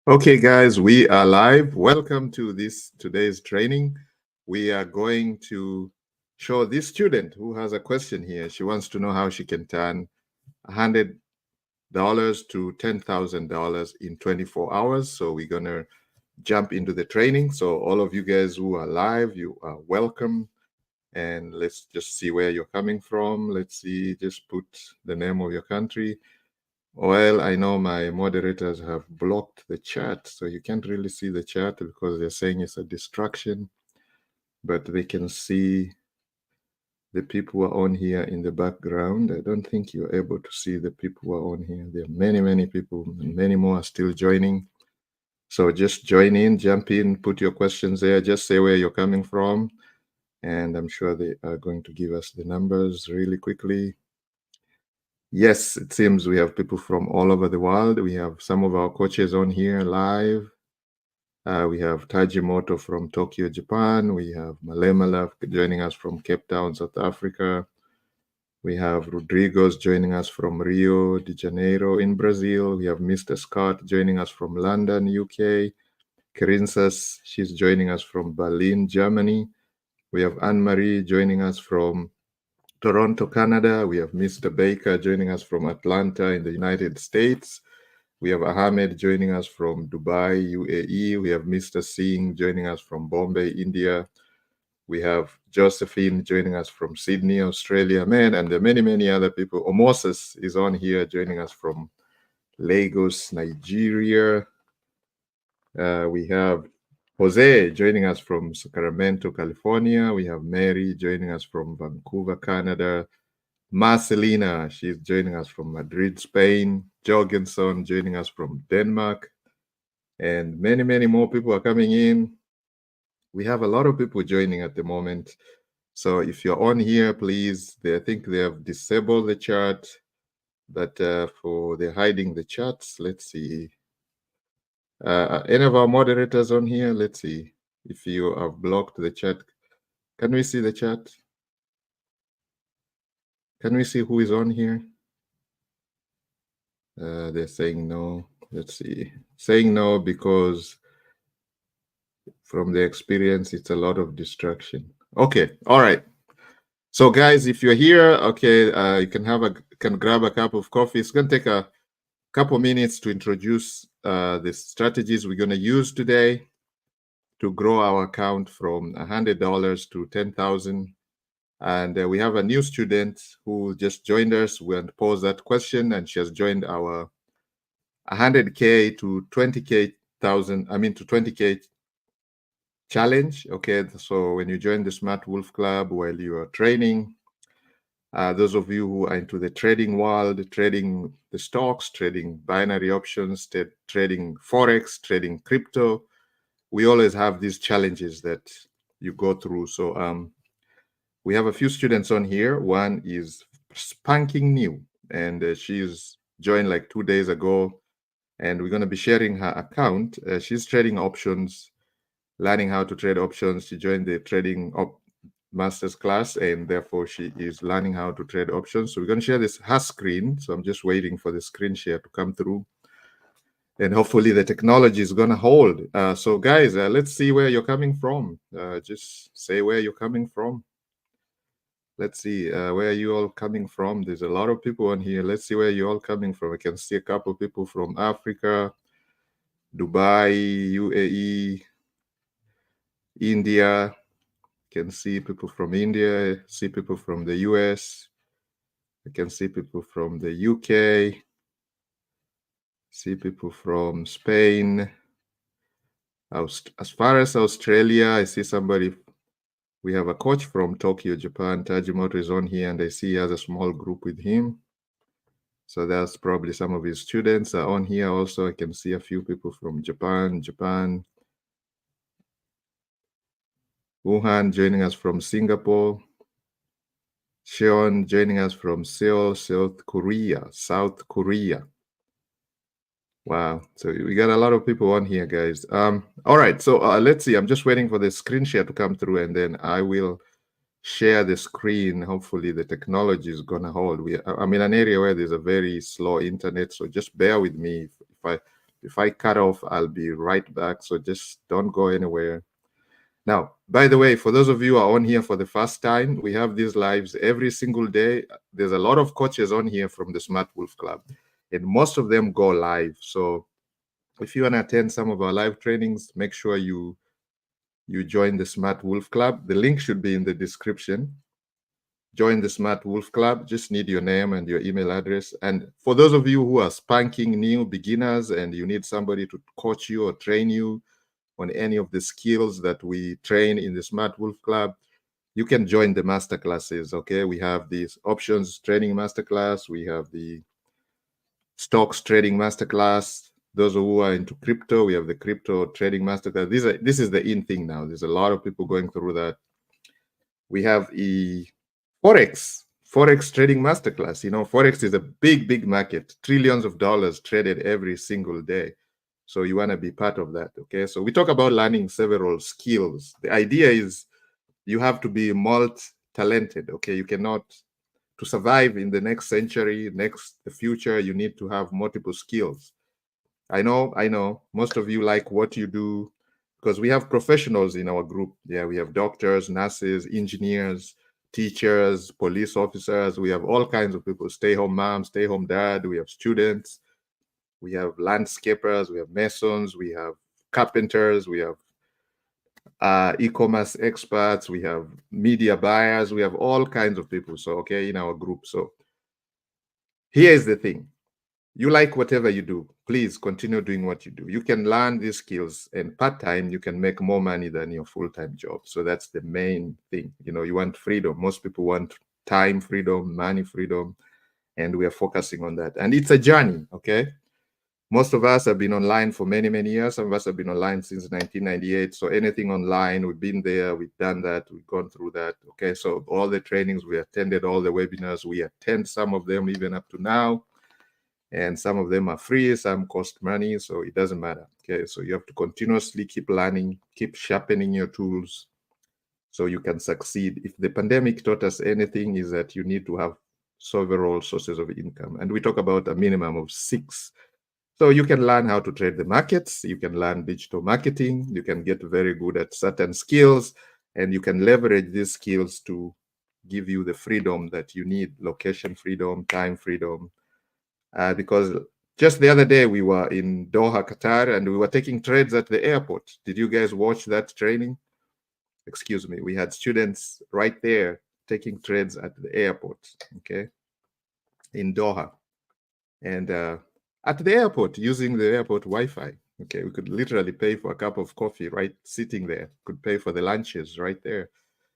Okay, guys, we are live. Welcome to today's training. We are going to show this student who has a question here. She wants to know how she can turn $100 to $10,000 in 24 hours. So we're gonna jump into the training. So all of you guys who are live, you are welcome. And let's just see where you're coming from. Let's see, just put the name of your country. Well, I know my moderators have blocked the chat, so you can't really see the chat because they're saying it's a distraction, but they can see the people who are on here in the background. I don't think you're able to see the people who are on here. There are many, many people, and many more are still joining. So just join in, jump in, put your questions there, just say where you're coming from, and I'm sure they are going to give us the numbers really quickly. Yes, it seems we have people from all over the world. We have some of our coaches on here live. We have Tajimoto from Tokyo, Japan. We have Malemala joining us from Cape Town, South Africa. We have Rodriguez joining us from Rio de Janeiro in Brazil. We have Mr. Scott joining us from London, UK. Karinsas, she's joining us from Berlin, Germany. We have Anne-Marie joining us from Toronto, Canada. We have Mr. Baker joining us from Atlanta in the United States. We have Ahmed joining us from Dubai, UAE. We have Mr. Singh joining us from Bombay, India. We have Josephine joining us from Sydney, Australia. Man, and there are many, many other people. Omoses is on here joining us from Lagos, Nigeria. We have Jose joining us from Sacramento, California. We have Mary joining us from Vancouver, Canada. Marcelina, she's joining us from Madrid, Spain. Jorgensen joining us from Denmark. And many, many more people are coming in. We have a lot of people joining at the moment. So if you're on here, please, I think they have disabled the chat, but they're hiding the chats. Let's see. Any of our moderators on here? Let's see if you have blocked the chat. Can we see the chat? Can we see who is on here? They're saying no. Let's see. Saying no because from the experience, it's a lot of distraction. Okay. All right. So guys, if you're here, okay, you can grab a cup of coffee. It's going to take a couple minutes to introduce the strategies we're going to use today to grow our account from $100 to $10,000. And we have a new student who just joined us. We're going to pose that question, and she has joined our 100K to 20K to 20K challenge. Okay, so when you join the Smart Wolf Club while you are training, those of you who are into the trading world, trading the stocks, trading binary options, trading Forex, trading crypto, we always have these challenges that you go through. So we have a few students on here. One is spanking new, and she's joined like 2 days ago, and we're going to be sharing her account. She's trading options, learning how to trade options. She joined the trading master's class, and therefore she is learning how to trade options. So we're going to share her screen. So I'm just waiting for the screen share to come through, and hopefully the technology is going to hold. So guys, let's see where you're coming from. Just say where you're coming from. Let's see where are you all coming from. There's a lot of people on here. Let's see where you're all coming from. I can see a couple of people from Africa, Dubai, UAE, India. Can see people from India, see people from the US. I can see people from the UK, see people from Spain. As far as Australia, I see somebody. We have a coach from Tokyo, Japan. Tajimoto is on here, and I see he has a small group with him. So that's probably some of his students are on here also. I can see a few people from Japan. Wuhan joining us from Singapore. Sean joining us from Seoul, South Korea. Wow. So we got a lot of people on here, guys. All right. So let's see. I'm just waiting for the screen share to come through, and then I will share the screen. Hopefully the technology is going to hold. I'm in an area where there's a very slow internet, so just bear with me if If I cut off, I'll be right back. So just don't go anywhere. Now, by the way, for those of you who are on here for the first time, we have these lives every single day. There's a lot of coaches on here from the Smart Wolf Club, and most of them go live. So if you want to attend some of our live trainings, make sure you join the Smart Wolf Club. The link should be in the description. Join the Smart Wolf Club. Just need your name and your email address. And for those of you who are spanking new beginners and you need somebody to coach you or train you on any of the skills that we train in the Smart Wolf Club, you can join the masterclasses. Okay, we have these options training masterclass, we have the stocks trading masterclass. Those who are into crypto, we have the crypto trading masterclass. This is the in thing now. There's a lot of people going through that. We have a Forex trading masterclass. You know, Forex is a big market, trillions of dollars traded every single day. So you want to be part of that. Okay, so we talk about learning several skills. The idea is you have to be multi-talented. Okay, you cannot, to survive in the next century, the future, you need to have multiple skills. I know most of you like what you do because we have professionals in our group. Yeah, we have doctors, nurses, engineers, teachers, police officers. We have all kinds of people, stay-home mom, stay-home dad. We have students. We have landscapers, we have masons, we have carpenters, we have e-commerce experts, we have media buyers, we have all kinds of people. So, okay, in our group. So here is the thing. You like whatever you do, please continue doing what you do. You can learn these skills, and part-time, you can make more money than your full-time job. So that's the main thing. You know, you want freedom. Most people want time freedom, money freedom, and we are focusing on that. And it's a journey, okay? Most of us have been online for many years. Some of us have been online since 1998. So anything online, we've been there, we've done that, we've gone through that. Okay, so all the trainings, we attended all the webinars, we attend some of them even up to now. And some of them are free, some cost money, so it doesn't matter. Okay, so you have to continuously keep learning, keep sharpening your tools so you can succeed. If the pandemic taught us anything, is that you need to have several sources of income. And we talk about a minimum of 6. So you can learn how to trade the markets, you can learn digital marketing, you can get very good at certain skills, and you can leverage these skills to give you the freedom that you need, location freedom, time freedom. Because just the other day we were in Doha, Qatar, and we were taking trades at the airport. Did you guys watch that training? Excuse me, we had students right there taking trades at the airport, okay, in Doha. And at the airport, using the airport Wi-Fi. Okay, we could literally pay for a cup of coffee right sitting there. Could pay for the lunches right there.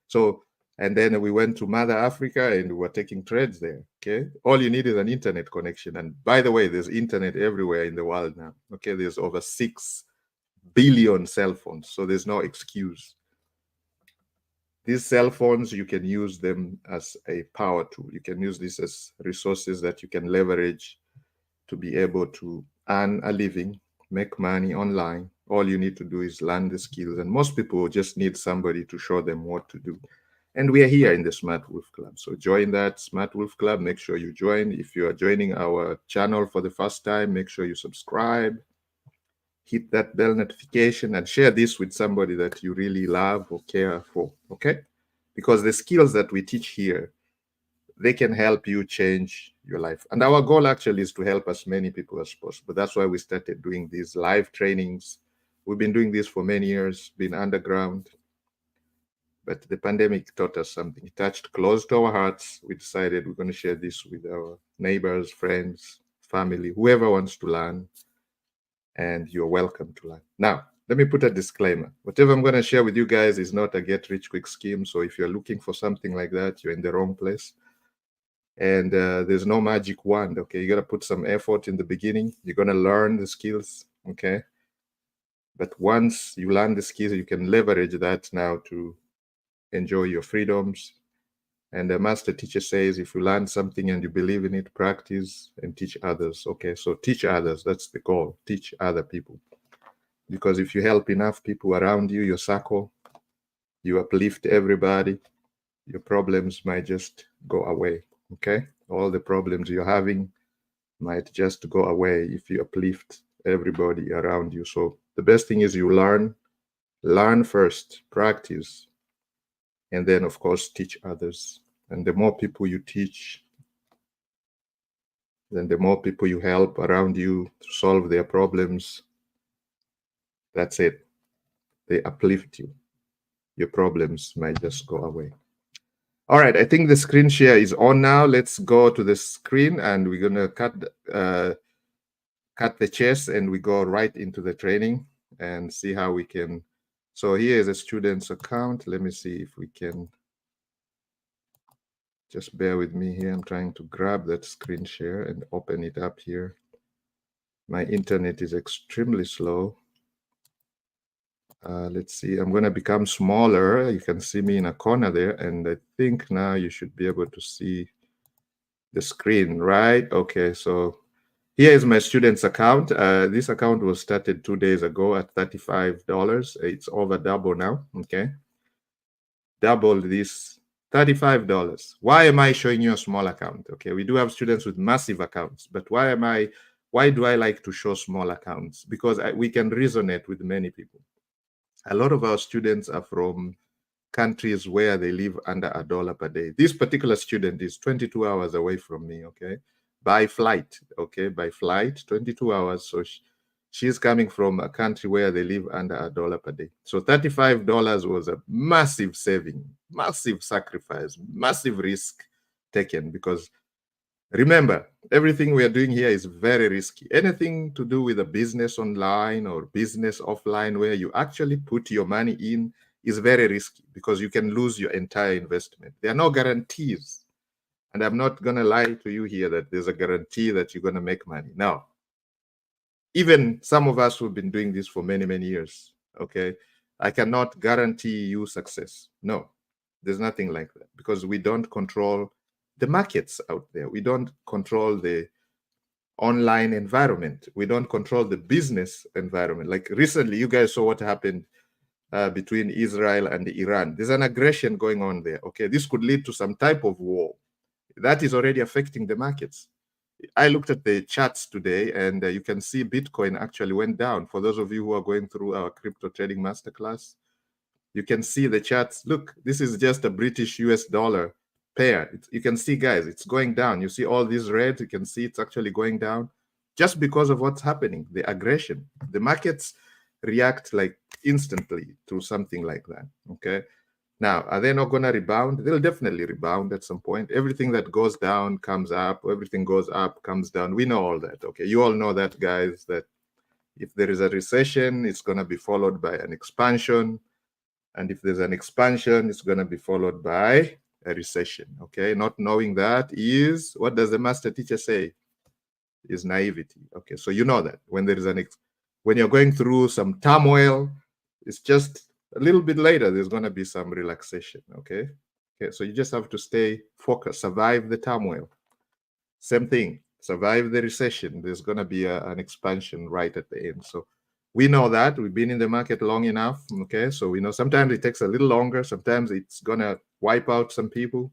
So, and then we went to Mother Africa and we were taking trades there. Okay, all you need is an internet connection. And by the way, there's internet everywhere in the world now. Okay, there's over 6 billion cell phones, so there's no excuse. These cell phones, you can use them as a power tool. You can use this as resources that you can leverage to be able to earn a living, make money online. All you need to do is learn the skills. And most people just need somebody to show them what to do. And we are here in the Smart Wolf Club. So join that Smart Wolf Club. Make sure you join. If you are joining our channel for the first time, make sure you subscribe, hit that bell notification, and share this with somebody that you really love or care for, okay? Because the skills that we teach here, they can help you change your life. And our goal actually is to help as many people as possible. That's why we started doing these live trainings. We've been doing this for many years, been underground. But the pandemic taught us something. It touched close to our hearts. We decided we're going to share this with our neighbors, friends, family, whoever wants to learn. And you're welcome to learn. Now, let me put a disclaimer. Whatever I'm going to share with you guys is not a get-rich-quick scheme. So if you're looking for something like that, you're in the wrong place. And there's no magic wand, okay? You got to put some effort in the beginning. You're going to learn the skills, okay? But once you learn the skills, you can leverage that now to enjoy your freedoms. And the master teacher says, if you learn something and you believe in it, practice and teach others, okay? So teach others, that's the goal. Teach other people. Because if you help enough people around you, your circle, you uplift everybody, your problems might just go away. Okay, all the problems you're having might just go away if you uplift everybody around you. So the best thing is you learn first, practice, and then of course teach others. And the more people you teach, then the more people you help around you to solve their problems, that's it. They uplift you. Your problems might just go away. All right, I think the screen share is on now. Let's go to the screen and we're gonna cut the chess and we go right into the training and see how we can. So here is a student's account. Let me see if we can. Just bear with me here. I'm trying to grab that screen share and open it up here. My internet is extremely slow. Let's see, I'm going to become smaller. You can see me in a corner there. And I think now you should be able to see the screen, right? Okay, so here is my student's account. This account was started 2 days ago at $35. It's over double now, okay? Double this, $35. Why am I showing you a small account? Okay, we do have students with massive accounts, but why do I like to show small accounts? Because we can resonate with many people. A lot of our students are from countries where they live under $1 per day. This particular student is 22 hours away from me, okay? By flight, okay? By flight, 22 hours. So she's coming from a country where they live under $1 per day. So $35 was a massive saving, massive sacrifice, massive risk taken because remember, everything we are doing here is very risky. Anything to do with a business online or business offline where you actually put your money in is very risky because you can lose your entire investment. There are no guarantees. And I'm not going to lie to you here that there's a guarantee that you're going to make money. Now, even some of us who've been doing this for many, many years, okay, I cannot guarantee you success. No, there's nothing like that because we don't control the markets out there. We don't control the online environment. We don't control the business environment. Like recently, you guys saw what happened between Israel and Iran. There's an aggression going on there. Okay, this could lead to some type of war. That is already affecting the markets. I looked at the charts today and you can see Bitcoin actually went down. For those of you who are going through our crypto trading masterclass, you can see the charts. Look, this is just a British US dollar pair. You can see, guys, it's going down. You see all these red, you can see it's actually going down just because of what's happening, the aggression. The markets react like instantly to something like that, okay? Now, are they not going to rebound? They'll definitely rebound at some point. Everything that goes down comes up. Everything goes up, comes down. We know all that, okay? You all know that, guys, that if there is a recession, it's going to be followed by an expansion. And if there's an expansion, it's going to be followed by a recession, okay? Not knowing that is, what does the master teacher say? Is naivety, okay? So you know that when there is when you're going through some turmoil, it's just a little bit later, there's going to be some relaxation, okay? Okay, so you just have to stay focused, survive the turmoil. Same thing, survive the recession. There's going to be an expansion right at the end. So we know that. We've been in the market long enough, okay? So we know sometimes it takes a little longer. Sometimes it's going to wipe out some people.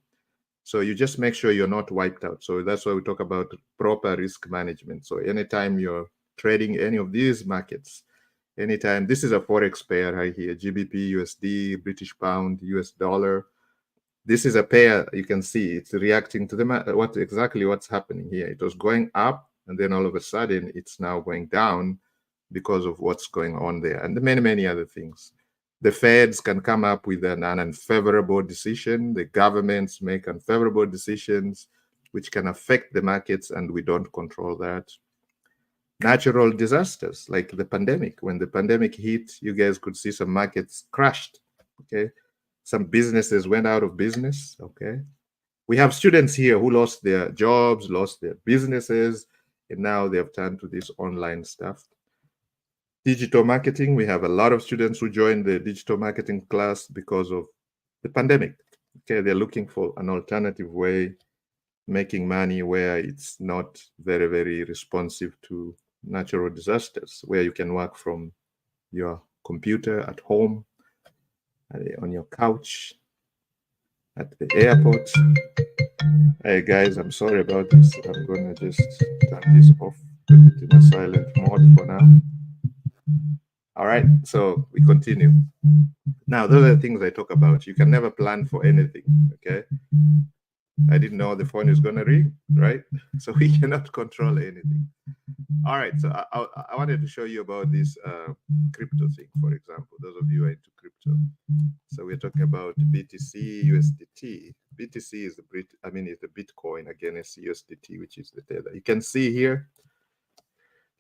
So you just make sure you're not wiped out. So that's why we talk about proper risk management. So anytime you're trading any of these markets, anytime, this is a Forex pair right here, GBP, USD, British pound, US dollar. This is a pair, you can see it's reacting to what's happening here. It was going up and then all of a sudden it's now going down because of what's going on there and many, many other things. The Feds can come up with an unfavorable decision. The governments make unfavorable decisions which can affect the markets and we don't control that. Natural disasters like the pandemic. When the pandemic hit, you guys could see some markets crashed, okay? Some businesses went out of business, okay? We have students here who lost their jobs, lost their businesses, and now they have turned to this online stuff. Digital marketing, we have a lot of students who joined the digital marketing class because of the pandemic, okay? They're looking for an alternative way making money where it's not very, very responsive to natural disasters, where you can work from your computer at home, on your couch, at the airport. Hey guys, I'm sorry about this. I'm gonna just turn this off. Put it in a silent mode for now. All right, so we continue. Now, those are the things I talk about. You can never plan for anything, okay? I didn't know the phone is going to ring, right? So we cannot control anything. All right, so I wanted to show you about this crypto thing, for example, those of you who are into crypto. So we're talking about BTC, USDT. BTC is the Bitcoin against USDT, which is the Tether. You can see here,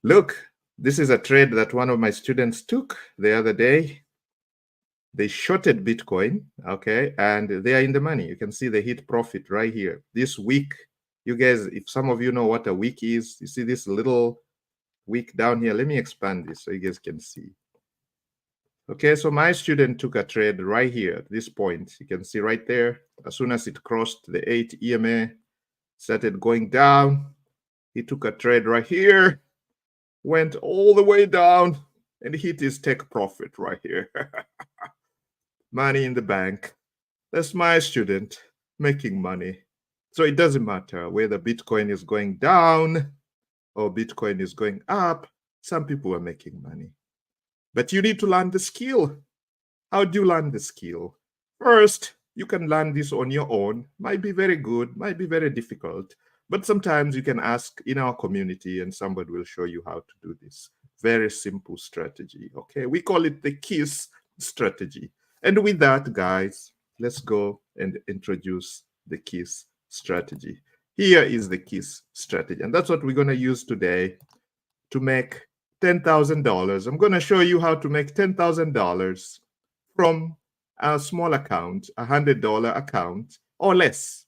look, this is a trade that one of my students took the other day. They shorted Bitcoin, okay, and they are in the money. You can see they hit profit right here. This week, you guys, if some of you know what a wick is, you see this little wick down here. Let me expand this so you guys can see. Okay, so my student took a trade right here at this point. You can see right there, as soon as it crossed the 8 EMA, started going down. He took a trade right here, went all the way down, and hit his take profit right here. Money in the bank. That's my student making money. So it doesn't matter whether Bitcoin is going down or Bitcoin is going up. Some people are making money. But you need to learn the skill. How do you learn the skill? First, you can learn this on your own. Might be very good, might be very difficult. But sometimes you can ask in our community and somebody will show you how to do this. Very simple strategy, okay? We call it the KISS strategy. And with that, guys, let's go and introduce the KISS strategy. Here is the KISS strategy. And that's what we're going to use today to make $10,000. I'm going to show you how to make $10,000 from a small account, a $100 account or less.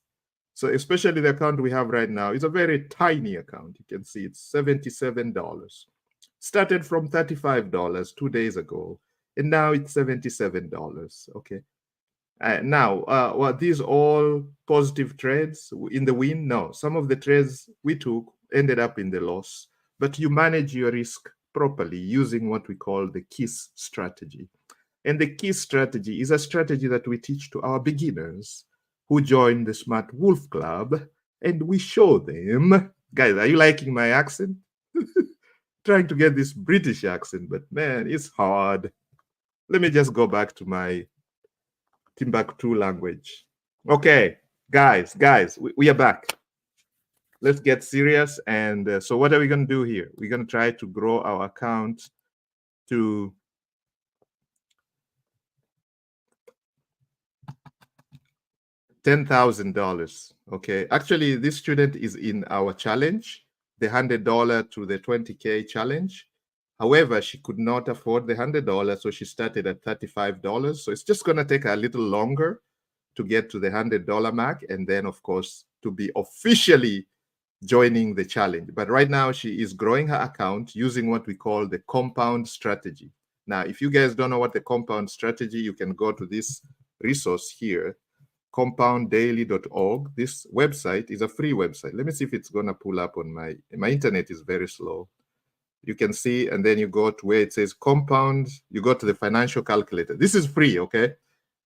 So especially the account we have right now is a very tiny account. You can see it's $77. Started from $35 2 days ago, and now it's $77. Okay. Now, were these all positive trades in the win? No, some of the trades we took ended up in the loss, but you manage your risk properly using what we call the KISS strategy. And the KISS strategy is a strategy that we teach to our beginners who join the Smart Wolf Club, and we show them. Guys, are you liking my accent? Trying to get this British accent, but man, it's hard. Let me just go back to my Timbuktu language. Okay, guys, we are back. Let's get serious. And so what are we going to do here? We're going to try to grow our account to $10,000. Okay, actually, this student is in our challenge, the $100 to the 20K challenge. However, she could not afford the $100, so she started at $35. So it's just going to take a little longer to get to the $100 mark, and then, of course, to be officially joining the challenge. But right now, she is growing her account using what we call the compound strategy. Now, if you guys don't know what the compound strategy, you can go to this resource here, compounddaily.org. This website is a free website. Let me see if it's going to pull up on my internet is very slow. You can see, and then you go to where it says compound, you go to the financial calculator. This is free, okay?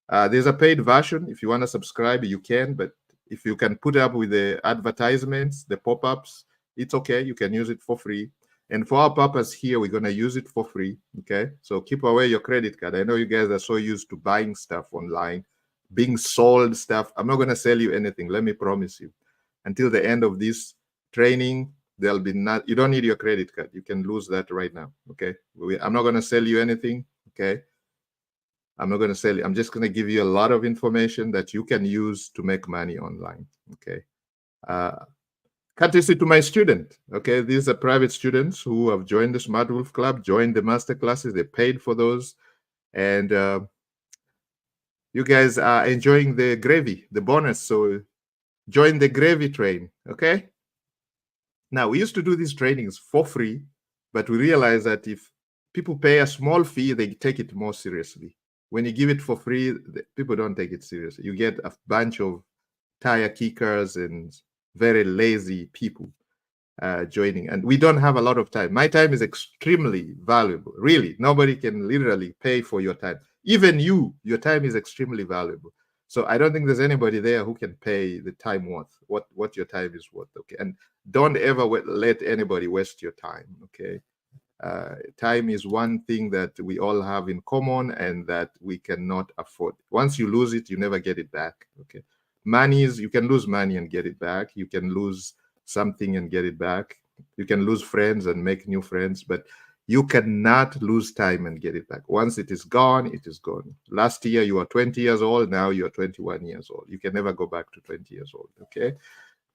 There's a paid version. If you want to subscribe, you can, but if you can put up with the advertisements, the pop-ups, it's okay. You can use it for free. And for our purpose here, we're going to use it for free, okay? So keep away your credit card. I know you guys are so used to buying stuff online, being sold stuff. I'm not going to sell you anything. Let me promise you. Until the end of this training, there'll be not, you don't need your credit card. You can lose that right now, okay? I'm not going to sell you anything, okay? I'm not going to sell you. I'm just going to give you a lot of information that you can use to make money online, okay? Courtesy to my student, okay? These are private students who have joined the Smart Wolf Club, joined the master classes. They paid for those. And you guys are enjoying the gravy, the bonus. So join the gravy train, okay? Now, we used to do these trainings for free, but we realized that if people pay a small fee, they take it more seriously. When you give it for free, people don't take it seriously. You get a bunch of tire kickers and very lazy people joining. And we don't have a lot of time. My time is extremely valuable. Really, nobody can literally pay for your time. Even you, your time is extremely valuable. So I don't think there's anybody there who can pay the time worth, what your time is worth. Okay. And don't ever let anybody waste your time. Okay. Time is one thing that we all have in common and that we cannot afford. Once you lose it, you never get it back. Okay. Money is, you can lose money and get it back. You can lose something and get it back. You can lose friends and make new friends, but you cannot lose time and get it back. Once it is gone, it is gone. Last year you were 20 years old, now you're 21 years old. You can never go back to 20 years old. Okay.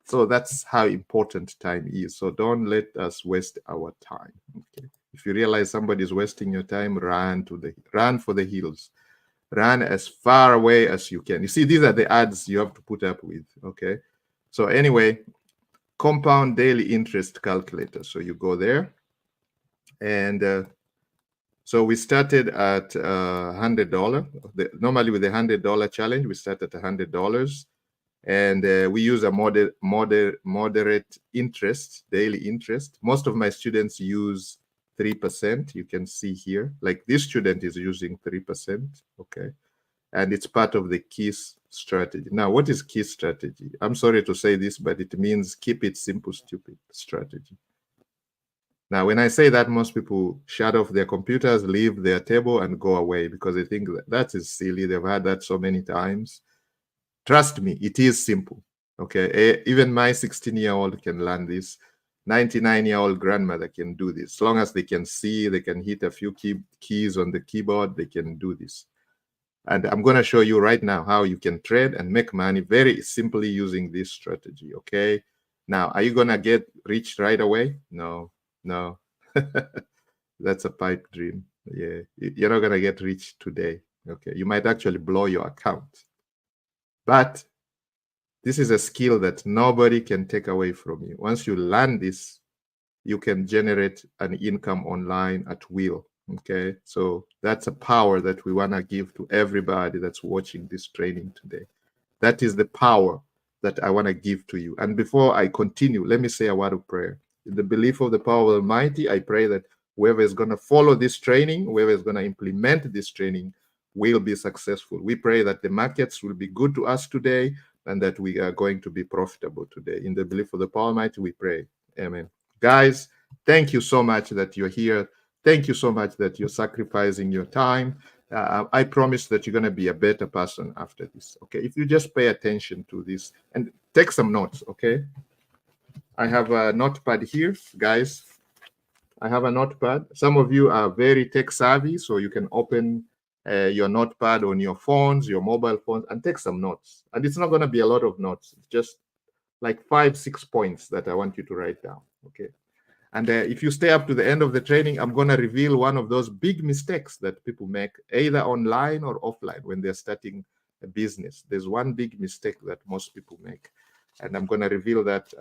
So that's how important time is. So don't let us waste our time. Okay. If you realize somebody is wasting your time, run for the hills. Run as far away as you can. You see, these are the odds you have to put up with. Okay. So anyway, compound daily interest calculator. So you go there, and so we started at $100. Normally with the $100 challenge, we start at $100, and we use a moderate interest, daily interest. Most of my students use 3%. You can see here, like this student is using 3%. Okay, and it's part of the KISS strategy. Now, what is KISS strategy? I'm sorry to say this, but it means keep it simple, stupid strategy. Now, when I say that, most people shut off their computers, leave their table, and go away because they think that is silly. They've had that so many times. Trust me, it is simple. Okay, even my 16-year-old can learn this. 99-year-old grandmother can do this. As long as they can see, they can hit a few keys on the keyboard, they can do this. And I'm going to show you right now how you can trade and make money very simply using this strategy. Okay, now, are you going to get rich right away? No. That's a pipe dream. Yeah, you're not going to get rich today. Okay, you might actually blow your account. But this is a skill that nobody can take away from you. Once you learn this, you can generate an income online at will. Okay, so that's a power that we want to give to everybody that's watching this training today. That is the power that I want to give to you. And before I continue, let me say a word of prayer. In the belief of the power of the Almighty, I pray that whoever is going to follow this training, whoever is going to implement this training, will be successful. We pray that the markets will be good to us today and that we are going to be profitable today. In the belief of the power Almighty, we pray. Amen. Guys, thank you so much that you're here. Thank you so much that you're sacrificing your time. I promise that you're going to be a better person after this. Okay, if you just pay attention to this and take some notes. Okay, I have a notepad here, guys. I have a notepad. Some of you are very tech savvy, so you can open your notepad on your phones, your mobile phones, and take some notes. And it's not going to be a lot of notes. It's just like 5-6 points that I want you to write down. Okay. And if you stay up to the end of the training, I'm going to reveal one of those big mistakes that people make, either online or offline, when they're starting a business. There's one big mistake that most people make. And I'm going to reveal that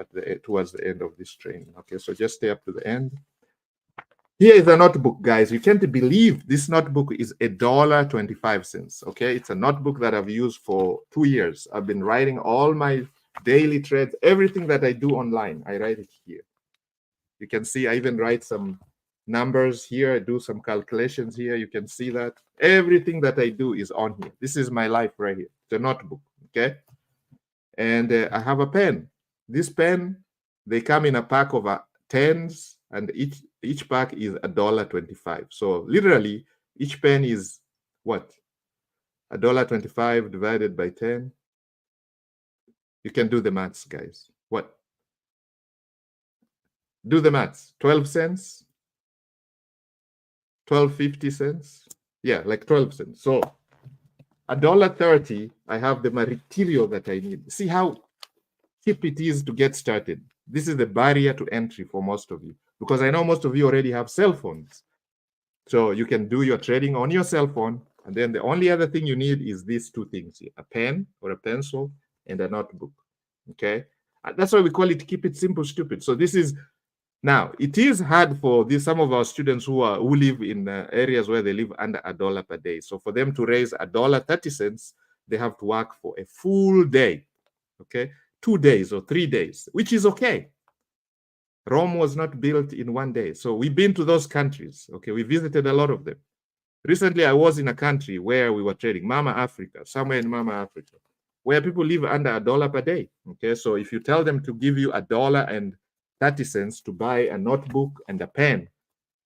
towards the end of this training. Okay, so just stay up to the end. Here is a notebook, guys. You can't believe this notebook is $1.25. Okay, it's a notebook that I've used for 2 years. I've been writing all my daily trades, everything that I do online. I write it here. You can see I even write some numbers here. I do some calculations here. You can see that everything that I do is on here. This is my life right here. The notebook. Okay, and I have a pen. This pen, they come in a pack of 10s, and each pack is $1.25. So literally, each pen is what? $1.25 divided by 10. You can do the maths, guys. What? Do the maths. 12 cents? 12.50 cents? Yeah, like 12 cents. So $1.30, I have the material that I need. See how cheap it is to get started. This is the barrier to entry for most of you, because I know most of you already have cell phones. So you can do your trading on your cell phone, and then the only other thing you need is these two things here, a pen or a pencil and a notebook. Okay, and that's why we call it keep it simple, stupid. So this is, now it is hard for some of our students who live in areas where they live under $1 per day. So for them to raise $1.30, they have to work for a full day. Okay, 2 days or 3 days, which is okay. Rome was not built in 1 day. So we've been to those countries. Okay, we visited a lot of them. Recently, I was in a country where we were trading, Mama Africa, somewhere in Mama Africa. where people live under $1 per day. Okay, so if you tell them to give you $1.30 to buy a notebook and a pen,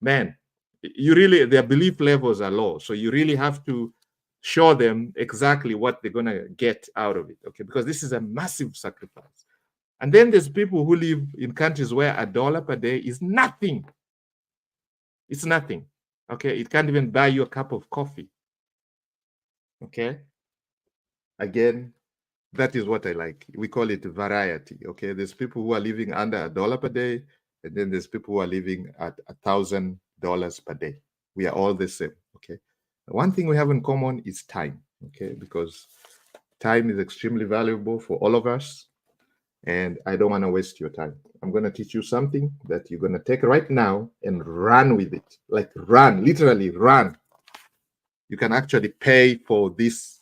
man, you really, their belief levels are low. So you really have to show them exactly what they're going to get out of it. Okay, because this is a massive sacrifice. And then there's people who live in countries where $1 per day is nothing. It's nothing. Okay, it can't even buy you a cup of coffee. Okay, again, that is what I like. We call it variety. Okay, there's people who are living under $1 per day, and then there's people who are living at $1,000 per day. We are all the same. Okay, one thing we have in common is time. Okay, because time is extremely valuable for all of us, and I don't want to waste your time. I'm going to teach you something that you're going to take right now and run with it. Like run, literally run. You can actually pay for this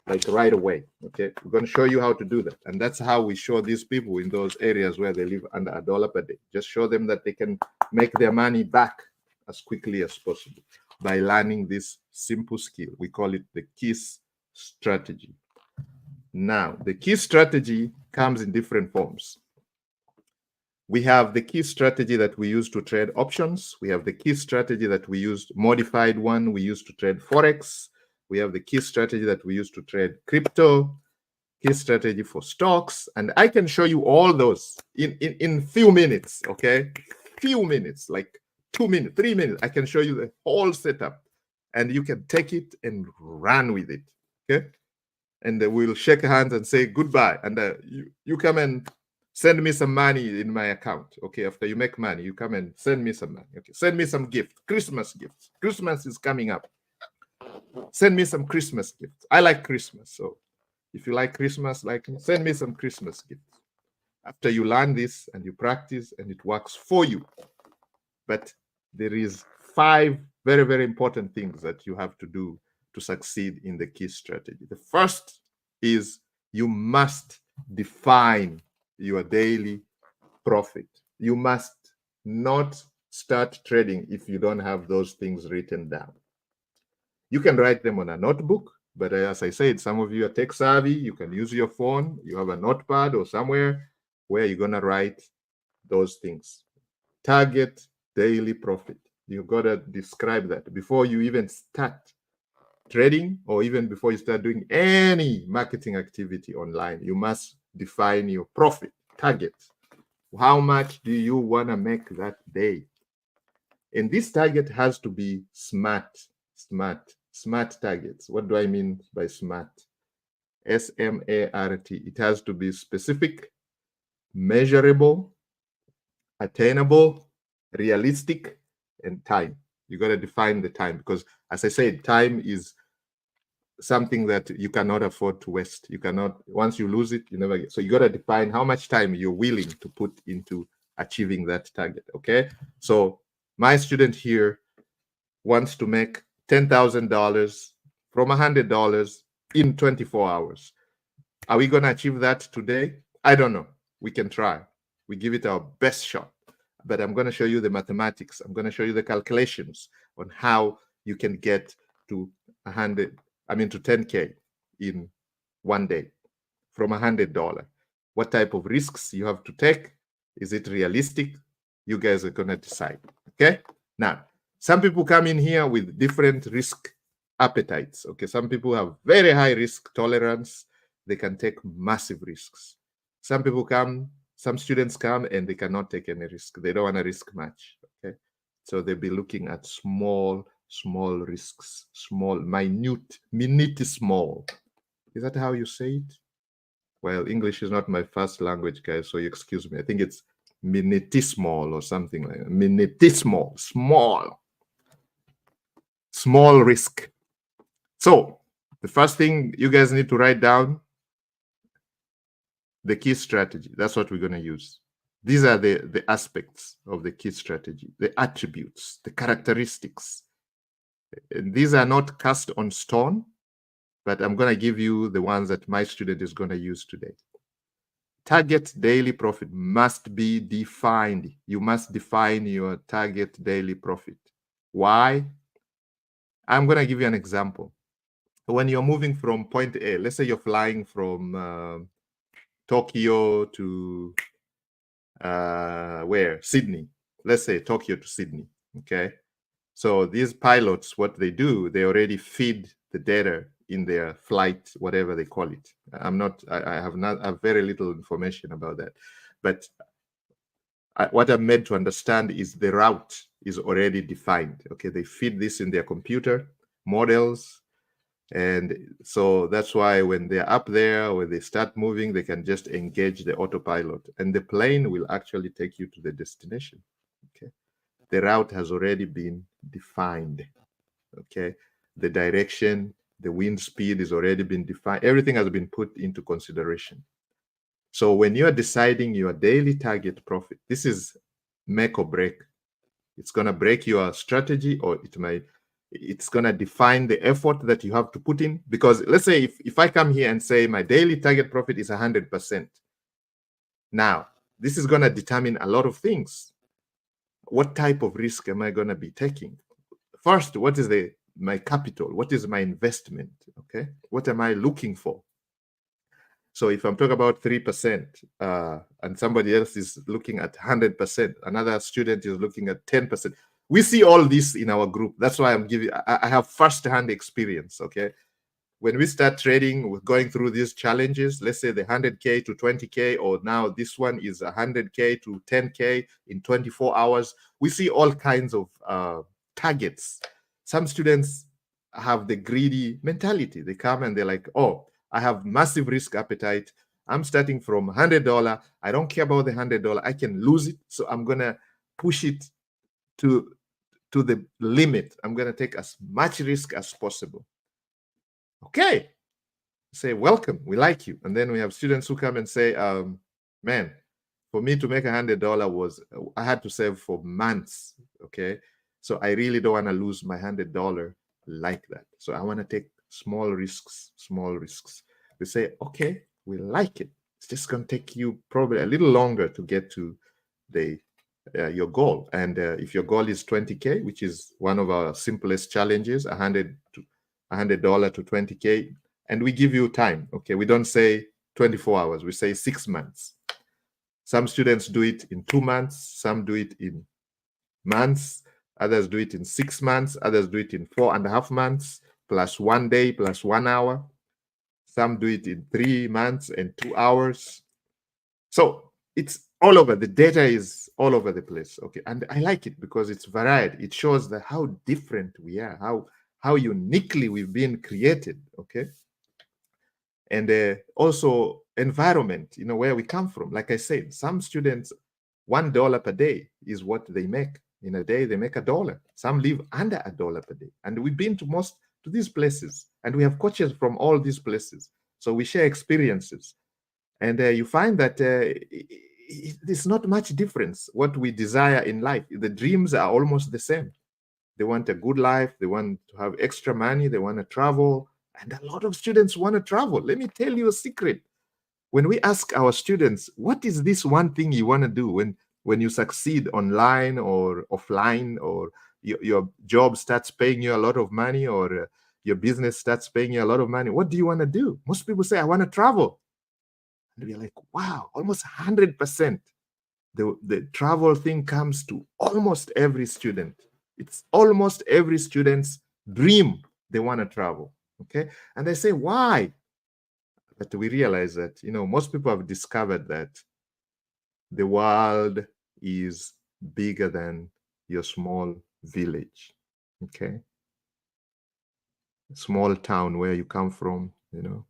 like right away. Okay, we're going to show you how to do that. And that's how we show these people in those areas where they live under $1 per day. Just show them that they can make their money back as quickly as possible by learning this simple skill. We call it the KISS strategy. Now, the KISS strategy comes in different forms. We have the KISS strategy that we use to trade options. We have the KISS strategy that we used, modified one we use to trade Forex. We have the KISS strategy that we use to trade crypto, KISS strategy for stocks. And I can show you all those in few minutes, okay? Few minutes, like 2 minutes, 3 minutes. I can show you the whole setup. And you can take it and run with it, okay? And we'll shake hands and say goodbye. And you come and send me some money in my account. Okay, after you make money, you come and send me some money. Okay, send me some gifts, Christmas gifts. Christmas is coming up. Send me some Christmas gifts. I like Christmas. So if you like Christmas, like me, send me some Christmas gifts. After you learn this and you practice and it works for you. But there is 5 very, very important things that you have to do to succeed in the KISS strategy. The first is you must define your daily profit. You must not start trading if you don't have those things written down. You can write them on a notebook, but as I said, some of you are tech savvy. You can use your phone. You have a notepad or somewhere where you're going to write those things. Target daily profit. You've got to describe that before you even start trading, or even before you start doing any marketing activity online. You must define your profit target. How much do you want to make that day? And this target has to be smart targets. What do I mean by smart? S-M-A-R-T. It has to be specific, measurable, attainable, realistic, and time. You got to define the time, because as I said, time is something that you cannot afford to waste. You cannot, once you lose it, you never get. So you got to define how much time you're willing to put into achieving that target. Okay, so my student here wants to make $10,000 from $100 in 24 hours. Are we going to achieve that today? I don't know. We can try. We give it our best shot. But I'm going to show you the mathematics. I'm going to show you the calculations on how you can get to to 10K in one day from $100. What type of risks you have to take? Is it realistic? You guys are going to decide. Okay. Now, some people come in here with different risk appetites. Okay. Some people have very high risk tolerance. They can take massive risks. Some students come and they cannot take any risk. They don't want to risk much. Okay. So they'll be looking at small risks, minute small. Is that how you say it? Well, English is not my first language, guys, so you excuse me. I think it's minitesimal or something like that. Minitesimal, small risk. So the first thing you guys need to write down, the KISS strategy. That's what we're going to use. These are the aspects of the KISS strategy, the attributes, the characteristics. And these are not cast on stone, but I'm going to give you the ones that my student is going to use today. Target daily profit must be defined. You must define your target daily profit. Why? I'm going to give you an example. when you're moving from point A, let's say you're flying from Tokyo to where? Sydney. Let's say Tokyo to Sydney. Okay. So these pilots, what they do, they already feed the data in their flight, whatever they call it. I have very little information about that. But what I'm meant to understand is the route is already defined. Okay, they feed this in their computer models. And so that's why when they're up there, when they start moving, they can just engage the autopilot and the plane will actually take you to the destination. Okay. The route has already been defined. Okay. The direction, the wind speed is already been defined. Everything has been put into consideration. So when you are deciding your daily target profit, this is make or break. It's going to break your strategy, or it's going to define the effort that you have to put in. Because let's say if I come here and say my daily target profit is 100%. Now, this is going to determine a lot of things. What type of risk am I going to be taking? First, what is my capital? What is my investment? Okay. What am I looking for? So if I'm talking about 3%, and somebody else is looking at 100%, another student is looking at 10%. We see all this in our group. That's why I have first-hand experience, okay? When we start trading, we're going through these challenges, let's say the 100K to 20K, or now this one is 100K to 10K in 24 hours. We see all kinds of targets. Some students have the greedy mentality. They come and they're like, oh, I have massive risk appetite. I'm starting from $100. I don't care about the $100. I can lose it. So I'm going to push it to the limit. I'm going to take as much risk as possible. Okay. Say, welcome. We like you. And then we have students who come and say, man, for me to make $100 I had to save for months. Okay. So I really don't want to lose my $100 like that. So I want to take small risks. We say, okay, we like it. It's just going to take you probably a little longer to get to your goal. And if your goal is 20K, which is one of our simplest challenges, $100 to 20K, and we give you time. Okay, we don't say 24 hours. We say 6 months. Some students do it in 2 months. Some do it in months. Others do it in 6 months. Others do it in 4.5 months, plus 1 day, plus 1 hour. Some do it in 3 months and 2 hours. So it's all over. The data is all over the place. Okay, and I like it because it's varied. It shows that how different we are, how uniquely we've been created. Okay, and also environment. Where we come from. Like I said, some students, $1 per day is what they make in a day. They make $1. Some live under $1 per day, and we've been to these places, and we have coaches from all these places. So we share experiences, and you find that there's not much difference what we desire in life. The dreams are almost the same. They want a good life. They want to have extra money. They want to travel. And a lot of students want to travel. Let me tell you a secret. When we ask our students, what is this one thing you want to do when you succeed online or offline, or your job starts paying you a lot of money, or your business starts paying you a lot of money, what do you want to do? Most people say, I want to travel. And we're like, wow, almost 100%. The travel thing comes to almost every student. It's almost every student's dream. They want to travel. Okay. And they say, why? But we realize that, most people have discovered that the world is bigger than your small village. Okay. Small town where you come from.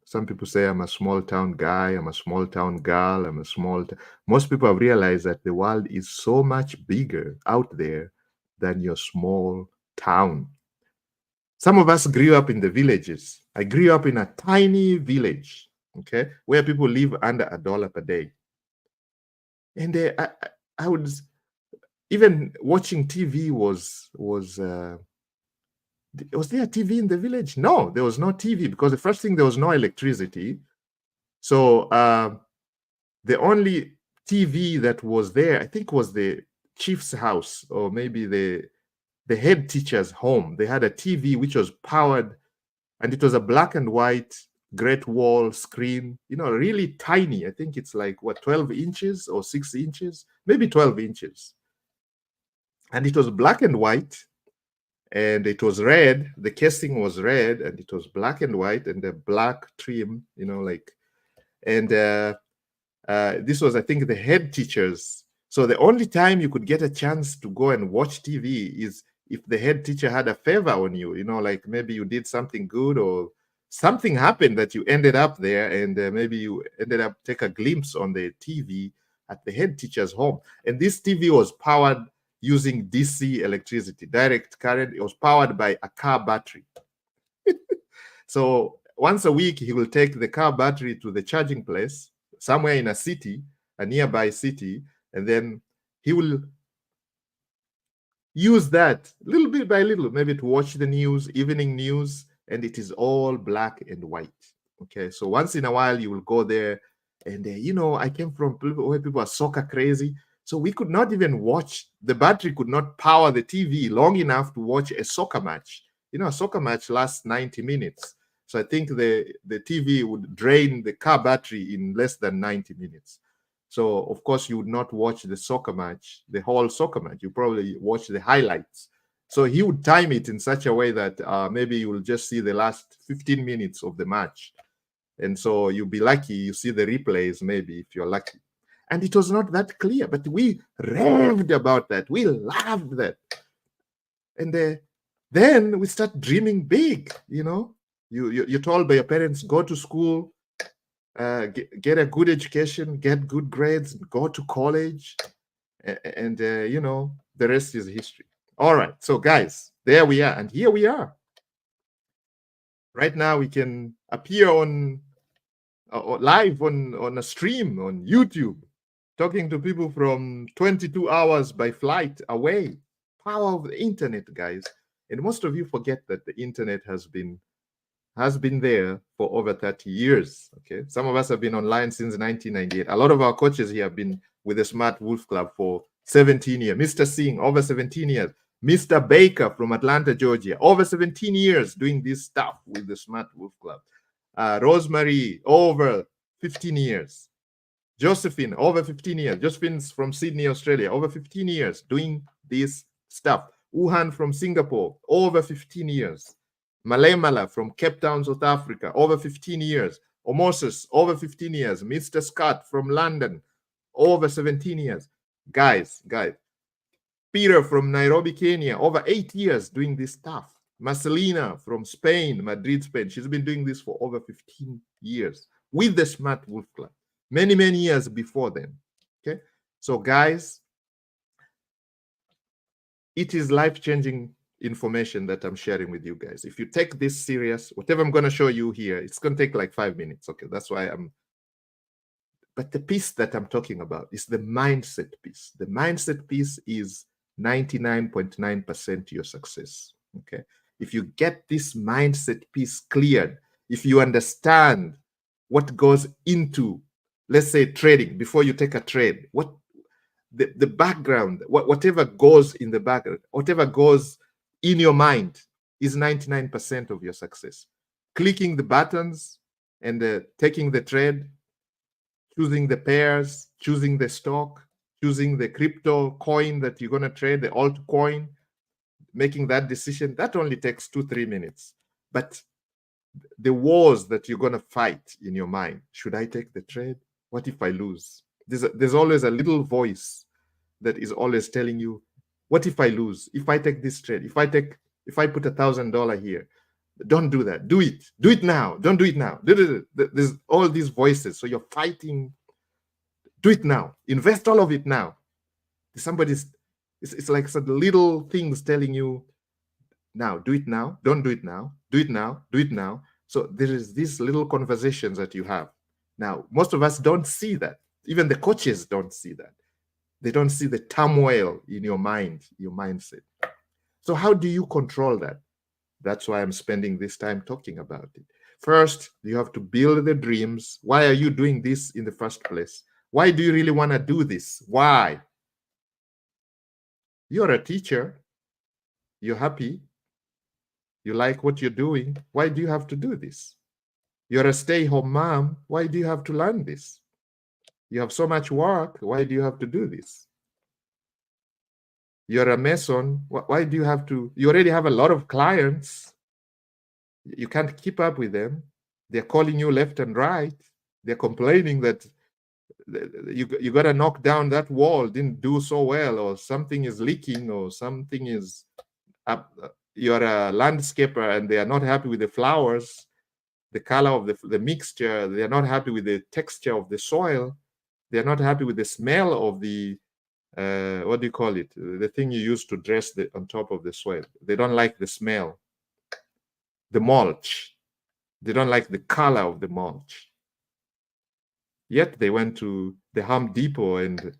Some people say, I'm a small town guy, I'm a small town girl, most people have realized that the world is so much bigger out there than your small town. Some of us grew up in the villages. I grew up in a tiny village, okay, where people live under $1 per day. And I would, even watching TV was there a TV in the village? No, there was no TV, because the first thing, there was no electricity. So the only TV that was there, I think, was the chief's house, or maybe the head teacher's home. They had a TV which was powered And it was a black and white great wall screen, you know, really tiny. I think it's like, what, 12 inches or 6 inches, maybe 12 inches. And it was black and white, and it was red. The casing was red, and it was black and white, and the black trim, you know, like, and this was, I think, the head teachers. So the only time you could get a chance to go and watch TV is if the head teacher had a favor on you, you know, like maybe you did something good or something happened that you ended up there, and maybe you ended up take a glimpse on the TV at the head teacher's home. And this TV was powered using DC electricity, direct current. It was powered by a car battery. So once a week, he will take the car battery to the charging place somewhere in a city, a nearby city, and then he will use that little bit by little, maybe to watch the news, evening news, and it is all black and white. Okay, so once in a while you will go there, and you know, I came from where people are soccer crazy, so we could not even watch. The battery could not power the TV long enough to watch a soccer match. You know, a soccer match lasts 90 minutes. So I think the TV would drain the car battery in less than 90 minutes. So of course you would not watch the soccer match, the whole soccer match. You probably watch the highlights. So he would time it in such a way that maybe you will just see the last 15 minutes of the match. And so you'll be lucky, you see the replays maybe if you're lucky. And it was not that clear, but we raved about that. We loved that. And then we start dreaming big, you know. You're told by your parents, go to school, get a good education, get good grades, go to college, and you know, the rest is history. All right, so guys, there we are, and here we are. Right now, we can appear on live on a stream on YouTube, talking to people from 22 hours by flight away. Power of the internet, guys. And most of you forget that the internet has been there for over 30 years. Okay, some of us have been online since 1998. A lot of our coaches here have been with the Smart Wolf Club for 17 years. Mr. Singh, over 17 years. Mr. Baker from Atlanta, Georgia, over 17 years doing this stuff with the Smart Wolf Club. Rosemary, over 15 years. Josephine, over 15 years. Josephine's from Sydney, Australia, over 15 years doing this stuff. Wuhan from Singapore, over 15 years. Malemala from Cape Town, South Africa, over 15 years. Omoses, over 15 years. Mr. Scott from London, over 17 years. Guys. Peter from Nairobi, Kenya, over 8 years doing this stuff. Marcelina from Spain, Madrid, Spain. She's been doing this for over 15 years with the Smart Wolf Club. Many years before then. Okay, so guys, it is life-changing information that I'm sharing with you guys. If you take this serious, whatever I'm going to show you here, it's going to take like 5 minutes. Okay, that's why but the piece that I'm talking about is the mindset piece. The mindset piece is 99.9% your success. Okay, if you get this mindset piece cleared, if you understand what goes into, let's say, trading, before you take a trade, what the background, whatever goes in the background, whatever goes in your mind is 99% of your success. Clicking the buttons and taking the trade, choosing the pairs, choosing the stock, choosing the crypto coin that you're going to trade, the altcoin, making that decision, that only takes 2-3 minutes. But the wars that you're going to fight in your mind, should I take the trade? What if I lose? There's always a little voice that is always telling you, what if I lose? If I take this trade, if I put $1,000 here, don't do that. Do it now. Don't do it now. There's all these voices. So you're fighting. Do it now. Invest all of it now. It's like some little things telling you, now, do it now. Don't do it now. Do it now. Do it now. So there is these little conversations that you have. Now, most of us don't see that. Even the coaches don't see that. They don't see the turmoil in your mind, your mindset. So how do you control that? That's why I'm spending this time talking about it. First, you have to build the dreams. Why are you doing this in the first place? Why do you really want to do this? Why? You're a teacher. You're happy. You like what you're doing. Why do you have to do this? You're a stay-home mom. Why do you have to learn this? You have so much work. Why do you have to do this? You're a mason. Why do you have to? You already have a lot of clients. You can't keep up with them. They're calling you left and right. They're complaining that you got to knock down that wall, didn't do so well, or something is leaking, or something is up. You're a landscaper and they are not happy with the flowers, the color of the mixture. They're not happy with the texture of the soil. They're not happy with the smell of the, what do you call it? The thing you use to dress on top of the soil. They don't like the smell. The mulch. They don't like the color of the mulch. Yet they went to the Home Depot and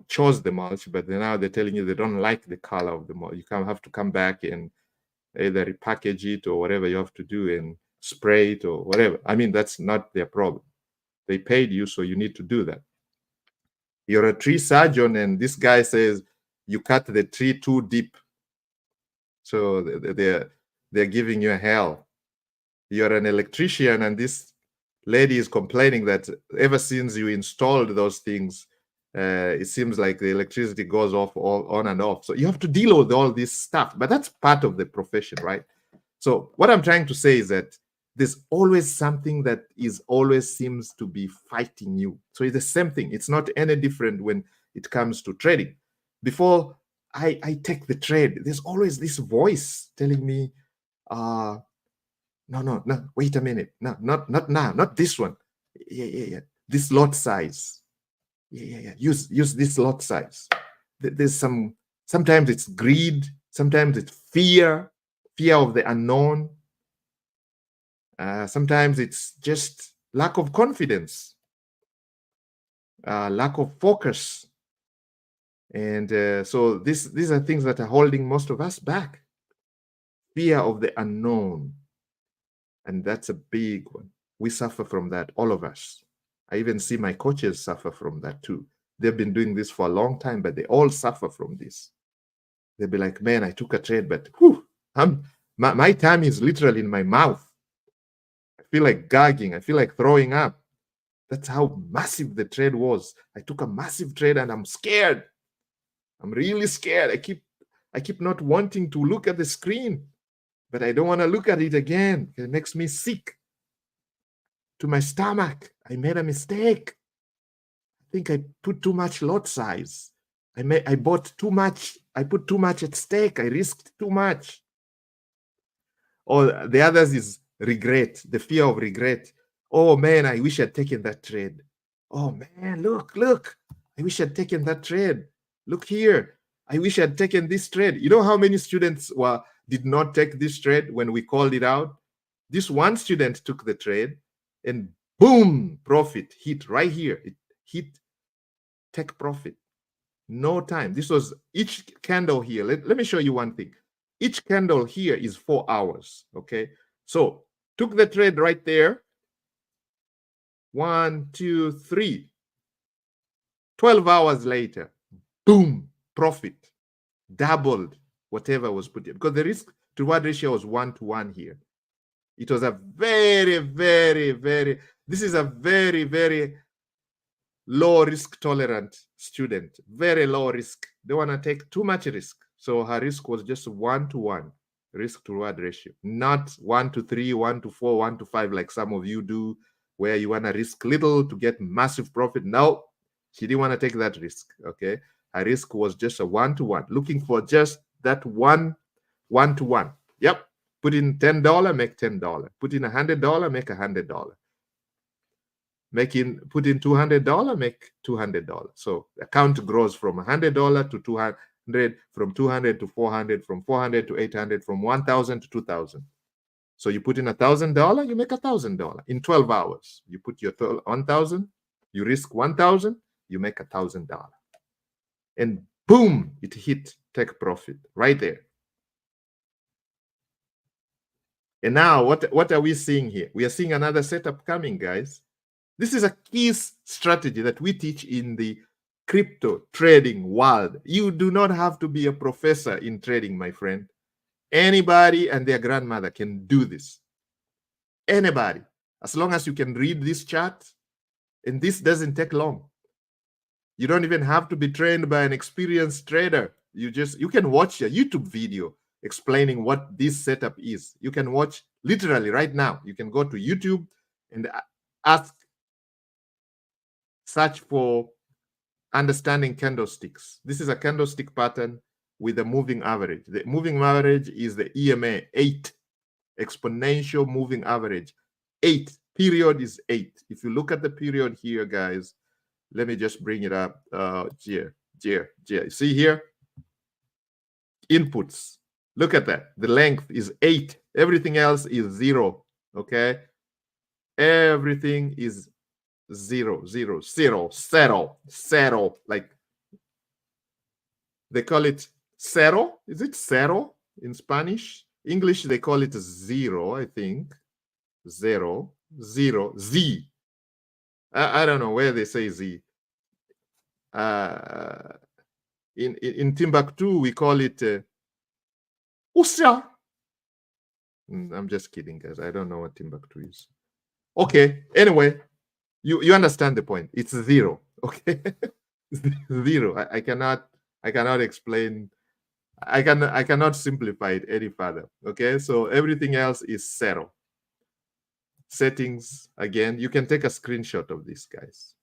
chose the mulch, but now they're telling you they don't like the color of the mulch. You have to come back and either repackage it or whatever you have to do and spray it or whatever. I mean, that's not their problem. They paid you, so you need to do that. You're a tree surgeon, and this guy says you cut the tree too deep. So they're giving you hell. You're an electrician, and this lady is complaining that ever since you installed those things, it seems like the electricity goes off on and off. So you have to deal with all this stuff, but that's part of the profession, right? So what I'm trying to say is that there's always something that always seems to be fighting you. So it's the same thing. It's not any different when it comes to trading. Before I take the trade, there's always this voice telling me, no, wait a minute. No, not now, not this one. Yeah. This lot size. Yeah. Use this lot size. There's sometimes it's greed, sometimes it's fear of the unknown. Sometimes it's just lack of confidence, lack of focus. And so these are things that are holding most of us back. Fear of the unknown. And that's a big one. We suffer from that, all of us. I even see my coaches suffer from that too. They've been doing this for a long time, but they all suffer from this. They'll be like, man, I took a trade, but whew, my time is literally in my mouth. I feel like gagging. I feel like throwing up. That's how massive the trade was. I took a massive trade and I'm scared. I'm really scared. I keep not wanting to look at the screen, but I don't want to look at it again. It makes me sick to my stomach. I made a mistake. I think I put too much lot size. I bought too much. I put too much at stake. I risked too much. Or the others is regret, the fear of regret. Oh man, I wish I'd taken that trade. Oh man, look. I wish I'd taken that trade. Look here. I wish I'd taken this trade. You know how many students did not take this trade when we called it out? This one student took the trade and boom, profit hit right here. It hit take profit. No time. This was each candle here. Let me show you one thing. Each candle here is 4 hours. Okay. So took the trade right there. 1, 2, 3. 12 hours later, boom, profit. Doubled whatever was put in. Because the risk to reward ratio was 1-to-1 here. It was a very, very, this is a very, very low risk tolerant student. Very low risk. They want to take too much risk. So her risk was just 1-to-1 risk to reward ratio, not 1-to-3, 1-to-4, 1-to-5 like some of you do, where you want to risk little to get massive profit. No, she didn't want to take that risk. Okay, her risk was just a 1-to-1, looking for just that 1-to-1. Yep. Put in $10, make $10. Put in $100, make $100. Put in $200, make $200. So account grows from $100 to $200, from $200 to $400, from $400 to $800, from $1,000 to $2,000. So you put in $1,000, you make $1,000 in 12 hours. You put your 1,000, you risk 1,000, you make $1,000, and boom, it hit take profit right there. And now what are we seeing here? We are seeing another setup coming, guys. This is a key strategy that we teach in the crypto trading world. You do not have to be a professor in trading, my friend. Anybody and their grandmother can do this. Anybody, as long as you can read this chart, and this doesn't take long. You don't even have to be trained by an experienced trader. You can watch a YouTube video explaining what this setup is. You can watch literally right now. You can go to YouTube and search for understanding candlesticks. This is a candlestick pattern with a moving average. The moving average is the EMA 8, exponential moving average 8. Period is 8. If you look at the period here, guys, let me just bring it up. Here. See here? Inputs. Look at that. The length is 8. Everything else is 0. Okay? Everything is 0, 0, 0, zero. Like they call it cero. Is it cero in Spanish? English, they call it 0, I think. 0, 0, Z. I don't know where they say Z. In Timbuktu, we call it Usra. I'm just kidding, guys. I don't know what Timbuktu is. Okay. Anyway, you understand the point. It's 0. Okay. 0. I cannot explain. I cannot simplify it any further. Okay. So everything else is 0. Settings, again, you can take a screenshot of this, guys.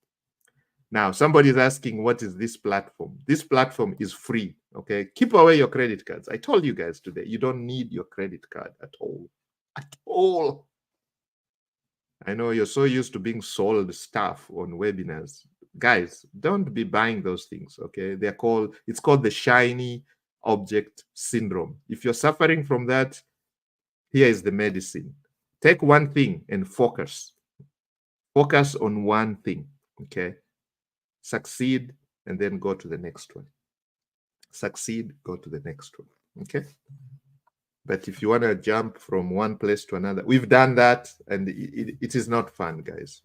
Now, somebody's asking, what is this platform? This platform is free, okay? Keep away your credit cards. I told you guys today, you don't need your credit card at all. At all. I know you're so used to being sold stuff on webinars. Guys, don't be buying those things, okay? It's called the shiny object syndrome. If you're suffering from that, here is the medicine. Take one thing and focus. Focus on one thing, okay? Succeed, and then go to the next one. Succeed, go to the next one, okay? But if you want to jump from one place to another, we've done that, and it is not fun, guys.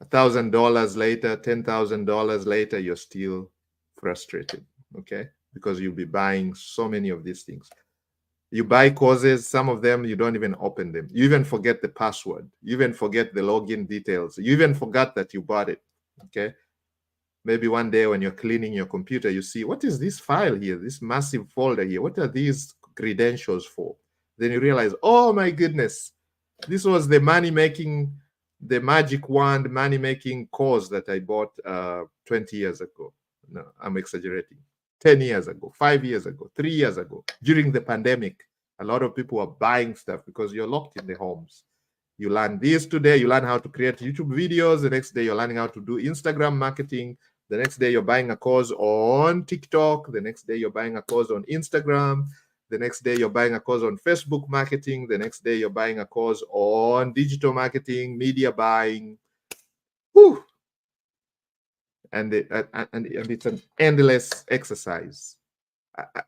$1,000 later, $10,000 later, you're still frustrated, okay? Because you'll be buying so many of these things. You buy courses, some of them, you don't even open them. You even forget the password. You even forget the login details. You even forgot that you bought it, okay? Maybe one day when you're cleaning your computer, you see, what is this file here, this massive folder here? What are these credentials for? Then you realize, oh my goodness, this was the the magic wand money-making course that I bought 20 years ago. No, I'm exaggerating. 10 years ago, 5 years ago, 3 years ago, during the pandemic, a lot of people are buying stuff because you're locked in the homes. You learn this today, you learn how to create YouTube videos. The next day, you're learning how to do Instagram marketing. The next day, you're buying a course on TikTok. The next day, you're buying a course on Instagram. The next day, you're buying a course on Facebook marketing. The next day, you're buying a course on digital marketing, media buying. Whew. And it's an endless exercise,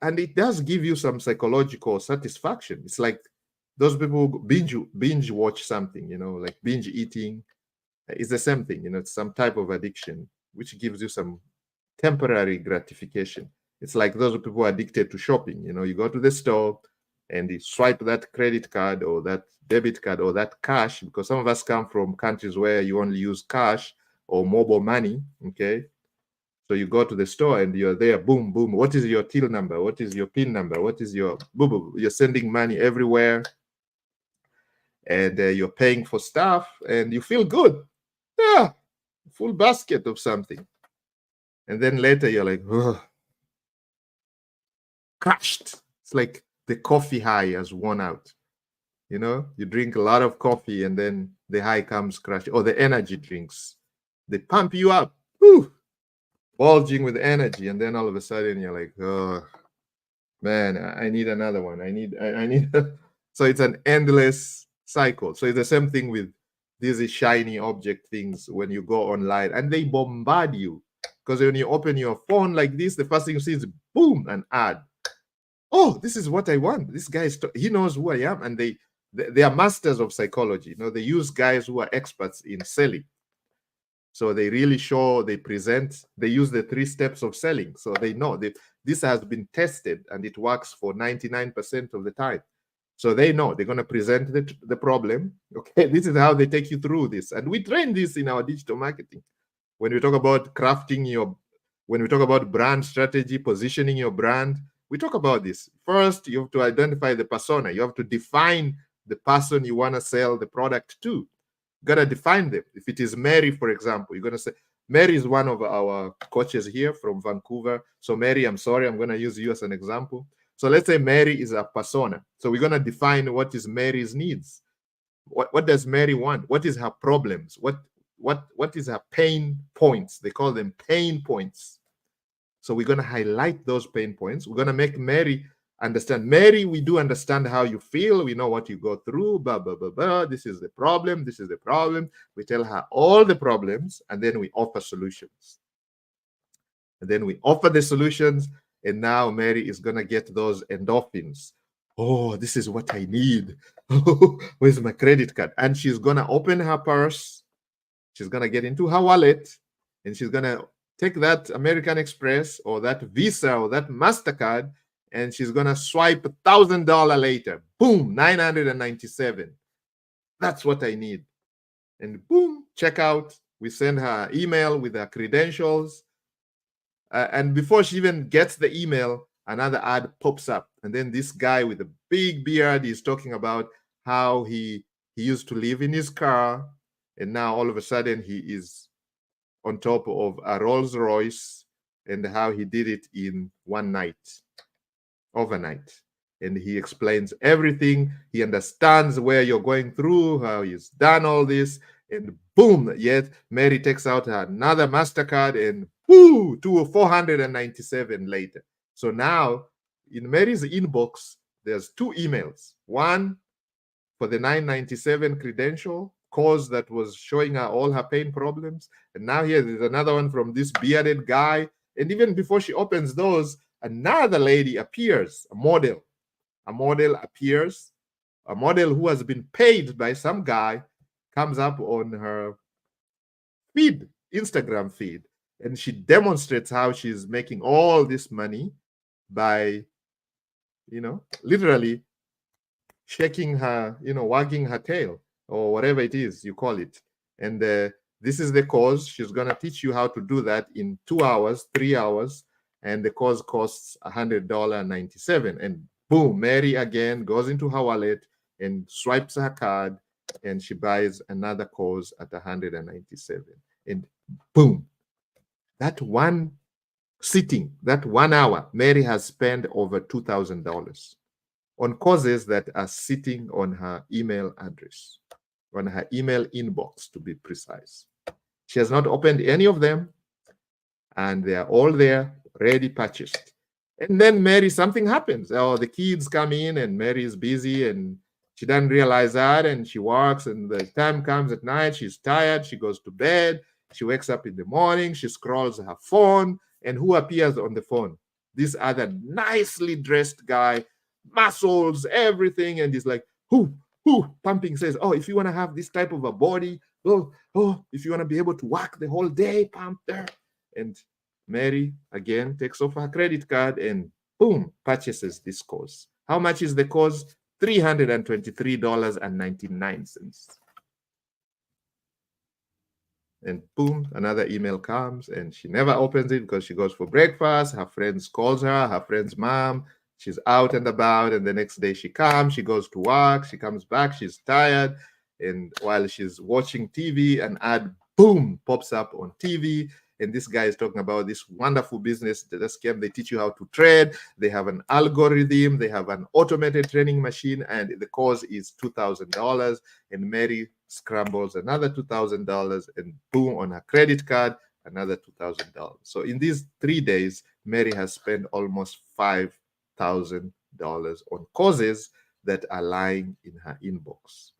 and it does give you some psychological satisfaction. It's like those people who binge watch something, you know, like binge eating. It's the same thing, you know. It's some type of addiction which gives you some temporary gratification. It's like those people who are addicted to shopping. You know, you go to the store and you swipe that credit card or that debit card or that cash, because some of us come from countries where you only use cash or mobile money, okay? So you go to the store and you're there, boom, boom. What is your till number? What is your PIN number? What is your boom, boom? You're sending money everywhere, and you're paying for stuff, and you feel good. Yeah, full basket of something. And then later you're like, oh, crashed. It's like the coffee high has worn out. You know, you drink a lot of coffee and then the high comes crashed. Or the energy drinks. They pump you up, whew, bulging with energy, and then all of a sudden you're like, oh man, I need another one. I need. So it's an endless cycle. So it's the same thing with these shiny object things when you go online, and they bombard you, because when you open your phone like this, the first thing you see is boom, an ad. Oh, this is what I want. This guy he knows who I am, and they are masters of psychology. You know, they use guys who are experts in selling. So they really show, they present, they use the 3 steps of selling. So they know that this has been tested and it works for 99% of the time. So they know they're going to present the problem. Okay, this is how they take you through this. And we train this in our digital marketing. When we talk about crafting when we talk about brand strategy, positioning your brand, we talk about this. First, you have to identify the persona. You have to define the person you want to sell the product to. You got to define them. If it is Mary, for example, you're going to say, Mary is one of our coaches here from Vancouver. So Mary, I'm sorry, I'm going to use you as an example. So let's say Mary is a persona. So we're going to define what is Mary's needs. What does Mary want? What is her problems? What is her pain points? They call them pain points. So we're going to highlight those pain points. We're going to make Mary understand. Mary, we do understand how you feel. We know what you go through. Blah, blah, blah, blah. This is the problem. This is the problem. We tell her all the problems, and then we offer solutions. And then we offer the solutions, and now Mary is going to get those endorphins. Oh, this is what I need. Where's my credit card? And she's going to open her purse. She's going to get into her wallet, and she's going to take that American Express or that Visa or that MasterCard, and she's going to swipe $1,000 later. Boom, 997. That's what I need. And boom, checkout. We send her email with her credentials. And before she even gets the email, another ad pops up. And then this guy with a big beard is talking about how he used to live in his car. And now all of a sudden he is on top of a Rolls Royce, and how he did it in one night, overnight. And he explains everything. He understands where you're going through, how he's done all this. And boom, yet Mary takes out another MasterCard and whoo, to 497 later. So now in Mary's inbox, there's 2 emails. One for the 997 credential course that was showing her all her pain problems. And now here there's another one from this bearded guy. And even before she opens those, another lady appears, a model. A model appears, a model who has been paid by some guy, comes up on her feed, Instagram feed, and she demonstrates how she's making all this money by, literally shaking her, wagging her tail, or whatever it is you call it. And this is the course. She's going to teach you how to do that in 2 hours, 3 hours. And the course costs $100.97. And boom, Mary again goes into her wallet and swipes her card, and she buys another course at $197. And boom, that one sitting, that 1 hour, Mary has spent over $2,000 on courses that are sitting on her email address, on her email inbox, to be precise. She has not opened any of them, and they are all there, ready, purchased. And then Mary, something happens. Oh, the kids come in, and Mary is busy, and she doesn't realize that, and she works, and the time comes at night, she's tired, she goes to bed, she wakes up in the morning, she scrolls her phone, and who appears on the phone? This other nicely dressed guy, muscles, everything, and he's like, who, pumping, says, oh, if you want to have this type of a body, if you want to be able to work the whole day, pump there. And Mary again takes off her credit card and boom, purchases this course. How much is the course? $323.99. And boom, another email comes, and she never opens it because she goes for breakfast. Her friends calls her, her friend's mom. She's out and about, and the next day she comes, she goes to work, she comes back, she's tired, and while she's watching TV, an ad, boom, pops up on TV, and this guy is talking about this wonderful business that just came. They teach you how to trade. They have an algorithm. They have an automated training machine, and the course is $2,000. And Mary scrambles another $2,000, and boom, on her credit card, another $2,000. So in these 3 days, Mary has spent almost $5,000 on courses that are lying in her inbox.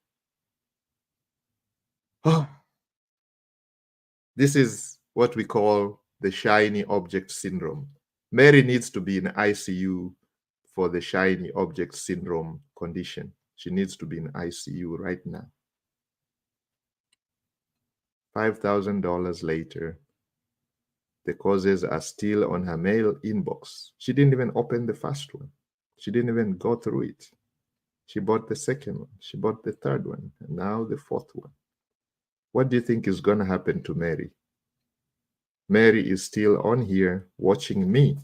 This is what we call the shiny object syndrome. Mary needs to be in ICU for the shiny object syndrome condition. She needs to be in ICU right now. $5,000 later, the courses are still on her mail inbox. She didn't even open the first one. She didn't even go through it. She bought the second one. She bought the third one. And now the fourth one. What do you think is going to happen to Mary? Mary is still on here watching me,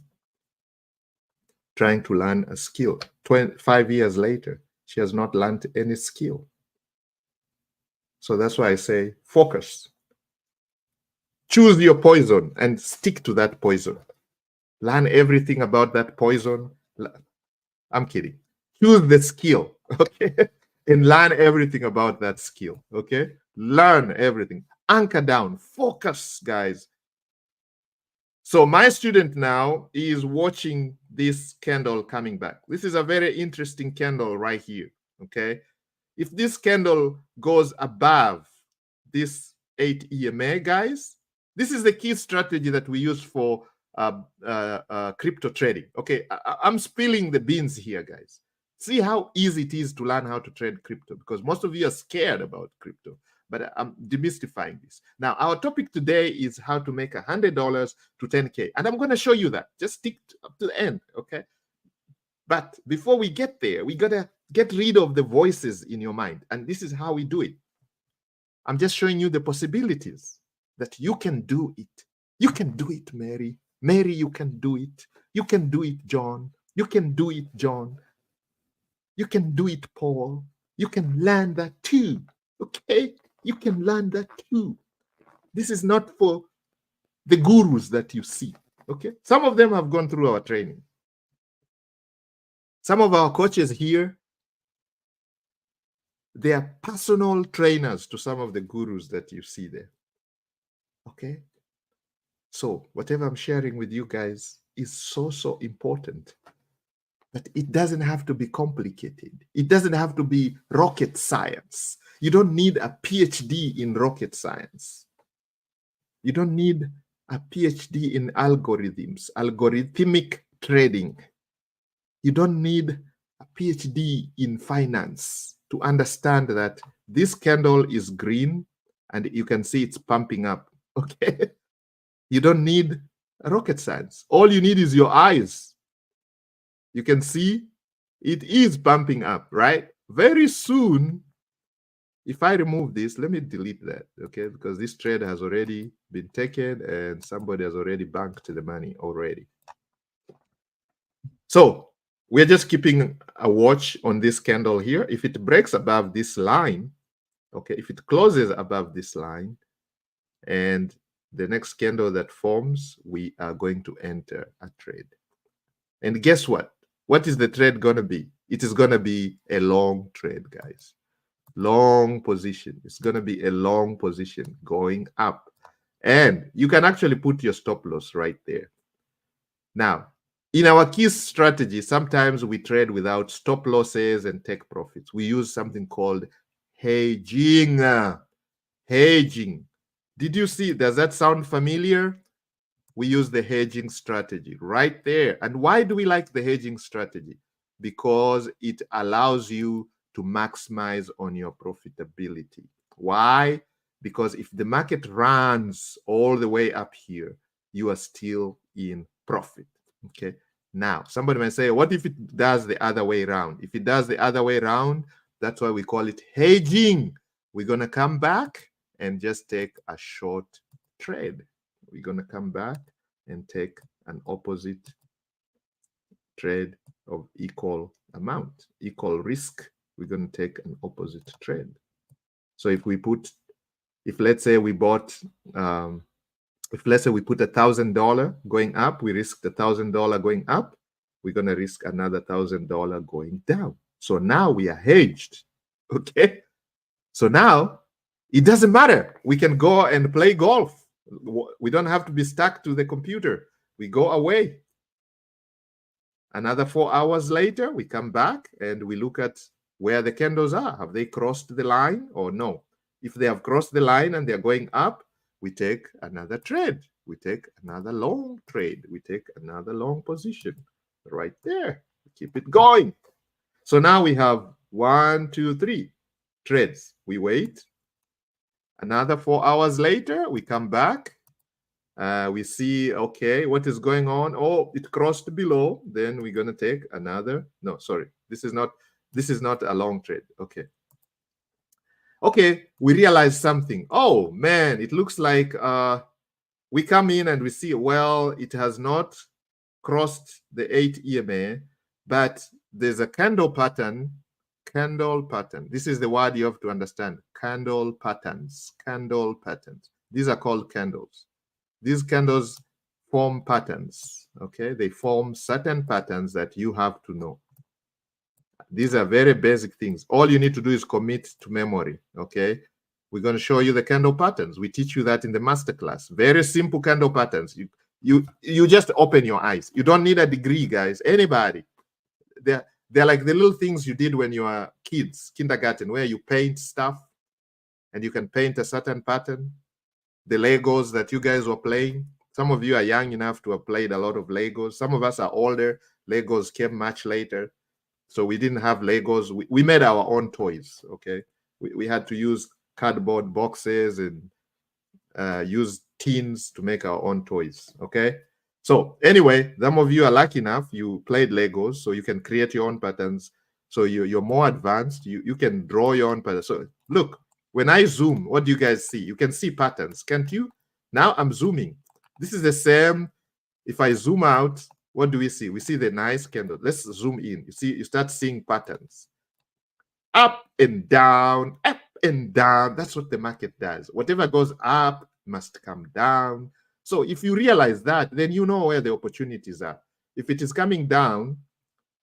trying to learn a skill. 5 years later, she has not learned any skill. So that's why I say focus. Choose your poison and stick to that poison. Learn everything about that poison. I'm kidding. Choose the skill, okay? And learn everything about that skill, okay? Learn everything. Anchor down. Focus, guys. So my student now is watching this candle coming back. This is a very interesting candle right here, okay? If this candle goes above this 8 EMA, guys, this is the key strategy that we use for crypto trading. Okay, I'm spilling the beans here, guys. See how easy it is to learn how to trade crypto, because most of you are scared about crypto, but I'm demystifying this. Now, our topic today is how to make $100 to 10K, and I'm going to show you that. Just stick up to the end, okay? But before we get there, we got to get rid of the voices in your mind, and this is how we do it. I'm just showing you the possibilities that you can do it. You can do it, Mary. Mary, you can do it. You can do it, John. You can do it, John. You can do it, Paul. You can learn that too, okay? You can learn that too. This is not for the gurus that you see, okay? Some of them have gone through our training. Some of our coaches here, they are personal trainers to some of the gurus that you see there, okay? So whatever I'm sharing with you guys is so important. But it doesn't have to be complicated. It doesn't have to be rocket science. You don't need a PhD in rocket science. You don't need a PhD in algorithms, algorithmic trading. You don't need a PhD in finance to understand that this candle is green and you can see it's pumping up, okay? You don't need rocket science. All you need is your eyes. You can see it is bumping up, right? Very soon, if I remove this, let me delete that, okay? Because this trade has already been taken and somebody has already banked the money already. So we're just keeping a watch on this candle here. If it breaks above this line, okay, if it closes above this line and the next candle that forms, we are going to enter a trade. And guess what? What is the trade going to be? It is going to be a long trade, guys. Long position. It's going to be a long position going up. And you can actually put your stop loss right there. Now, in our key strategy, sometimes we trade without stop losses and take profits. We use something called hedging. Hedging. Did you see? Does that sound familiar? We use the hedging strategy right there. And why do we like the hedging strategy? Because it allows you to maximize on your profitability. Why? Because if the market runs all the way up here, you are still in profit. Okay. Now, somebody might say, what if it does the other way around? If it does the other way around, that's why we call it hedging. We're going to come back and just take a short trade. We're going to come back and take an opposite trade of equal amount, equal risk. We're going to take an opposite trade. So if let's say we bought, if let's say we put $1,000 going up, we risk $1,000 going up, we're going to risk another $1,000 going down. So now we are hedged, okay? So now it doesn't matter. We can go and play golf. We don't have to be stuck to the computer. We go away. Another 4 hours later, we come back and we look at where the candles are. Have they crossed the line or no? If they have crossed the line and they're going up, we take another trade. We take another long trade. We take another long position right there. Keep it going. So now we have 1, 2, 3 trades. We wait. Another 4 hours later, we come back. We see, okay, what is going on? Oh, it crossed below. Then we're going to take another. No, sorry. This is not a long trade. Okay, we realize something. Oh, man, it looks like we come in and we see, well, it has not crossed the 8 EMA, but there's a candle pattern. Candle pattern. This is the word you have to understand. Candle patterns. Candle patterns. These are called candles. These candles form patterns. Okay, they form certain patterns that you have to know. These are very basic things. All you need to do is commit to memory. Okay, we're going to show you the candle patterns. We teach you that in the masterclass. Very simple candle patterns. You just open your eyes. You don't need a degree, guys. Anybody. They're like the little things you did when you were kids, kindergarten, where you paint stuff and you can paint a certain pattern. The Legos that you guys were playing. Some of you are young enough to have played a lot of Legos. Some of us are older. Legos came much later. So we didn't have Legos. We made our own toys, okay? We had to use cardboard boxes and use tins to make our own toys, okay? So anyway, some of you are lucky enough, you played Legos, so you can create your own patterns. So you're more advanced. You can draw your own patterns. So look, when I zoom, what do you guys see? You can see patterns, can't you? Now I'm zooming. This is the same. If I zoom out, what do we see? We see the nice candle. Let's zoom in. You see, you start seeing patterns. Up and down, up and down. That's what the market does. Whatever goes up must come down. So if you realize that, then you know where the opportunities are. If it is coming down,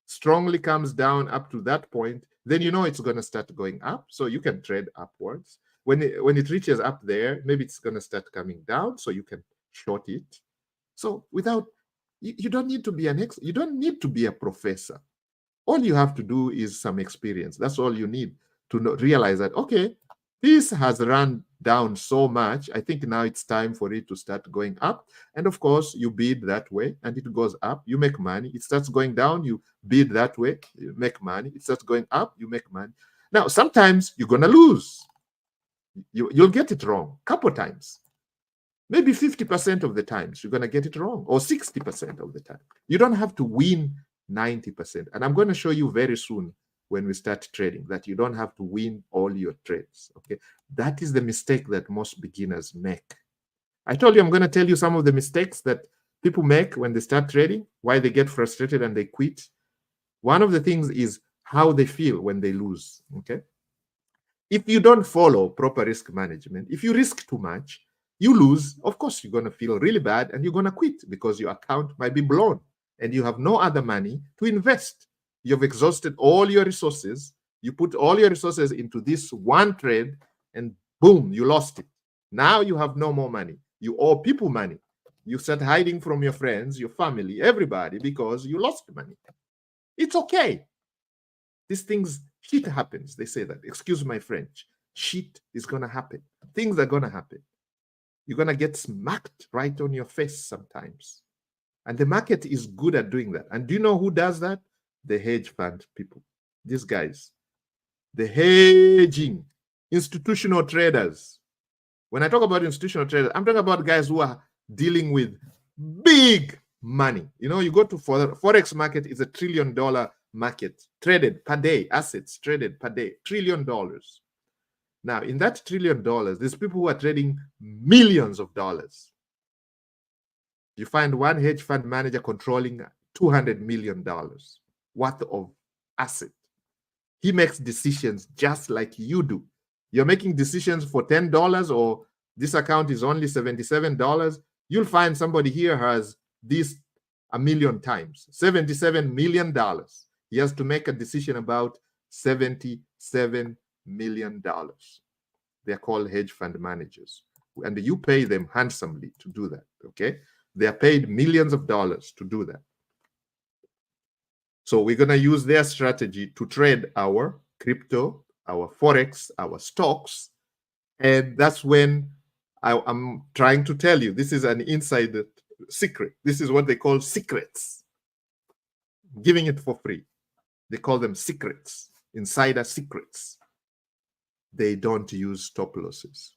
strongly comes down up to that point, then you know it's going to start going up. So you can trade upwards. When it reaches up there, maybe it's going to start coming down. So you can short it. So you don't need to be you don't need to be a professor. All you have to do is some experience. That's all you need to realize that, okay, this has run down so much. I think now it's time for it to start going up. And of course, you bid that way and it goes up. You make money. It starts going down. You bid that way. You make money. It starts going up. You make money. Now, sometimes you're going to lose. You'll get it wrong a couple times. Maybe 50% of the times you're going to get it wrong, or 60% of the time. You don't have to win 90%. And I'm going to show you very soon when we start trading that you don't have to win all your trades. Okay, that is the mistake that most beginners make. I told you I'm going to tell you some of the mistakes that people make when they start trading, why they get frustrated and they quit. One of the things is how they feel when they lose. Okay, if you don't follow proper risk management, if you risk too much, you lose. Of course, you're going to feel really bad and you're going to quit because your account might be blown and you have no other money to invest. You've exhausted all your resources. You put all your resources into this one trade and boom, you lost it. Now you have no more money. You owe people money. You start hiding from your friends, your family, everybody, because you lost money. It's okay. These things, shit happens. They say that. Excuse my French. Shit is going to happen. Things are going to happen. You're going to get smacked right on your face sometimes. And the market is good at doing that. And do you know who does that? The hedge fund people. These guys. The hedging. Institutional traders. When I talk about institutional traders, I'm talking about guys who are dealing with big money. You know, you go to Forex market, is $1 trillion market. Traded per day. Assets traded per day. $1 trillion. Now, in that $1 trillion, there's people who are trading millions of dollars. You find one hedge fund manager controlling $200 million worth of asset. He makes decisions just like you do. You're making decisions for $10 or this account is only $77. You'll find somebody here has this 1 million times, $77 million. He has to make a decision about $77 million. They're called hedge fund managers. And you pay them handsomely to do that, okay? They are paid millions of dollars to do that. So we're going to use their strategy to trade our crypto, our Forex, our stocks. And that's when I'm trying to tell you, this is an inside secret. This is what they call secrets. Giving it for free. They call them secrets, insider secrets. They don't use stop losses.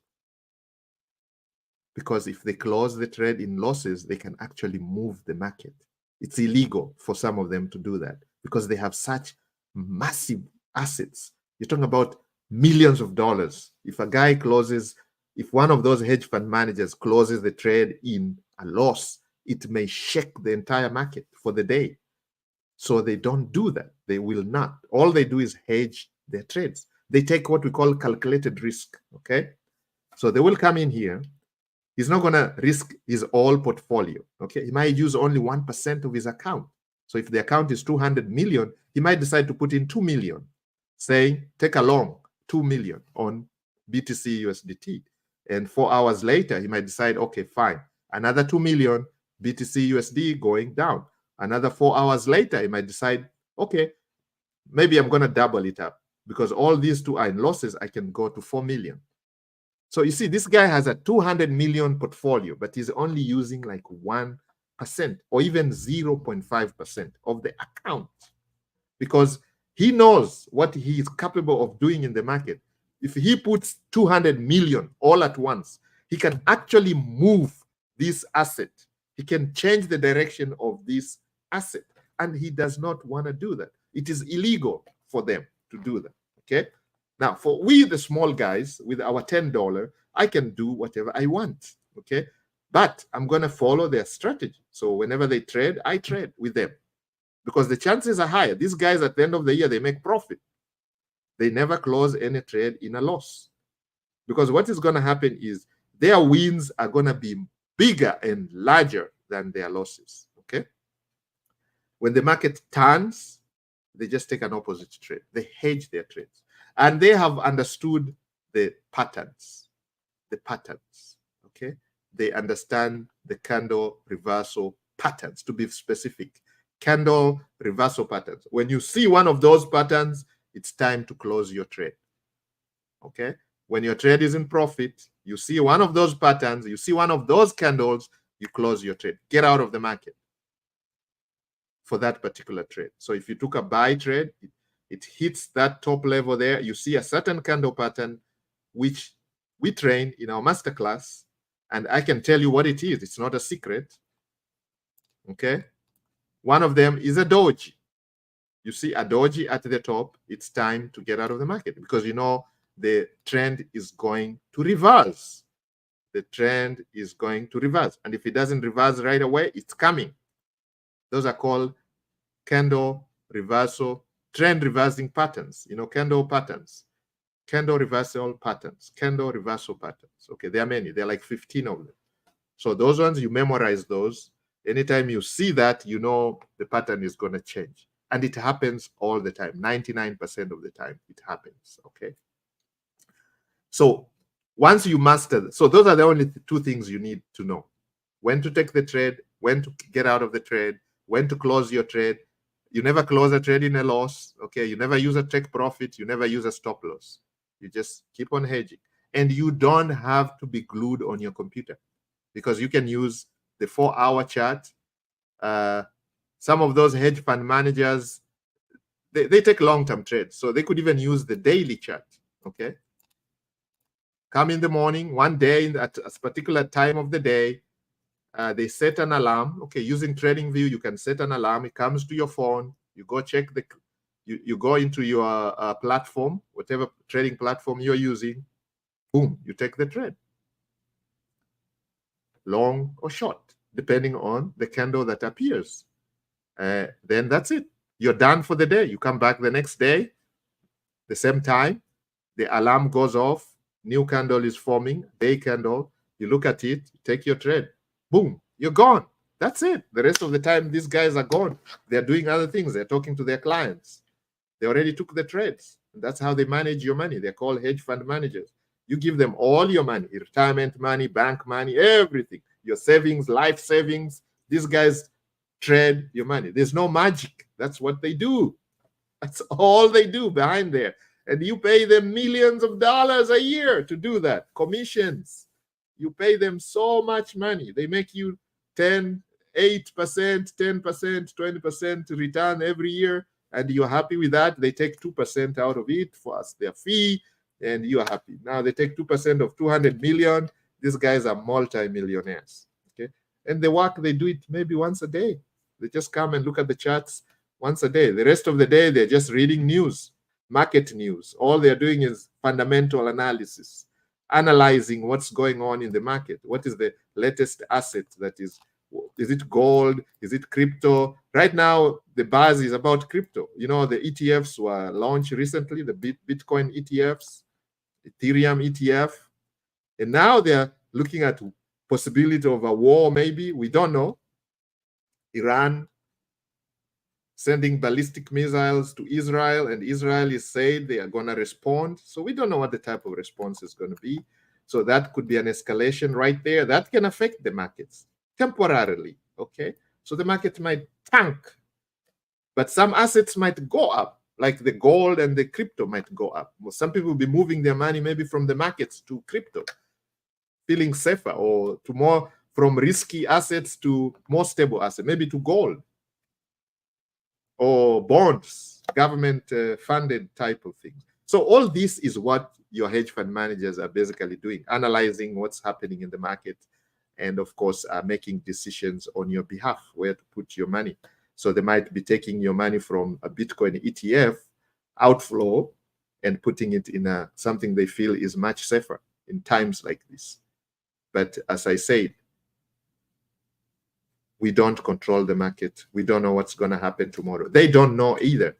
because if they close the trade in losses, they can actually move the market. It's illegal for some of them to do that because they have such massive assets. You're talking about millions of dollars. If a guy closes, if one of those hedge fund managers closes the trade in a loss, it may shake the entire market for the day. So they don't do that. They will not. All they do is hedge their trades. They take what we call calculated risk, okay? So they will come in here. He's not going to risk his whole portfolio, okay? He might use only 1% of his account. So if the account is 200 million, he might decide to put in 2 million, say, take a long 2 million on BTC USDT. And 4 hours later, he might decide, okay, fine, another 2 million BTC USD going down. Another 4 hours later, he might decide, okay, maybe I'm going to double it up because all these two are in losses. I can go to 4 million. So you see, this guy has a 200 million portfolio, but he's only using like 1% or even 0.5% of the account because he knows what he is capable of doing in the market. If he puts 200 million all at once, he can actually move this asset. He can change the direction of this asset, and he does not want to do that. It is illegal for them to do that, okay? Now, for we, the small guys, with our $10, I can do whatever I want, okay? But I'm going to follow their strategy. So whenever they trade, I trade with them because the chances are higher. These guys, at the end of the year, they make profit. They never close any trade in a loss because what is going to happen is their wins are going to be bigger and larger than their losses, okay? When the market turns, they just take an opposite trade. They hedge their trades. And they have understood the patterns, okay? They understand the candle reversal patterns, to be specific. Candle reversal patterns. When you see one of those patterns, it's time to close your trade, okay? When your trade is in profit, you see one of those patterns, you see one of those candles, you close your trade. Get out of the market for that particular trade. So if you took a buy trade, it hits that top level there. You see a certain candle pattern, which we train in our masterclass, and I can tell you what it is. It's not a secret, okay? One of them is a doji. You see a doji at the top, it's time to get out of the market because you know the trend is going to reverse. The trend is going to reverse. And if it doesn't reverse right away, it's coming. Those are called candle reversal, trend reversing patterns, you know, candle patterns, candle reversal patterns, candle reversal patterns. Okay, there are many. There are like 15 of them. So those ones, you memorize those. Anytime you see that, you know the pattern is going to change. And it happens all the time. 99% of the time, it happens, okay? So once you master, so those are the only two things you need to know. When to take the trade, when to get out of the trade, when to close your trade. You never close a trade in a loss, okay? You never use a take profit. You never use a stop loss. You just keep on hedging. And you don't have to be glued on your computer because you can use the 4-hour chart. Some of those hedge fund managers, they take long-term trades. So they could even use the daily chart, okay? Come in the morning, one day at a particular time of the day, they set an alarm. Okay, using TradingView, you can set an alarm. It comes to your phone. You go check the, you go into your platform, whatever trading platform you're using. Boom, you take the trade. Long or short, depending on the candle that appears. Then that's it. You're done for the day. You come back the next day, the same time. The alarm goes off. New candle is forming, day candle. You look at it, take your trade. Boom, you're gone. That's it. The rest of the time, these guys are gone. They're doing other things. They're talking to their clients. They already took the trades. And that's how they manage your money. They're called hedge fund managers. You give them all your money, retirement money, bank money, everything, your savings, life savings. These guys trade your money. There's no magic. That's what they do. That's all they do behind there. And you pay them millions of dollars a year to do that. Commissions. You pay them so much money. They make you 8%, 10%, 20% return every year. And you're happy with that. They take 2% out of it for us, their fee, and you are happy. Now they take 2% of 200 million. These guys are multi-millionaires, okay? And the work, they do it maybe once a day. They just come and look at the charts once a day. The rest of the day, they're just reading news, market news. All they're doing is fundamental analysis, analyzing what's going on in the market. What is the latest asset that is it gold? Is it crypto? Right now, the buzz is about crypto. You know, the ETFs were launched recently, the Bitcoin ETFs, Ethereum ETF. And now they're looking at possibility of a war, maybe. We don't know. Iran sending ballistic missiles to Israel, and Israel is saying they are going to respond. So we don't know what the type of response is going to be. So that could be an escalation right there. That can affect the markets temporarily, okay? So the market might tank, but some assets might go up, like the gold and the crypto might go up. Well, some people will be moving their money maybe from the markets to crypto, feeling safer, or to more from risky assets to more stable assets, maybe to gold or bonds, government funded type of things. So all this is what your hedge fund managers are basically doing, analyzing what's happening in the market, and of course making decisions on your behalf where to put your money. So they might be taking your money from a Bitcoin ETF outflow and putting it in something they feel is much safer in times like this. But as I said, we don't control the market. We don't know what's going to happen tomorrow. They don't know either.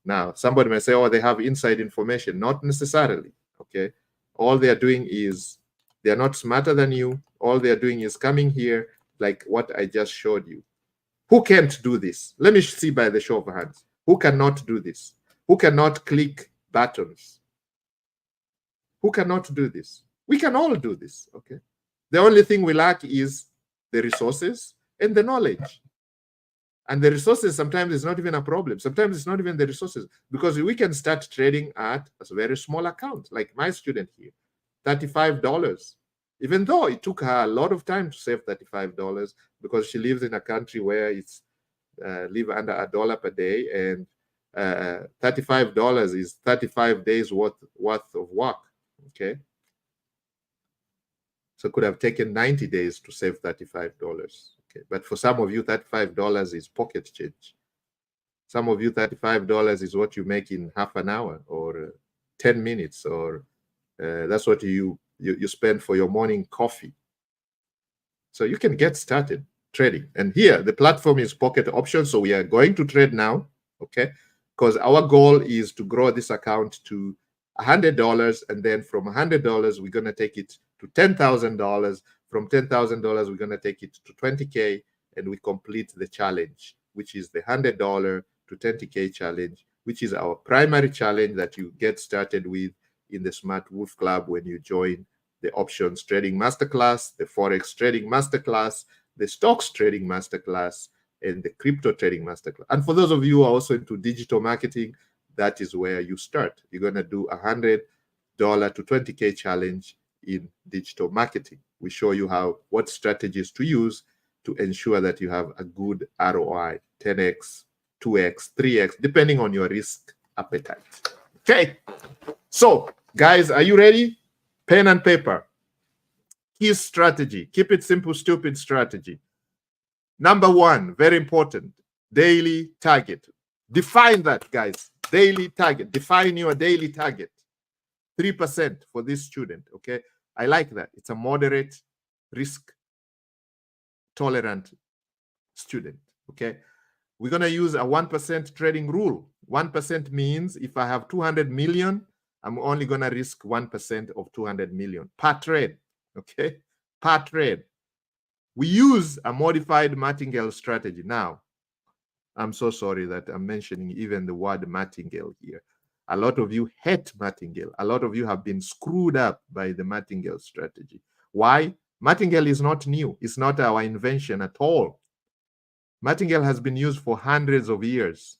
Now, somebody may say, oh, they have inside information. Not necessarily, okay? All they are doing is, they're not smarter than you. All they are doing is coming here, like what I just showed you. Who can't do this? Let me see by the show of hands. Who cannot do this? Who cannot click buttons? Who cannot do this? We can all do this, okay? The only thing we lack is the resources and the knowledge. And the resources sometimes is not even a problem. Sometimes it's not even the resources, because we can start trading at a very small account, like my student here, $35. Even though it took her a lot of time to save $35, because she lives in a country where it's live under $1 per day, and $35 is 35 days worth of work, okay? So it could have taken 90 days to save $35. Okay, but for some of you, $35 is pocket change. Some of you, $35 is what you make in half an hour or 10 minutes, or that's what you spend for your morning coffee. So you can get started trading. And here, the platform is Pocket Option. So we are going to trade now, okay? Because our goal is to grow this account to $100, and then from $100, we're going to take it to $10,000. From $10,000, we're going to take it to 20K, and we complete the challenge, which is the $100 to 20K challenge, which is our primary challenge that you get started with in the Smart Wolf Club when you join the Options Trading Masterclass, the Forex Trading Masterclass, the Stocks Trading Masterclass, and the Crypto Trading Masterclass. And for those of you who are also into digital marketing, that is where you start. You're going to do a $100 to 20K challenge in digital marketing. We show you what strategies to use to ensure that you have a good ROI, 10x, 2x, 3x, depending on your risk appetite. Okay, so guys, are you ready? Pen and paper. Key strategy. Keep it simple, stupid strategy. Number one, very important, daily target. Define that, guys. Daily target. Define your daily target. 3% for this student, okay? I like that. It's a moderate risk tolerant student, okay? We're going to use a 1% trading rule. 1% means if I have 200 million, I'm only going to risk 1% of 200 million per trade, okay? Per trade. We use a modified martingale strategy. Now, I'm so sorry that I'm mentioning even the word martingale here. A lot of you hate martingale. A lot of you have been screwed up by the martingale strategy. Why? Martingale is not new. It's not our invention at all. Martingale has been used for hundreds of years.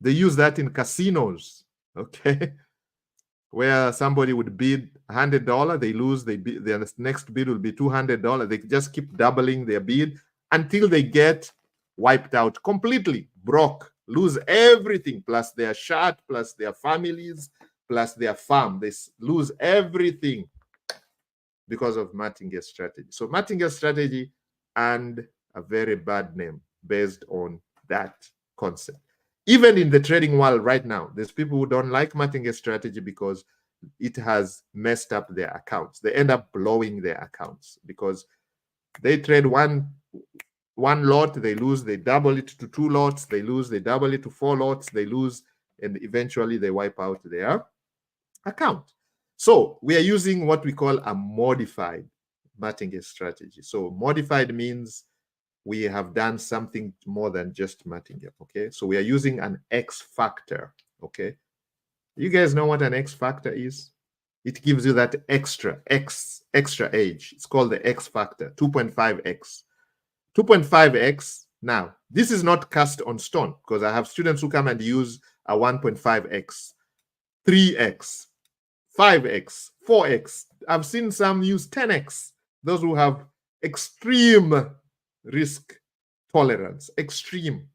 They use that in casinos, okay? Where somebody would bid $100, they lose, their next bid will be $200. They just keep doubling their bid until they get wiped out completely, broke, lose everything, plus their shirt, plus their families, plus their farm. They lose everything. because of Martingale strategy. So Martingale strategy earned a very bad name based on that concept. Even in the trading world right now, there's people who don't like Martingale strategy because it has messed up their accounts. They end up blowing their accounts because they trade one lot, they lose, they double it to 2 lots, they lose, they double it to 4 lots, they lose, and eventually they wipe out their account. So we are using what we call a modified Martingale strategy. So modified means we have done something more than just Martingale, okay? So we are using an X factor, okay? You guys know what an X factor is? It gives you that extra age. It's called the X factor, 2.5x. 2.5x. Now, this is not cast on stone because I have students who come and use a 1.5x, 3x, 5x, 4x. I've seen some use 10x. Those who have extreme risk tolerance, extreme.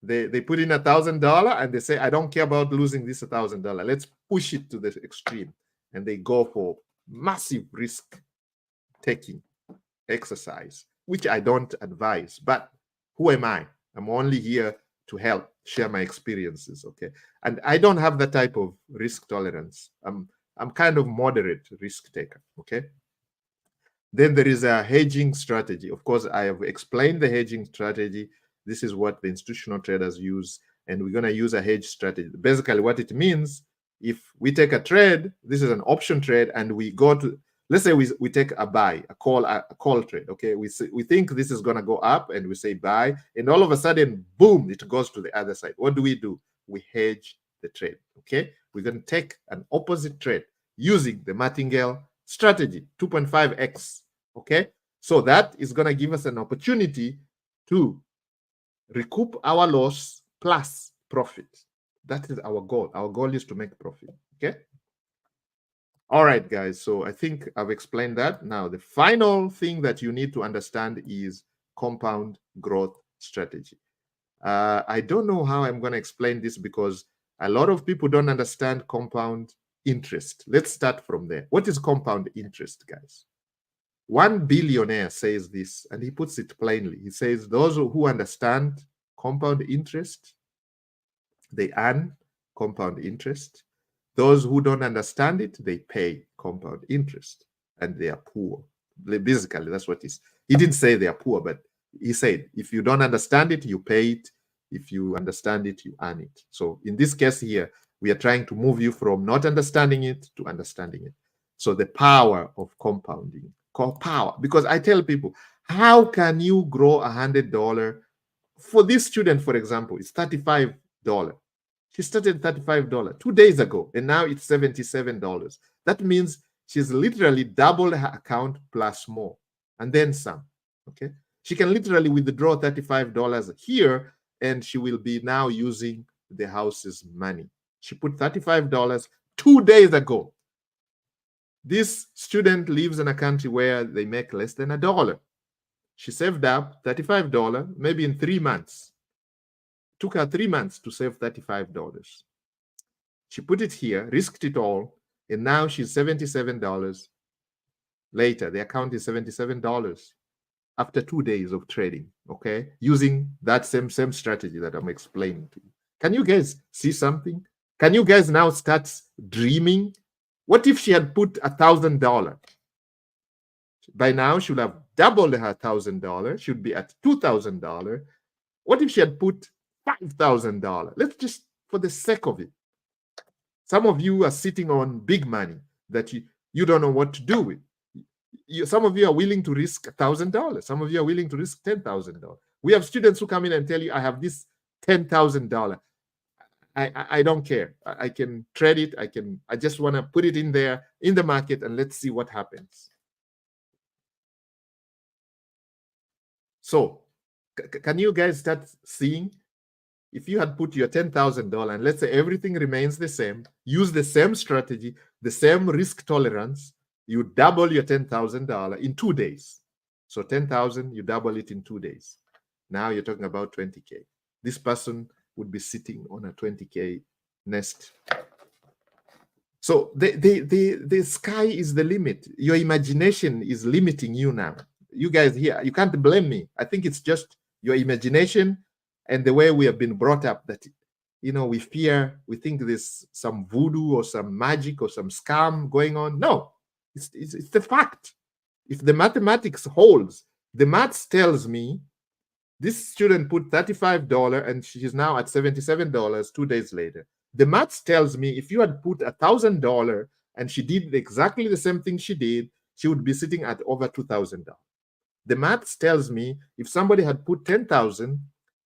They put in $1,000 and they say, I don't care about losing this $1,000. Let's push it to the extreme. And they go for massive risk taking exercise, which I don't advise. But who am I? I'm only here to help share my experiences, okay? And I don't have that type of risk tolerance. I'm kind of moderate risk taker, okay? Then there is a hedging strategy. Of course, I have explained the hedging strategy. This is what the institutional traders use, and we're going to use a hedge strategy. Basically, what it means, if we take a trade, this is an option trade, and we go to, let's say we take a buy, a call trade, okay? We think this is going to go up, and we say buy, and all of a sudden, boom, it goes to the other side. What do? We hedge the trade, okay? We're going to take an opposite trade using the Martingale strategy, 2.5x, okay? So that is going to give us an opportunity to recoup our loss plus profit. That is our goal. Our goal is to make profit, okay? All right, guys, so I think I've explained that. Now, the final thing that you need to understand is compound growth strategy. I don't know how I'm going to explain this because a lot of people don't understand compound interest. Let's start from there. What is compound interest, guys? One billionaire says this, and he puts it plainly. He says, those who understand compound interest, they earn compound interest. Those who don't understand it, they pay compound interest, and they are poor. Basically, that's what he didn't say they are poor, but he said, if you don't understand it, you pay it. If you understand it, you earn it. So in this case here, we are trying to move you from not understanding it to understanding it. So the power of compounding, power, because I tell people, how can you grow $100? For this student, for example, it's $35. She started $35 2 days ago, and now it's $77. That means she's literally doubled her account plus more, and then some, okay? She can literally withdraw $35 here, and she will be now using the house's money. She put $35 2 days ago. This student lives in a country where they make less than $1. She saved up $35, maybe in 3 months. It took her 3 months to save $35. She put it here, risked it all, and now she's $77. Later, the account is $77 after 2 days of trading, okay? Using that same strategy that I'm explaining to you. Can you guys see something? Can you guys now start dreaming? What if she had put $1,000? By now, she would have doubled her $1,000. She would be at $2,000. What if she had put $5,000? Let's just, for the sake of it. Some of you are sitting on big money that you don't know what to do with. Some of you are willing to risk $1,000. Some of you are willing to risk $10,000. We have students who come in and tell you, I have this $10,000. I don't care. I can trade it. I just want to put it in there in the market and let's see what happens. So can you guys start seeing? If you had put your $10,000 and let's say everything remains the same, use the same strategy, the same risk tolerance, you double your $10,000 in 2 days. So 10,000, you double it in 2 days. Now you're talking about 20K. This person would be sitting on a 20K nest. So the sky is the limit. Your imagination is limiting you now. You guys here, you can't blame me. I think it's just your imagination and the way we have been brought up that, you know, we fear, we think there's some voodoo or some magic or some scam going on. No, it's the fact. If the mathematics holds, the maths tells me this student put $35 and she's now at $77 2 days later. The maths tells me if you had put $1,000 and she did exactly the same thing she did, she would be sitting at over $2,000. The maths tells me if somebody had put 10,000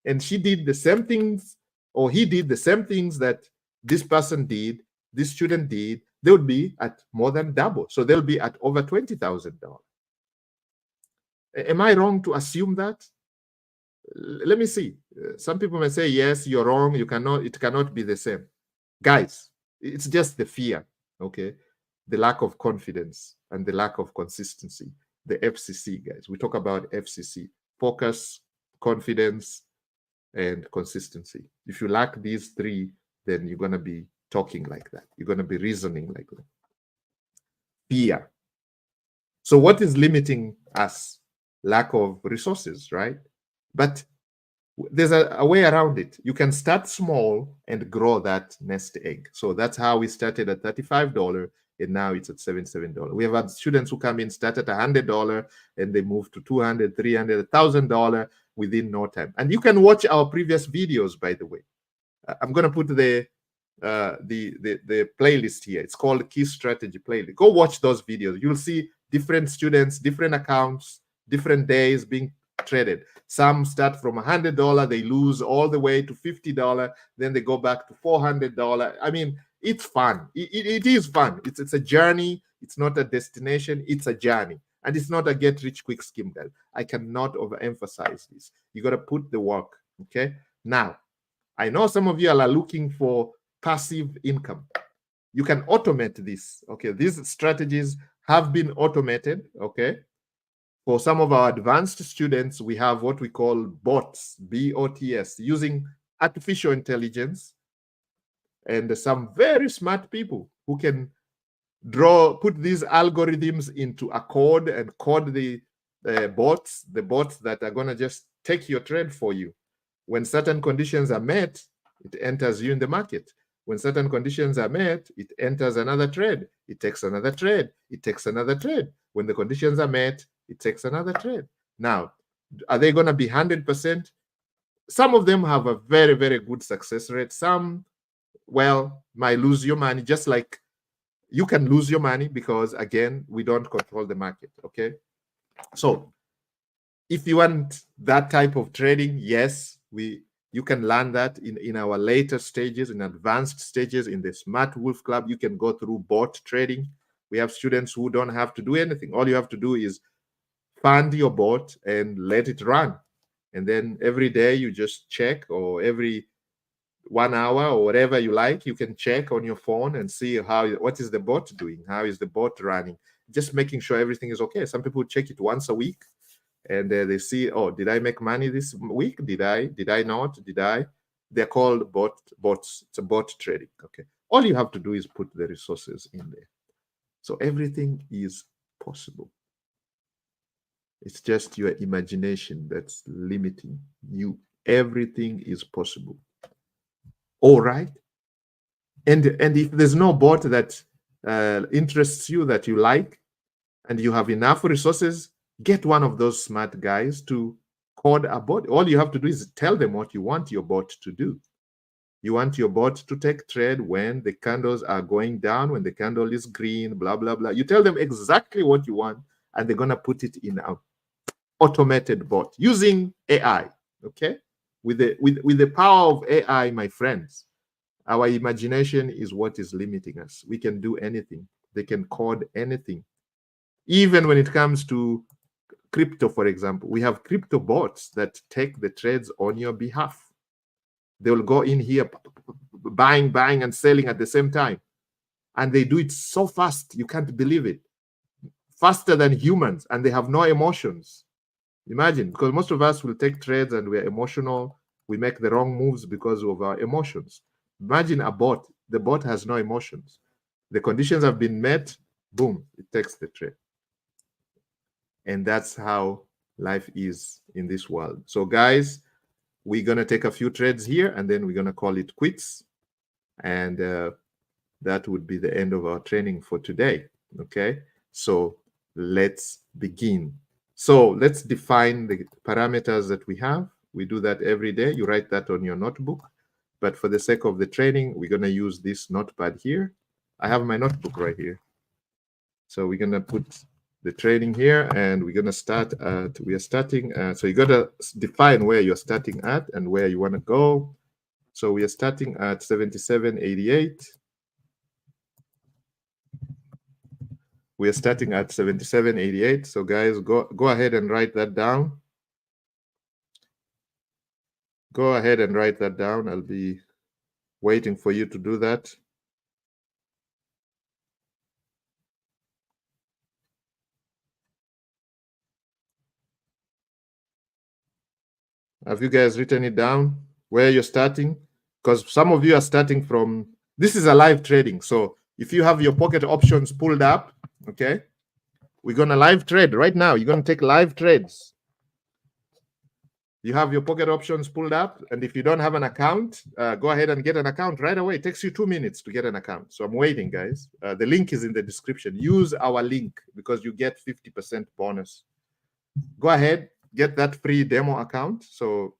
and she did the same things, or he did the same things that this person did, this student did, they would be at more than double. So they'll be at over $20,000. Am I wrong to assume that? Let me see. Some people may say, yes, you're wrong. You cannot, it cannot be the same. Guys, it's just the fear, okay? The lack of confidence and the lack of consistency. The FCC, guys. We talk about FCC. Focus, confidence, and consistency. If you lack these three, then you're going to be talking like that. You're going to be reasoning like that. Fear. So what is limiting us? Lack of resources, right? But there's a way around it. You can start small and grow that nest egg. So that's how we started at $35 and now it's at $77. We have had students who come in, start at $100 and they move to $200, $300, $1,000 within no time. And you can watch our previous videos, by the way. I'm going to put the playlist here. It's called Key Strategy Playlist. Go watch those videos. You'll see different students, different accounts, different days being traded. Some start from $100, they lose all the way to $50, then they go back to $400. I mean, it's fun. It is fun. It's a journey. It's not a destination. It's a journey. And it's not a get-rich-quick scheme, guys. I cannot overemphasize this. You got to put the work, okay? Now, I know some of you are looking for passive income. You can automate this, okay? These strategies have been automated, okay? For some of our advanced students, we have what we call bots, B-O-T-S, using artificial intelligence and some very smart people who can put these algorithms into a code and code the bots that are going to just take your trade for you. When certain conditions are met, it enters you in the market. When certain conditions are met, it enters another trade. It takes another trade. It takes another trade. When the conditions are met, it takes another trade. Now, are they going to be 100%? Some of them have a very, very good success rate. Some, well, might lose your money, just like you can lose your money because, again, we don't control the market, okay? So if you want that type of trading, yes, you can learn that in our later stages, in advanced stages, in the Smart Wolf Club. You can go through bot trading. We have students who don't have to do anything. All you have to do is fund your bot and let it run. And then every day you just check, or every 1 hour or whatever you like, you can check on your phone and see what is the bot doing, how is the bot running, just making sure everything is okay. Some people check it once a week and they see, oh, did I make money this week? Did I not? They're called bots. It's a bot trading. Okay. All you have to do is put the resources in there. So everything is possible. It's just your imagination that's limiting you. Everything is possible. All right. And if there's no bot that interests you, that you like, and you have enough resources, get one of those smart guys to code a bot. All you have to do is tell them what you want your bot to do. You want your bot to take trade when the candles are going down, when the candle is green, blah, blah, blah. You tell them exactly what you want, and they're going to put it in an automated bot using AI, okay? With the power of AI, my friends, our imagination is what is limiting us. We can do anything. They can code anything. Even when it comes to crypto, for example, we have crypto bots that take the trades on your behalf. They will go in here, buying and selling at the same time. And they do it so fast, you can't believe it. Faster than humans, and they have no emotions. Imagine, because most of us will take trades and we're emotional. We make the wrong moves because of our emotions. Imagine a bot. The bot has no emotions. The conditions have been met, boom, it takes the trade. And that's how life is in this world. So guys, we're going to take a few trades here, and then we're going to call it quits. And that would be the end of our training for today. Okay, so let's begin. So let's define the parameters that we have. We do that every day. You write that on your notebook. But for the sake of the training, we're going to use this notepad here. I have my notebook right here. So we're going to put the training here, and we're going to start at, we are starting, so you got to define where you're starting at and where you want to go. So we are starting at 77.88. We are starting at 77.88. So guys, go ahead and write that down. Go ahead and write that down. I'll be waiting for you to do that. Have you guys written it down where you're starting? Because some of you are starting from, this is a live trading. So if you have your pocket options pulled up, okay, we're going to live trade right now. You're going to take live trades. You have your pocket options pulled up. And if you don't have an account, go ahead and get an account right away. It takes you 2 minutes to get an account. So I'm waiting, guys. The link is in the description. Use our link because you get 50% bonus. Go ahead, get that free demo account. So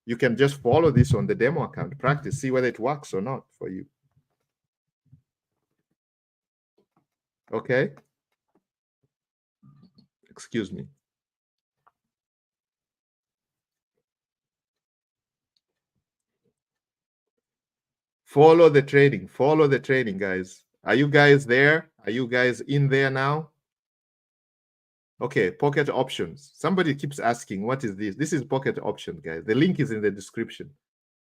you can just follow this on the demo account, practice, see whether it works or not for you. Okay. Excuse me. Follow the trading. Follow the trading, guys. Are you guys there? Are you guys in there now? Okay, pocket options. Somebody keeps asking, what is this? This is pocket option, guys. The link is in the description.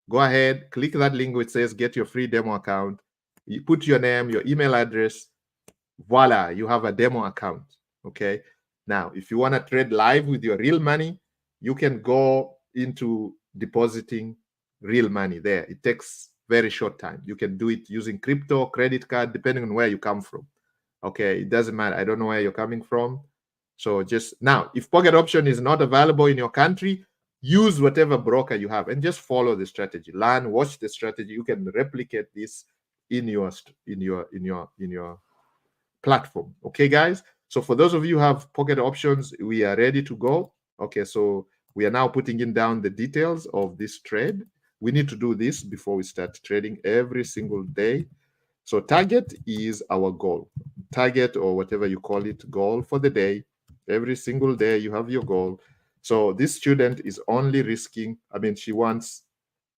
Go ahead, click that link which says get your free demo account. You put your name, your email address. Voila, you have a demo account. Okay. Now, if you want to trade live with your real money, you can go into depositing real money there. It takes very short time. You can do it using crypto, credit card, depending on where you come from. Okay, it doesn't matter. I don't know where you're coming from. So just now, if pocket option is not available in your country, use whatever broker you have and just follow the strategy. Learn, watch the strategy. You can replicate this in your platform. Okay, guys. So for those of you who have pocket options, we are ready to go. Okay, so we are now putting in down the details of this trade. We need to do this before we start trading every single day. So target is our goal. Target, or whatever you call it, goal for the day. Every single day you have your goal. So this student is only risking, I mean, she wants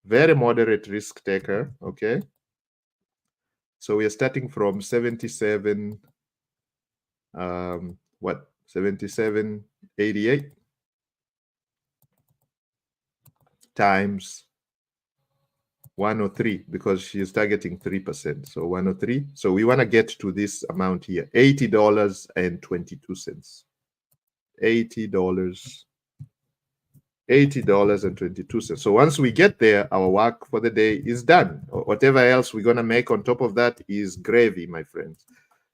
very moderate risk taker. Okay. So we are starting from 77, 77.88 times 103, because she is targeting 3%. So 103. So we want to get to this amount here, $80.22. $80.22. So once we get there, our work for the day is done. Whatever else we're going to make on top of that is gravy, my friends.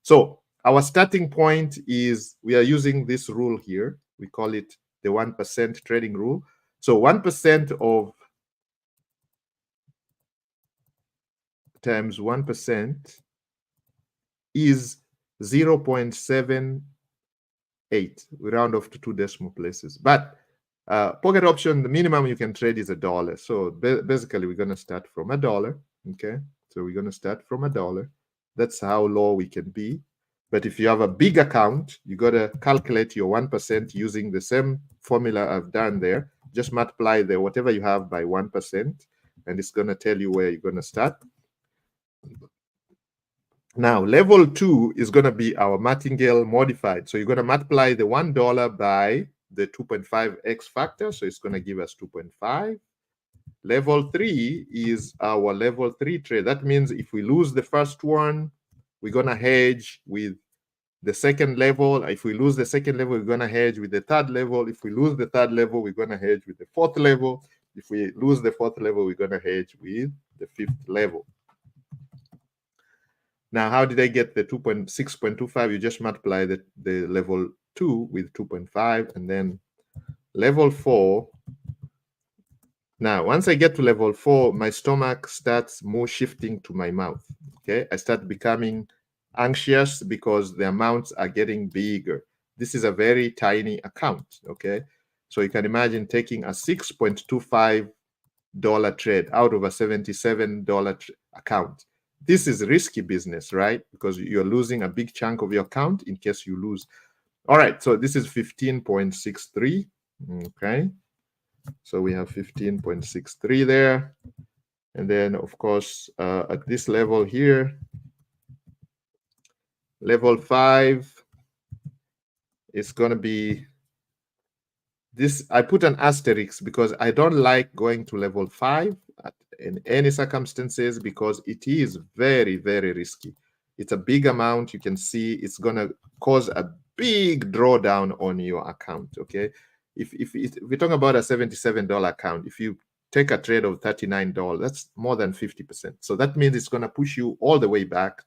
So our starting point is, we are using this rule here. We call it the 1% trading rule. So 1% of times 1% is 0.78. We round off to 2 decimal places. But pocket option, the minimum you can trade is $1. So basically, we're going to start from $1. Okay, so we're going to start from $1. That's how low we can be. But if you have a big account, you got to calculate your 1% using the same formula I've done there. Just multiply the whatever you have by 1%, and it's going to tell you where you're going to start. Now, level 2 is going to be our martingale modified. So you're going to multiply the $1 by the 2.5x factor. So it's going to give us 2.5. Level 3 is our level 3 trade. That means if we lose the first one, we're going to hedge with the second level. If we lose the second level, we're going to hedge with the third level. If we lose the third level, we're going to hedge with the fourth level. If we lose the fourth level, we're going to hedge with the fifth level. Now, how did I get the 6.25? You just multiply the level 2 with 2.5 and then level 4. Now, once I get to level 4, my stomach starts more shifting to my mouth. Okay, I start becoming anxious because the amounts are getting bigger. This is a very tiny account. Okay, so you can imagine taking a $6.25 trade out of a $77 account. This is risky business, right? Because you're losing a big chunk of your account in case you lose. All right, so this is 15.63. Okay, so we have 15.63 there. And then, of course, at this level here, level 5 is going to be this. I put an asterisk because I don't like going to level 5 in any circumstances because it is very, very risky. It's a big amount. You can see it's going to cause a big drawdown on your account. Okay, if we're talking about a $77 account, if you take a trade of $39, that's more than 50%. So that means it's going to push you all the way back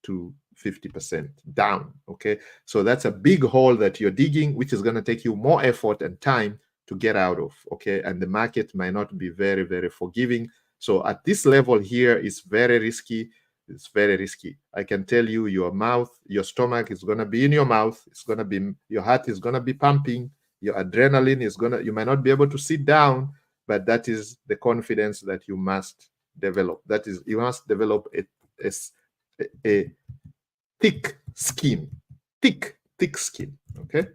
to 50% down. Okay, so that's a big hole that you're digging, which is going to take you more effort and time to get out of. Okay, and the market might not be very, very forgiving. So at this level here is very risky. It's very risky. I can tell you, your mouth, your stomach is going to be in your mouth. It's going to be, your heart is going to be pumping. Your adrenaline is going to, you might not be able to sit down, but that is the confidence that you must develop. That is, you must develop a thick skin, thick skin. Okay,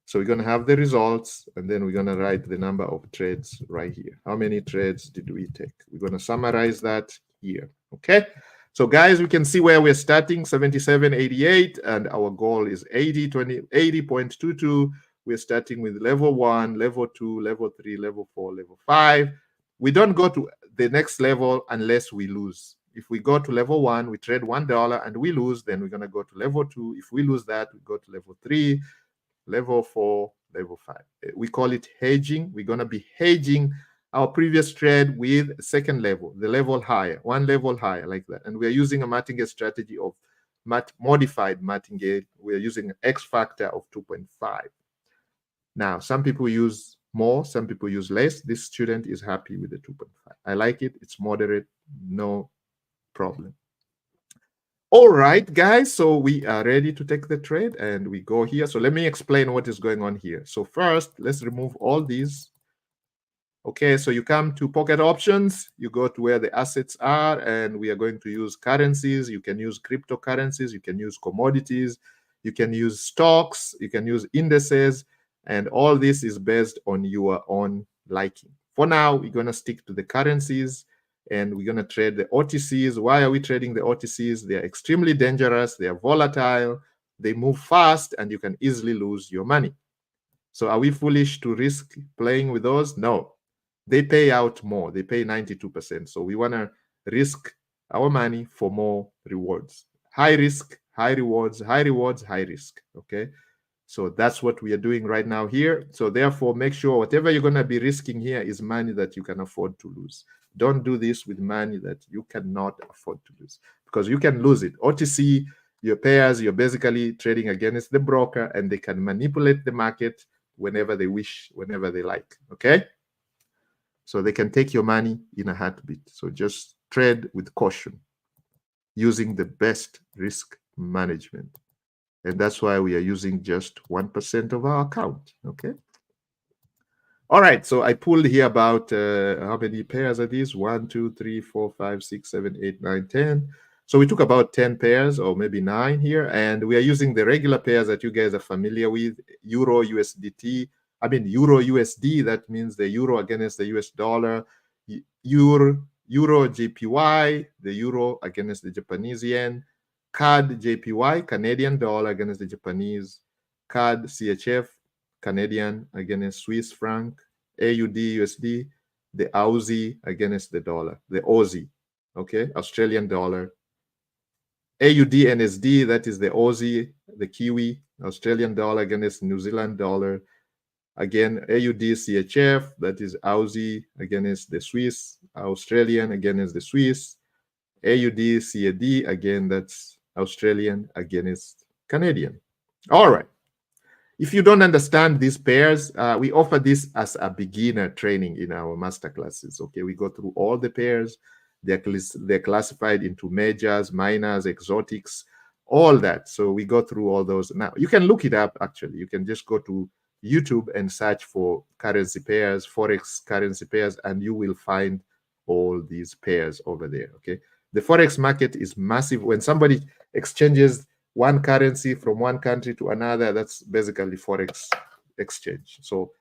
so we're going to have the results, and then we're going to write the number of trades right here. How many trades did we take? We're going to summarize that here. Okay, so guys, we can see where we're starting, 77.88, and our goal is 80.22. We're starting with level 1, level 2, level 3, level 4, level 5. We don't go to the next level unless we lose. If we go to level 1, we trade $1 and we lose, then we're going to go to level 2. If we lose that, we go to level 3, level 4, level 5. We call it hedging. We're going to be hedging our previous trade with second level, the level higher, one level higher, like that. And we're using a martingale strategy of modified martingale. We're using an X factor of 2.5. Now, some people use more, some people use less. This student is happy with the 2.5. I like it. It's moderate, no problem. All right, guys, so we are ready to take the trade, and we go here. So let me explain what is going on here. So first, let's remove all these. Okay, so you come to pocket options, you go to where the assets are, and we are going to use currencies. You can use cryptocurrencies, you can use commodities, you can use stocks, you can use indices, and all this is based on your own liking. For now, we're going to stick to the currencies, and we're going to trade the OTCs. Why are we trading the OTCs? They are extremely dangerous, they are volatile, they move fast, and you can easily lose your money. So are we foolish to risk playing with those? No. They pay out more. They pay 92%. So we want to risk our money for more rewards. High risk, high rewards, high rewards, high risk. Okay. So that's what we are doing right now here. So therefore, make sure whatever you're going to be risking here is money that you can afford to lose. Don't do this with money that you cannot afford to lose, because you can lose it. OTC, your pairs, you're basically trading against the broker, and they can manipulate the market whenever they wish, whenever they like. Okay. So they can take your money in a heartbeat. So just trade with caution, using the best risk management. And that's why we are using just 1% of our account. Okay. All right. So I pulled here about how many pairs are these? 1, 2, 3, 4, 5, 6, 7, 8, 9, 10. So we took about 10 pairs, or maybe 9 here. And we are using the regular pairs that you guys are familiar with: Euro USDT. I mean, Euro USD, that means the euro against the US dollar. Euro JPY, the euro against the Japanese yen. CAD JPY, Canadian dollar against the Japanese. CAD CHF, Canadian against Swiss franc. AUD USD, the Aussie against the dollar, the Aussie, okay, Australian dollar. AUD NSD, that is the Aussie, the Kiwi, Australian dollar against New Zealand dollar. Again, AUD CHF, that is Aussie against the Swiss, Australian against the Swiss. AUD, CAD, again, that's Australian against Canadian. All right. If you don't understand these pairs, we offer this as a beginner training in our master classes. Okay, we go through all the pairs. They're classified into majors, minors, exotics, all that. So we go through all those. Now, you can look it up, actually. You can just go to YouTube and search for currency pairs, Forex currency pairs, and you will find all these pairs over there, okay? The Forex market is massive. When somebody exchanges one currency from one country to another, that's basically Forex exchange. So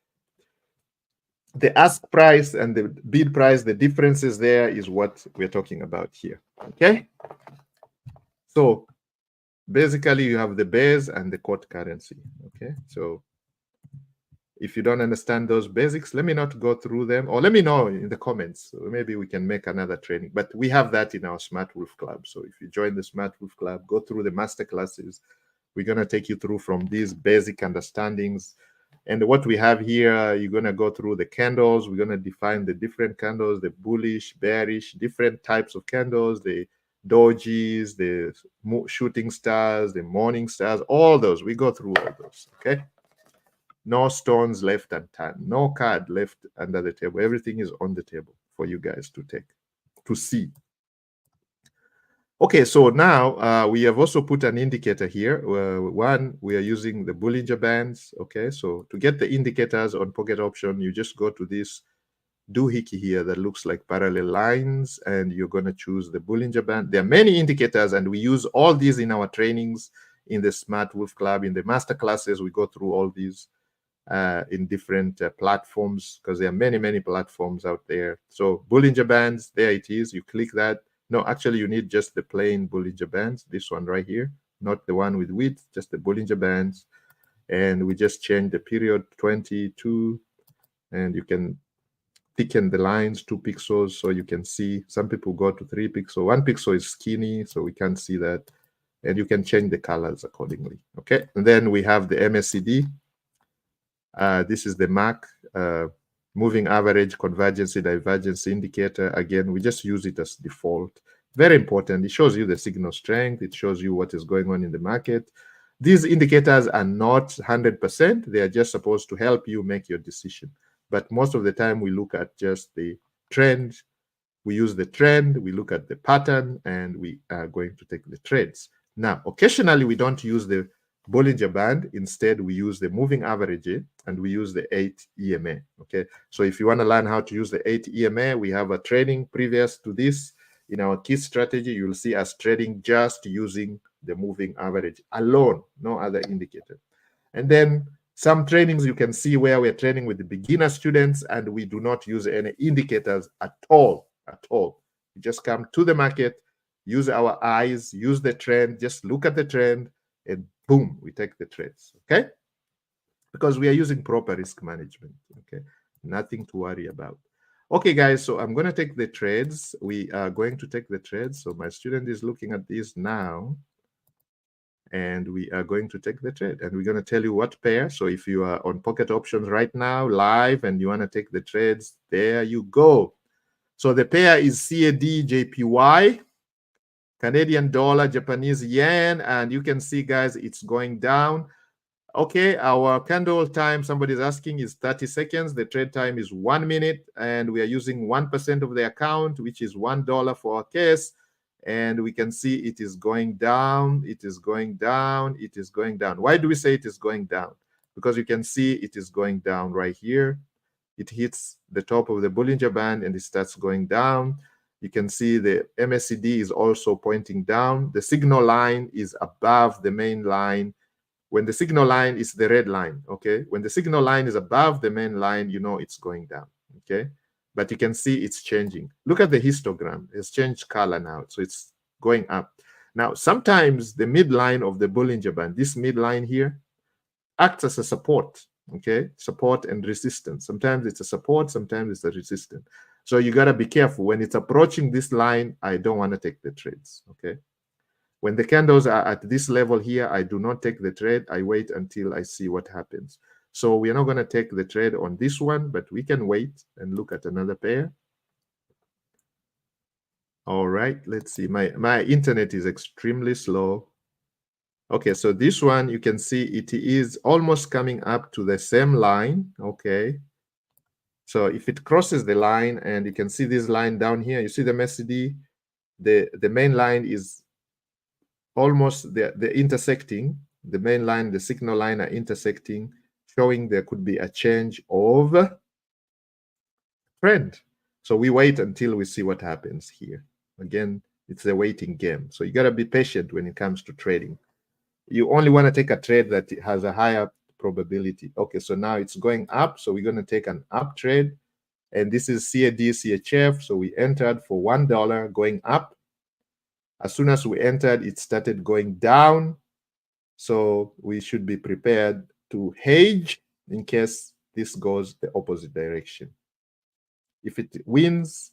the ask price and the bid price, the differences there is what we're talking about here, okay? So basically you have the base and the quote currency, okay? So if you don't understand those basics, let me not go through them, or let me know in the comments. So maybe we can make another training. But we have that in our Smart Wolf Club. So if you join the Smart Wolf Club, go through the master classes. We're going to take you through from these basic understandings. And what we have here, you're going to go through the candles. We're going to define the different candles, the bullish, bearish, different types of candles, the dojis, the shooting stars, the morning stars, all those. We go through all those, okay? No stones left unturned, no card left under the table. Everything is on the table for you guys to take, to see. Okay, so now we have also put an indicator here. One, we are using the Bollinger Bands. Okay, so to get the indicators on Pocket Option, you just go to this doohickey here that looks like parallel lines, and you're going to choose the Bollinger Band. There are many indicators, and we use all these in our trainings in the Smart Wolf Club. In the master classes, we go through all these in different platforms, because there are many platforms out there. So Bollinger Bands, there it is. You click that. No, actually, you need just the plain Bollinger Bands, this one right here, not the one with width, just the Bollinger Bands. And we just change the period 22, and you can thicken the lines 2 pixels so you can see. Some people go to 3 pixels. 1 pixel is skinny, so we can't see that. And you can change the colors accordingly. Okay, and then we have the MACD. This is the MAC, moving average convergence divergence indicator. Again, we just use it as default. Very important. It shows you the signal strength. It shows you what is going on in the market. These indicators are not 100%. They are just supposed to help you make your decision. But most of the time, we look at just the trend. We use the trend. We look at the pattern, and we are going to take the trades. Now, occasionally, we don't use the Bollinger Band. Instead, we use the moving average, and we use the 8 EMA. Okay, so if you want to learn how to use the 8 EMA, we have a training previous to this. In our key strategy, you'll see us trading just using the moving average alone, no other indicator. And then some trainings you can see where we're training with the beginner students, and we do not use any indicators at all. We just come to the market, use our eyes, use the trend, just look at the trend, and boom, we take the trades, okay? Because we are using proper risk management, okay? Nothing to worry about. Okay, guys, so I'm going to take the trades. We are going to take the trades. So my student is looking at this now, and we are going to take the trade. And we're going to tell you what pair. So if you are on Pocket Options right now, live, and you want to take the trades, there you go. So the pair is CAD JPY, Canadian dollar, Japanese yen, and you can see, guys, it's going down. Okay, our candle time, somebody's asking, is 30 seconds. The trade time is 1 minute, and we are using 1% of the account, which is $1 for our case. And we can see it is going down, it is going down, it is going down. Why do we say it is going down? Because you can see it is going down right here. It hits the top of the Bollinger Band, and it starts going down. You can see the MACD is also pointing down. The signal line is above the main line. When the signal line is the red line, okay? When the signal line is above the main line, you know it's going down, okay? But you can see it's changing. Look at the histogram. It's changed color now, so it's going up. Now, sometimes the midline of the Bollinger Band, this midline here, acts as a support, okay? Support and resistance. Sometimes it's a support, sometimes it's a resistance. So you got to be careful. When it's approaching this line, I don't want to take the trades, okay? When the candles are at this level here, I do not take the trade. I wait until I see what happens. So we're not going to take the trade on this one, but we can wait and look at another pair. All right, let's see. My internet is extremely slow. Okay, so this one, you can see it is almost coming up to the same line. Okay, so if it crosses the line, and you can see this line down here, you see the MACD, the main line is almost the intersecting. The main line, the signal line are intersecting, showing there could be a change of trend. So we wait until we see what happens here. Again, it's a waiting game. So you got to be patient when it comes to trading. You only want to take a trade that has a higher probability. Okay, so now it's going up. So we're going to take an up trade. And this is CAD, CHF. So we entered for $1 going up. As soon as we entered, it started going down. So we should be prepared to hedge in case this goes the opposite direction. If it wins,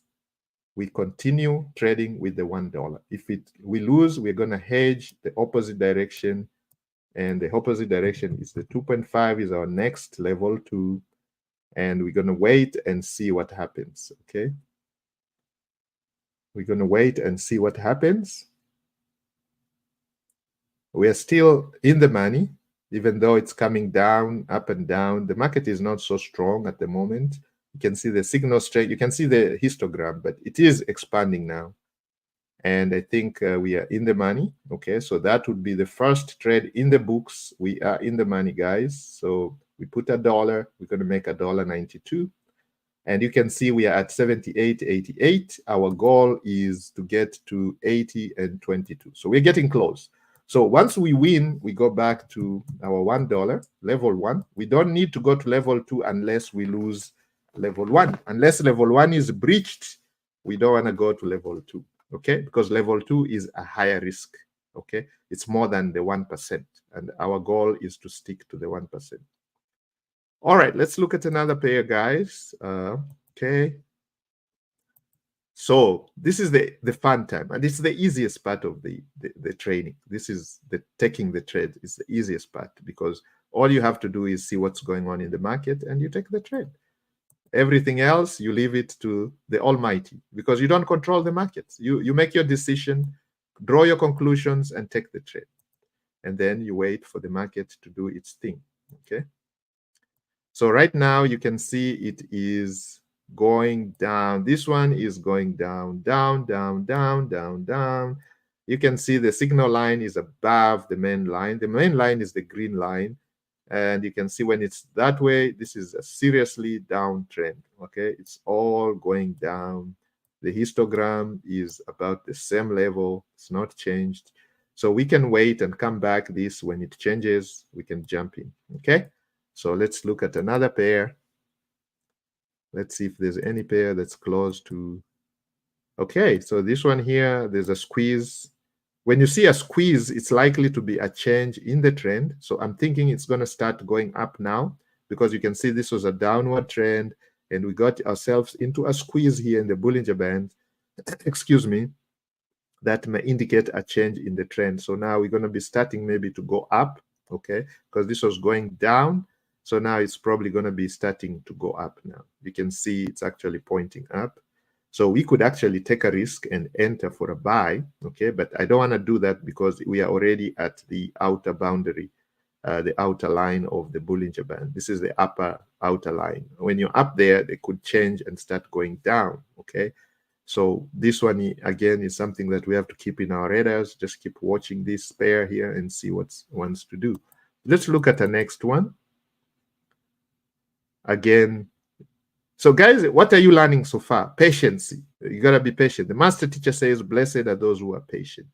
we continue trading with the $1. If we lose, we're going to hedge the opposite direction. And the opposite direction is the 2.5 is our next level 2. And we're going to wait and see what happens. Okay. We're going to wait and see what happens. We are still in the money, even though it's coming down, up and down. The market is not so strong at the moment. You can see the signal strength. You can see the histogram, but it is expanding now. And I think we are in the money. Okay, so that would be the first trade in the books. We are in the money, guys. So we put $1. We're going to make $1.92. And you can see we are at 78.88. Our goal is to get to 80 and 22. So we're getting close. So once we win, we go back to our $1, level 1. We don't need to go to level 2 unless we lose level 1. Unless level 1 is breached, we don't want to go to level 2, okay? Because level 2 is a higher risk, okay? It's more than the 1%, and our goal is to stick to the 1%. All right, let's look at another pair, guys. Okay. So this is the fun time, and it's the easiest part of the training. This is taking the trade is the easiest part, because all you have to do is see what's going on in the market and you take the trade. Everything else, you leave it to the Almighty, because you don't control the markets. You make your decision, draw your conclusions, and take the trade. And then you wait for the market to do its thing, okay? So right now you can see it is going down. This one is going down, down, down, down, down, down. You can see the signal line is above the main line. The main line is the green line. And you can see when it's that way, this is a seriously downtrend, okay? It's all going down. The histogram is about the same level. It's not changed. So we can wait and come back this when it changes. We can jump in, okay? So let's look at another pair. Let's see if there's any pair that's close to. Okay, so this one here, there's a squeeze. When you see a squeeze, it's likely to be a change in the trend. So I'm thinking it's going to start going up now, because you can see this was a downward trend and we got ourselves into a squeeze here in the Bollinger Band. Excuse me. That may indicate a change in the trend. So now we're going to be starting maybe to go up, okay, because this was going down. So now it's probably going to be starting to go up now. You can see it's actually pointing up. So we could actually take a risk and enter for a buy, okay? But I don't want to do that because we are already at the outer boundary, the outer line of the Bollinger Band. This is the upper outer line. When you're up there, they could change and start going down, okay? So this one, again, is something that we have to keep in our radars. Just keep watching this pair here and see what it wants to do. Let's look at the next one. Again, so guys, what are you learning so far? Patience. You got to be patient. The master teacher says, blessed are those who are patient.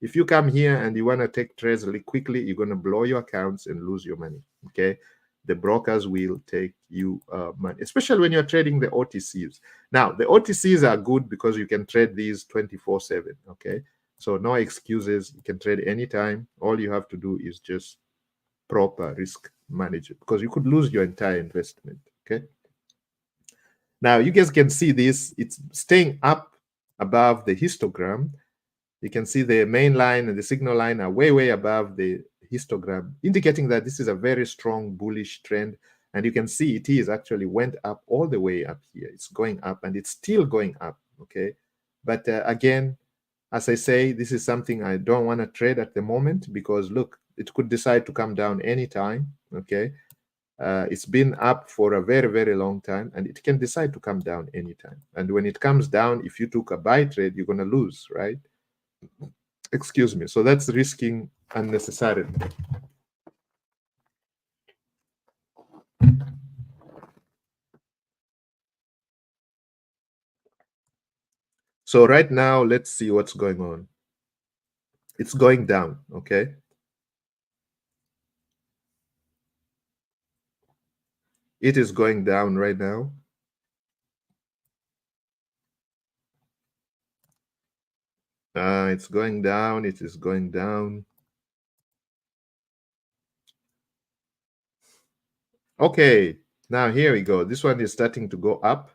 If you come here and you want to take trades really quickly, you're going to blow your accounts and lose your money, okay? The brokers will take you money, especially when you're trading the OTCs. Now, the OTCs are good because you can trade these 24/7, okay? So no excuses. You can trade anytime. All you have to do is just proper risk management, because you could lose your entire investment, okay? Now, you guys can see this. It's staying up above the histogram. You can see the main line and the signal line are way, way above the histogram, indicating that this is a very strong bullish trend. And you can see it actually went up all the way up here. It's going up and it's still going up, okay? But again, as I say, this is something I don't want to trade at the moment because look, it could decide to come down anytime. Okay. It's been up for a very, very long time, and it can decide to come down anytime. And when it comes down, if you took a buy trade, you're going to lose, right? Excuse me. So that's risking unnecessarily. So right now, let's see what's going on. It's going down, okay? It is going down right now. It's going down. It is going down. Okay, now here we go. This one is starting to go up.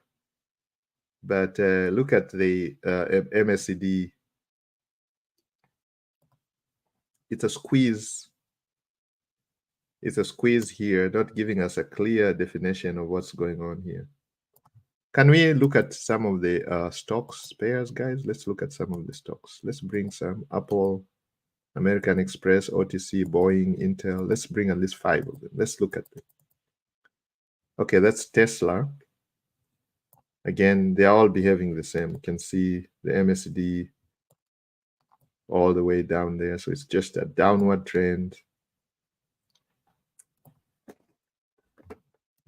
But look at the MACD. It's a squeeze. It's a squeeze here, not giving us a clear definition of what's going on here. Can we look at some of the stocks pairs, guys? Let's look at some of the stocks. Let's bring some Apple, American Express, OTC, Boeing, Intel. Let's bring at least 5 of them. Let's look at them. Okay, that's Tesla. Again, they're all behaving the same. You can see the MACD all the way down there. So it's just a downward trend.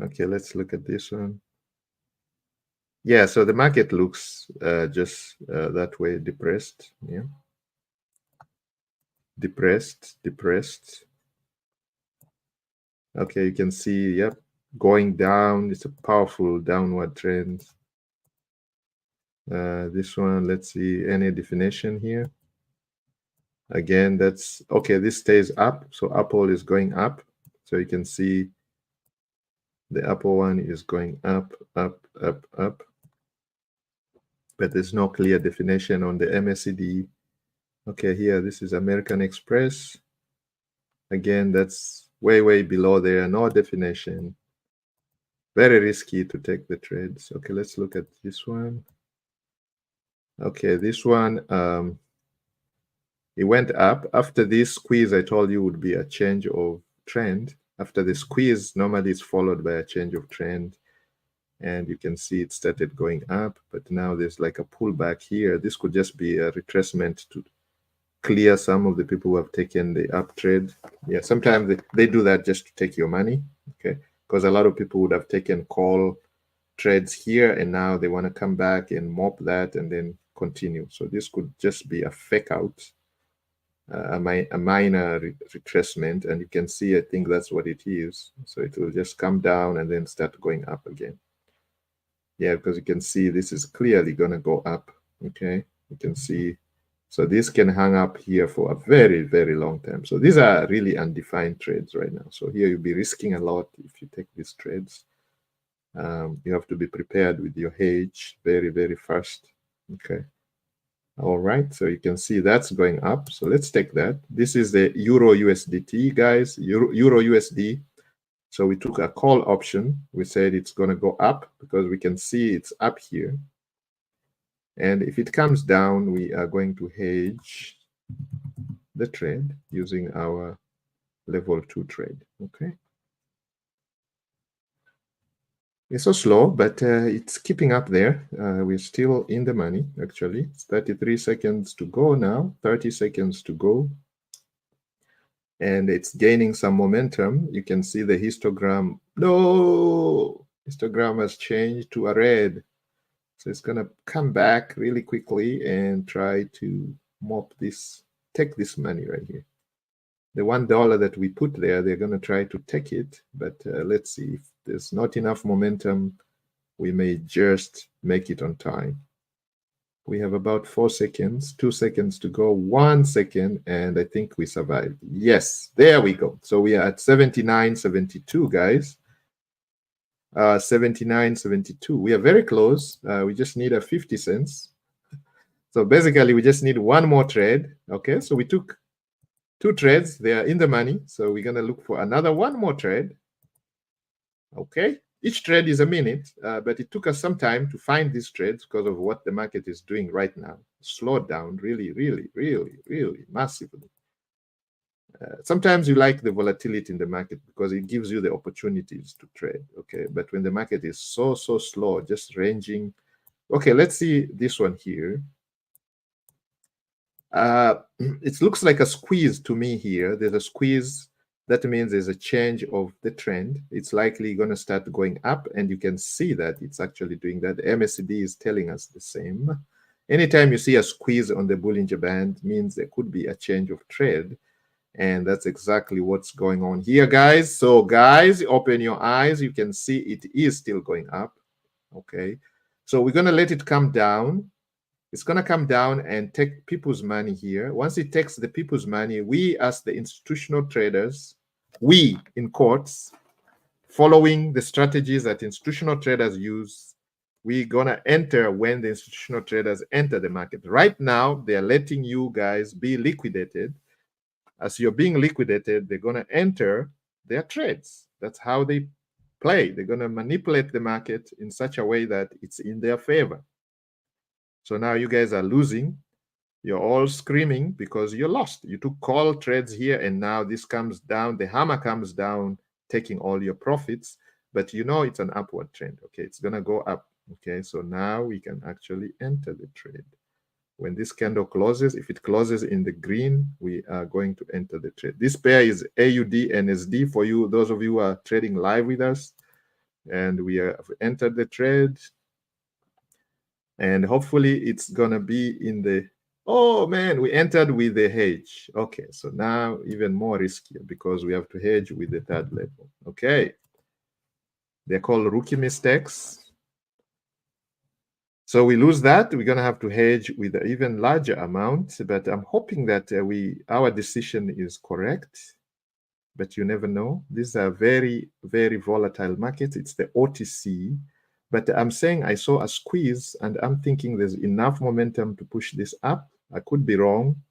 Okay, let's look at this one. Yeah, so the market looks just that way, depressed. Yeah, depressed. Okay, you can see, yep, going down. It's a powerful downward trend. This one, let's see any definition here. Again, that's okay. This stays up, so Apple is going up. So you can see the Apple one is going up. But there's no clear definition on the MACD. Okay, here, this is American Express. Again, that's way below there, no definition. Very risky to take the trades. Okay, let's look at this one. Okay, this one, it went up. After this squeeze, I told you would be a change of trend. After the squeeze, normally it's followed by a change of trend. And you can see it started going up, but now there's like a pullback here. This could just be a retracement to clear some of the people who have taken the up trade. Yeah, sometimes they do that just to take your money, okay? Because a lot of people would have taken call trades here, and now they want to come back and mop that and then continue. So this could just be a fake out, a minor retracement, and you can see, I think that's what it is. So it will just come down and then start going up again. Yeah, because you can see this is clearly going to go up, okay? You can see, so this can hang up here for a very long time. So these are really undefined trades right now. So here you'll be risking a lot if you take these trades. You have to be prepared with your hedge very fast, okay? All right, so you can see that's going up. So let's take that. This is the Euro USDT, guys, Euro USD. So we took a call option. We said it's going to go up because we can see it's up here. And if it comes down, we are going to hedge the trade using our level 2 trade, okay? It's so slow, but it's keeping up there. We're still in the money, actually. It's 33 seconds to go now, 30 seconds to go. And it's gaining some momentum. You can see the histogram. No, histogram has changed to a red. So it's going to come back really quickly and try to mop this, take this money right here. The $1 that we put there, they're going to try to take it. But let's see, if there's not enough momentum, we may just make it on time. We have about 4 seconds, 2 seconds to go, 1 second, and I think we survived. Yes, there we go. So we are at 79.72, guys. 79.72. We are very close. We just need a 50 cents. So basically, we just need one more trade. Okay, so we took 2 trades. They are in the money. So we're going to look for another one more trade. Okay, each trade is a minute, but it took us some time to find these trades because of what the market is doing right now. Slowed down really, really, really, really massively. Sometimes you like the volatility in the market because it gives you the opportunities to trade, okay? But when the market is so slow, just ranging. Okay, let's see this one here. It looks like a squeeze to me here. There's a squeeze. That means there's a change of the trend. It's likely going to start going up, and you can see that it's actually doing that. The MACD is telling us the same. Anytime you see a squeeze on the Bollinger Band, means there could be a change of trade. And that's exactly what's going on here, guys. So guys, open your eyes. You can see it is still going up. Okay. So we're going to let it come down. It's going to come down and take people's money here. Once it takes the people's money, we as the institutional traders, we in quotes, following the strategies that institutional traders use, we're going to enter when the institutional traders enter the market. Right now, they're letting you guys be liquidated. As you're being liquidated, they're going to enter their trades. That's how they play. They're going to manipulate the market in such a way that it's in their favor. So now you guys are losing. You're all screaming because you're lost. You took call trades here, and now this comes down. The hammer comes down, taking all your profits. But you know it's an upward trend. Okay, it's going to go up. Okay, so now we can actually enter the trade. When this candle closes, if it closes in the green, we are going to enter the trade. This pair is AUD and SD for you, those of you who are trading live with us. And we have entered the trade. And hopefully it's going to be in the, oh man, we entered with the hedge. Okay, so now even more riskier because we have to hedge with the third level. Okay. They're called rookie mistakes. So we lose that. We're going to have to hedge with an even larger amount, but I'm hoping that our decision is correct, but you never know. These are very, very volatile markets. It's the OTC, but I'm saying I saw a squeeze, and I'm thinking there's enough momentum to push this up. I could be wrong.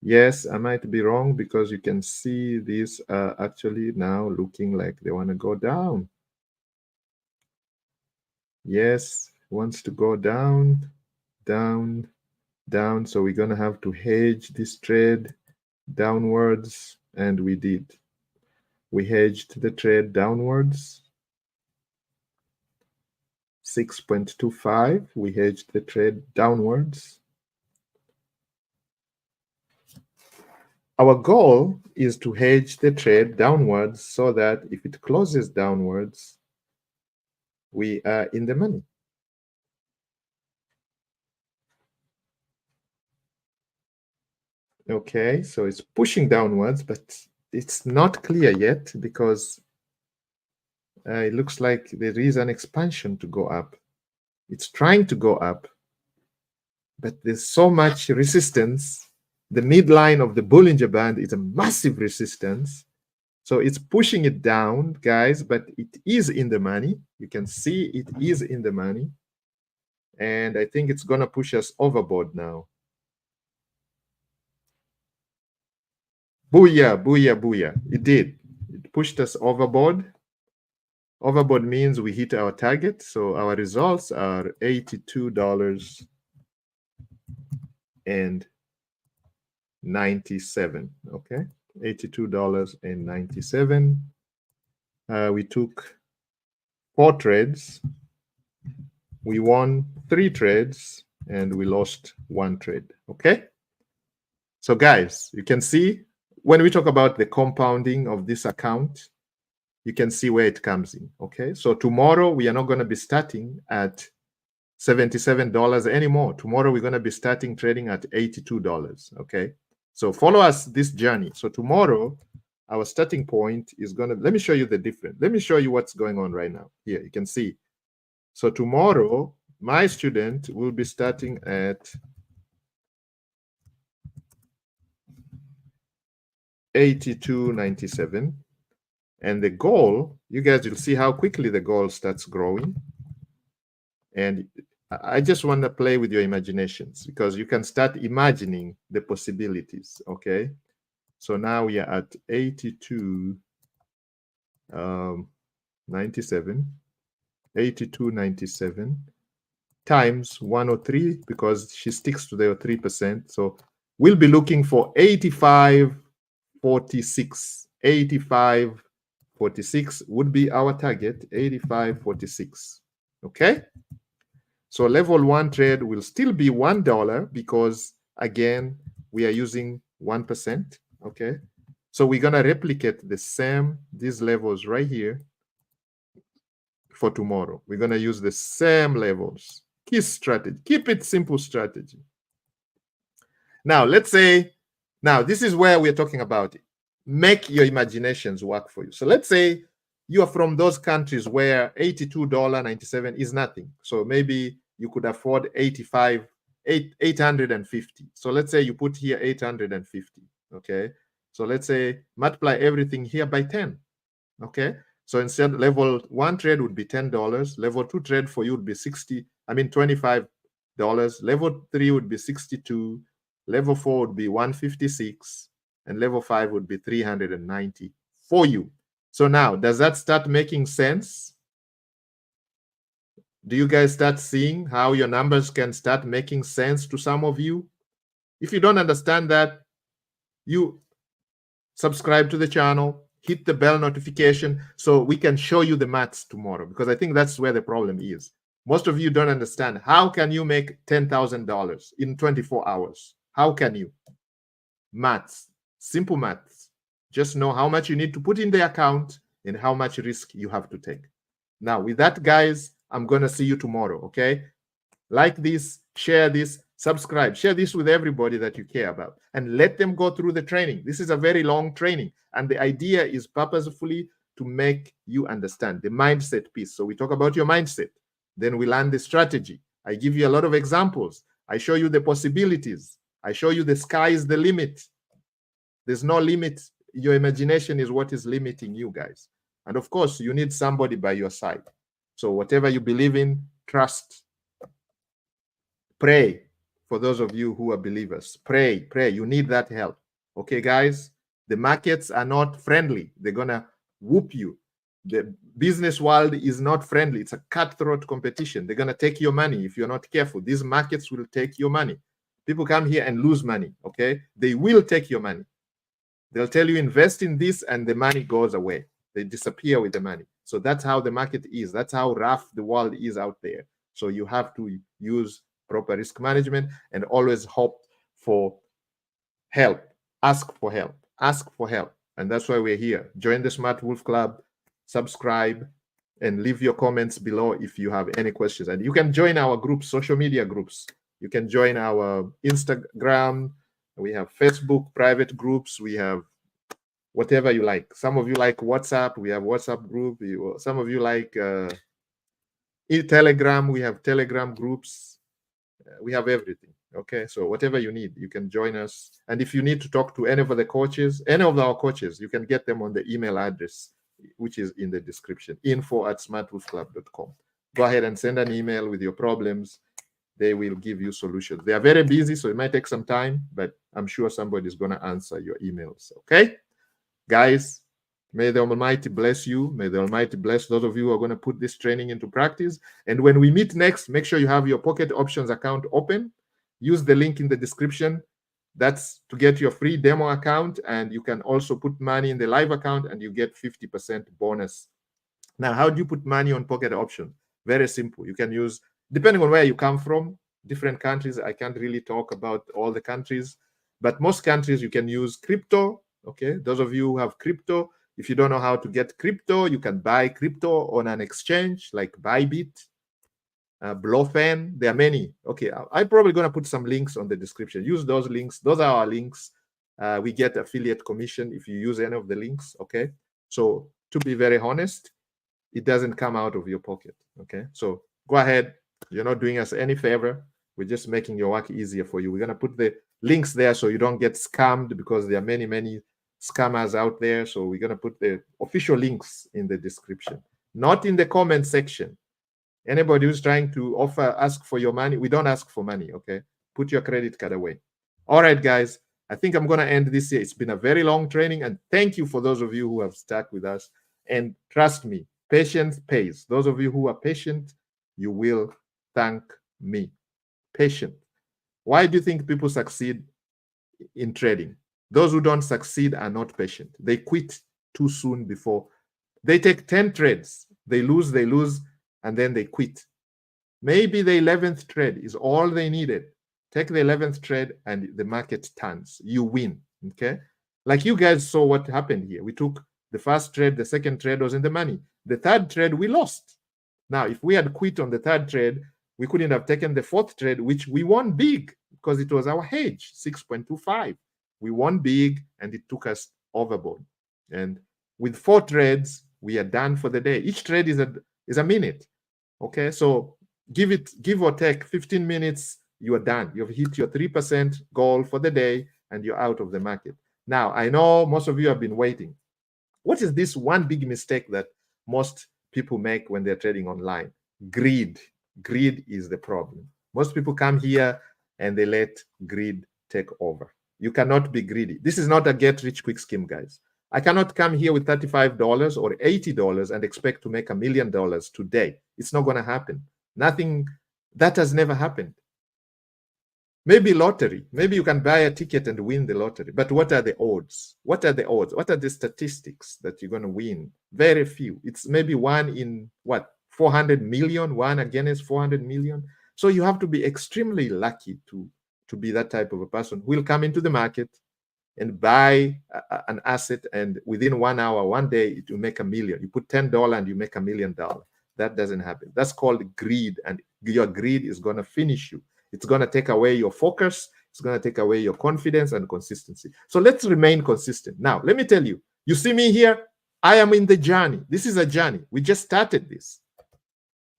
Yes, I might be wrong because you can see these are actually now looking like they want to go down. Yes. Wants to go down, down, down. So we're going to have to hedge this trade downwards, and we did. We hedged the trade downwards. 6.25, we hedged the trade downwards. Our goal is to hedge the trade downwards so that if it closes downwards, we are in the money. Okay, so it's pushing downwards, but it's not clear yet because it looks like there is an expansion to go up. It's trying to go up, but there's so much resistance. The midline of the Bollinger Band is a massive resistance. So it's pushing it down, guys, but it is in the money. You can see it is in the money. And I think it's going to push us overboard now. Booyah, booyah, booyah. It did. It pushed us overboard. Overboard means we hit our target. So our results are $82.97. Okay, $82.97. We took 4 trades. We won 3 trades, and we lost 1 trade. Okay. So guys, you can see when we talk about the compounding of this account, you can see where it comes in. Okay. So tomorrow we are not going to be starting at $77 anymore. Tomorrow we're going to be starting trading at $82. Okay. So follow us this journey. So tomorrow our starting point is going to, let me show you the difference. Let me show you what's going on right now. Here you can see. So tomorrow my student will be starting at $82.97, and the goal, you guys will see how quickly the goal starts growing. And I just want to play with your imaginations because you can start imagining the possibilities. Okay, so now we are at 82. 82.97 times 103, because she sticks to the 3%. So we'll be looking for 85.46. 85.46 would be our target, 85.46. Okay? So level 1 trade will still be $1 because, again, we are using 1%. Okay? So we're going to replicate these levels right here for tomorrow. We're going to use the same levels. Key strategy. Keep it simple strategy. Now, let's say, now this is where we're talking about it. Make your imaginations work for you. So let's say you are from those countries where $82.97 is nothing. So maybe you could afford 850. So let's say you put here 850. Okay. So let's say multiply everything here by 10. Okay. So instead, level 1 trade would be $10. Level 2 trade for you would be $25. Level 3 would be 62. Level 4 would be 156. And level 5 would be 390 for you. So now, does that start making sense? Do you guys start seeing how your numbers can start making sense to some of you? If you don't understand that, you subscribe to the channel, hit the bell notification so we can show you the maths tomorrow, because I think that's where the problem is. Most of you don't understand. How can you make $10,000 in 24 hours? How can you? Maths, simple maths. Just know how much you need to put in the account and how much risk you have to take. Now, with that, guys, I'm going to see you tomorrow, okay? Like this, share this, subscribe, share this with everybody that you care about, and let them go through the training. This is a very long training, and the idea is purposefully to make you understand the mindset piece. So we talk about your mindset, then we learn the strategy. I give you a lot of examples. I show you the possibilities. I show you the sky is the limit. There's no limit. Your imagination is what is limiting you guys. And of course, you need somebody by your side. So whatever you believe in, trust. Pray. For those of you who are believers, pray. You need that help. Okay, guys? The markets are not friendly. They're going to whoop you. The business world is not friendly. It's a cutthroat competition. They're going to take your money if you're not careful. These markets will take your money. People come here and lose money, okay? They will take your money. They'll tell you invest in this, and the money goes away. They disappear with the money. So that's how the market is. That's how rough the world is out there. So you have to use proper risk management and always hope for help. Ask for help. Ask for help. And that's why we're here. Join the Smart Wolf Club, subscribe, and leave your comments below if you have any questions. And you can join our groups, social media groups. You can join our Instagram. We have Facebook private groups. We have whatever you like. Some of you like WhatsApp. We have WhatsApp group. Some of you like Telegram. We have Telegram groups. We have everything. Okay, so whatever you need, you can join us. And if you need to talk to any of the coaches, any of our coaches, you can get them on the email address, which is in the description, info@smartwolfclub.com. Go ahead and send an email with your problems. They will give you solutions. They are very busy, so it might take some time, but I'm sure somebody is going to answer your emails. Okay, guys, may the Almighty bless you. May the Almighty bless those of you who are going to put this training into practice. And when we meet next, make sure you have your Pocket Options account open. Use the link in the description. That's to get your free demo account, and you can also put money in the live account and you get 50% bonus. Now, how do you put money on Pocket Option? Very simple. You can use, depending on where you come from, different countries. I can't really talk about all the countries, but most countries you can use crypto. Okay, those of you who have crypto, if you don't know how to get crypto, you can buy crypto on an exchange like Bybit, Blowfen. There are many. Okay, I'm probably going to put some links on the description. Use those links. Those are our links. We get affiliate commission if you use any of the links. Okay, so to be very honest, it doesn't come out of your pocket. Okay, so go ahead. You're not doing us any favor. We're just making your work easier for you. We're going to put the links there so you don't get scammed, because there are many scammers out there. So we're going to put the official links in the description, not in the comment section. Anybody who's trying to ask for your money, we don't ask for money. Okay, put your credit card away. All right, guys, I think I'm going to end this here. It's been a very long training, and thank you for those of you who have stuck with us. And trust me, Patience pays. Those of you who are patient, you will thank me. Patient. Why do you think people succeed in trading? Those who don't succeed are not patient. They quit too soon before. They take 10 trades. They lose, and then they quit. Maybe the 11th trade is all they needed. Take the 11th trade and the market turns. You win, okay? Like you guys saw what happened here. We took the first trade, the second trade was in the money. The third trade, we lost. Now, if we had quit on the third trade, we couldn't have taken the fourth trade, which we won big because it was our hedge, 6.25. We won big and it took us overboard. And with 4 trades, we are done for the day. Each trade is a minute, okay? So give or take 15 minutes, you are done. You've hit your 3% goal for the day and you're out of the market. Now, I know most of you have been waiting. What is this one big mistake that most people make when they're trading online? Greed. Greed is the problem. Most people come here and they let greed take over. You cannot be greedy. This is not a get-rich-quick scheme, guys. I cannot come here with $35 or $80 and expect to make $1 million today. It's not going to happen. Nothing, that has never happened. Maybe lottery. Maybe you can buy a ticket and win the lottery. But what are the odds? What are the odds? What are the statistics that you're going to win? Very few. It's maybe 1 in, 400 million? 1 against 400 million? So you have to be extremely lucky to be that type of a person who will come into the market and buy an asset, and within 1 hour, 1 day, it will make $1 million. You put $10 and you make $1 million. That doesn't happen. That's called greed, and your greed is going to finish you. It's going to take away your focus. It's going to take away your confidence and consistency. So let's remain consistent. Now, let me tell you, you see me here, I am in the journey. This is a journey. We just started this.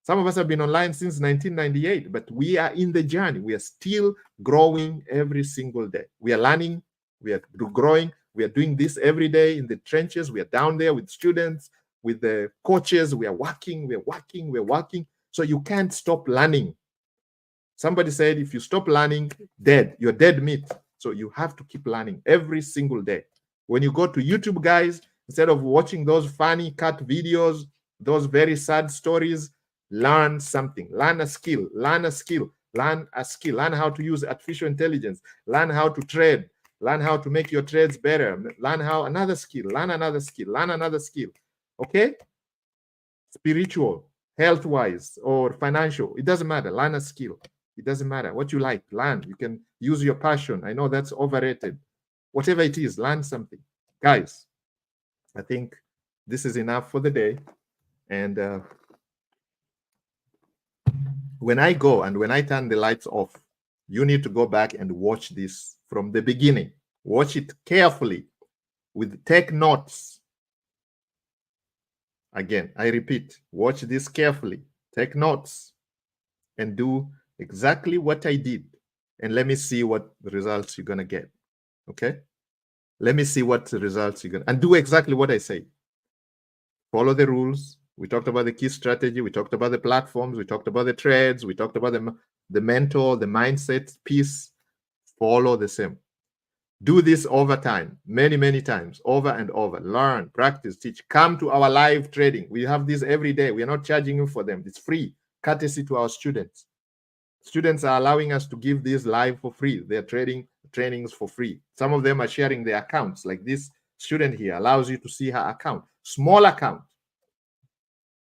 Some of us have been online since 1998, but we are in the journey. We are still growing every single day. We are learning. We are growing. We are doing this every day in the trenches. We are down there with students, with the coaches. We are working. We are working. We are working. So you can't stop learning. Somebody said, if you stop learning, dead. You're dead meat. So you have to keep learning every single day. When you go to YouTube, guys, instead of watching those funny cut videos, those very sad stories, learn something. Learn a skill. Learn a skill. Learn a skill. Learn how to use artificial intelligence. Learn how to trade. Learn how to make your trades better. Learn how another skill. Learn another skill. Learn another skill. Okay? Spiritual, health-wise, or financial. It doesn't matter. Learn a skill. It doesn't matter what you like. Learn. You can use your passion. I know that's overrated. Whatever it is, learn something. Guys, I think this is enough for the day. And when I go and when I turn the lights off, you need to go back and watch this from the beginning. Watch it carefully. Take notes. Again, I repeat, watch this carefully. Take notes and do exactly what I did. And let me see what results you're going to get. Okay? Let me see what results you're going to... And do exactly what I say. Follow the rules. We talked about the key strategy. We talked about the platforms. We talked about the trades. We talked about the mentor, the mindset piece. Follow the same. Do this over time, many, many times, over and over. Learn, practice, teach. Come to our live trading. We have this every day. We are not charging you for them. It's free, courtesy to our students. Students are allowing us to give this live for free. They're trainings for free. Some of them are sharing their accounts. Like this student here allows you to see her account. Small account.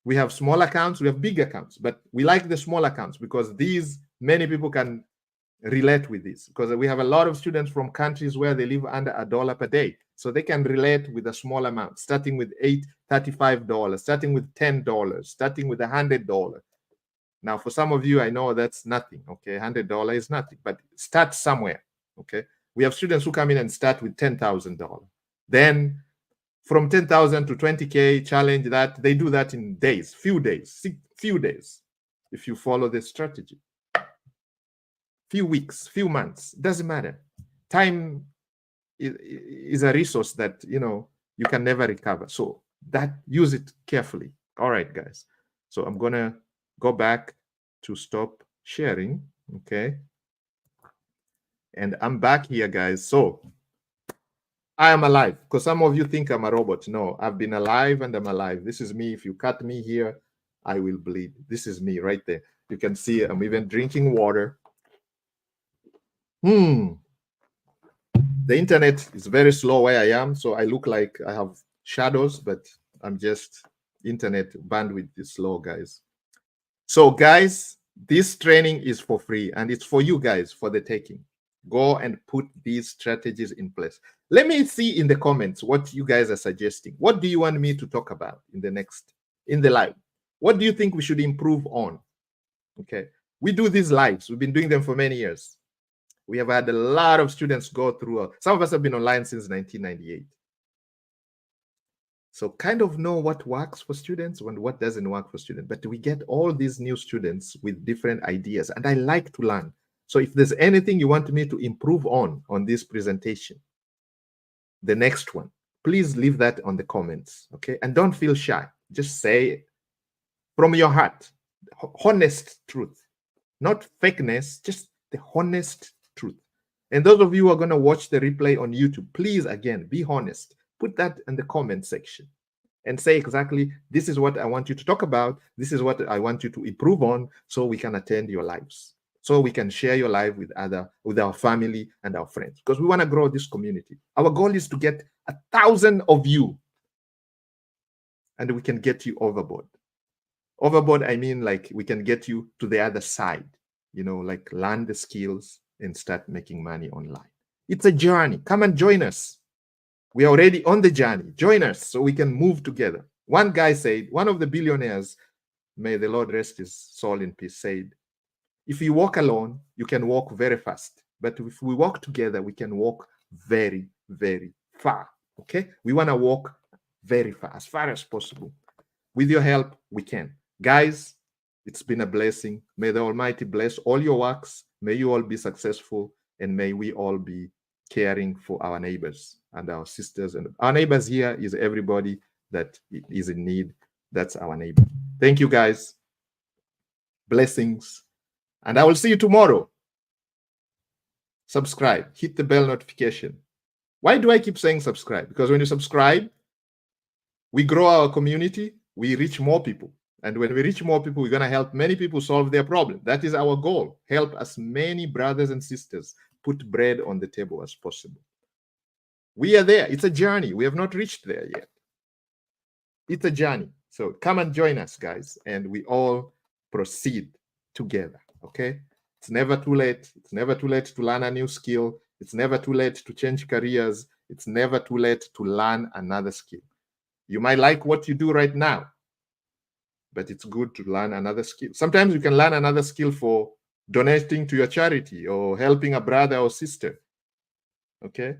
We have small accounts, we have big accounts, but we like the small accounts because many people can relate with this, because we have a lot of students from countries where they live under $1 per day. So they can relate with a small amount, starting with $35, starting with $10, starting with $100. Now, for some of you, I know that's nothing, okay? $100 is nothing, but start somewhere, okay? We have students who come in and start with $10,000. Then from 10,000 to 20K, challenge that. They do that in days, few days, if you follow this strategy. Few weeks, few months, doesn't matter. Time is a resource that, you can never recover. So use it carefully. All right, guys. So I'm going to go back to stop sharing, okay? And I'm back here, guys. So I am alive, because some of you think I'm a robot. No, I've been alive and I'm alive. This is me. If you cut me here, I will bleed. This is me right there. You can see I'm even drinking water. The internet is very slow where I am, so I look like I have shadows, but I'm just, internet bandwidth is slow, guys. So guys, this training is for free and it's for you guys, for the taking. Go and put these strategies in place. Let me see in the comments what you guys are suggesting. What do you want me to talk about in the live? What do you think we should improve on? Okay, we do these lives. We've been doing them for many years. We have had a lot of students go through. Some of us have been online since 1998. So kind of know what works for students and what doesn't work for students. But we get all these new students with different ideas, and I like to learn. So if there's anything you want me to improve on this presentation, the next one, please leave that on the comments, okay? And don't feel shy. Just say from your heart, honest truth, not fakeness, just the honest truth. And those of you who are going to watch the replay on YouTube, please, again, be honest. Put that in the comment section and say exactly, this is what I want you to talk about. This is what I want you to improve on, so we can attend your lives, so we can share your life with our family and our friends, because we want to grow this community. Our goal is to get 1,000 of you, and we can get you overboard. Overboard, I mean, like, we can get you to the other side, you know, like learn the skills and start making money online. It's a journey. Come and join us. We are already on the journey. Join us so we can move together. One guy said, one of the billionaires, may the Lord rest his soul in peace, said, if you walk alone, you can walk very fast. But if we walk together, we can walk very, very far. Okay? We want to walk very far, as far as possible. With your help, we can. Guys, it's been a blessing. May the Almighty bless all your works. May you all be successful, and may we all be caring for our neighbors and our sisters. And our neighbors here is everybody that is in need. That's our neighbor. Thank you, guys. Blessings. And I will see you tomorrow. Subscribe. Hit the bell notification. Why do I keep saying subscribe? Because when you subscribe, we grow our community. We reach more people. And when we reach more people, we're going to help many people solve their problem. That is our goal. Help as many brothers and sisters put bread on the table as possible. We are there. It's a journey. We have not reached there yet. It's a journey. So come and join us, guys, and we all proceed together, okay? It's never too late. It's never too late to learn a new skill. It's never too late to change careers. It's never too late to learn another skill. You might like what you do right now, but it's good to learn another skill. Sometimes you can learn another skill for donating to your charity or helping a brother or sister, okay?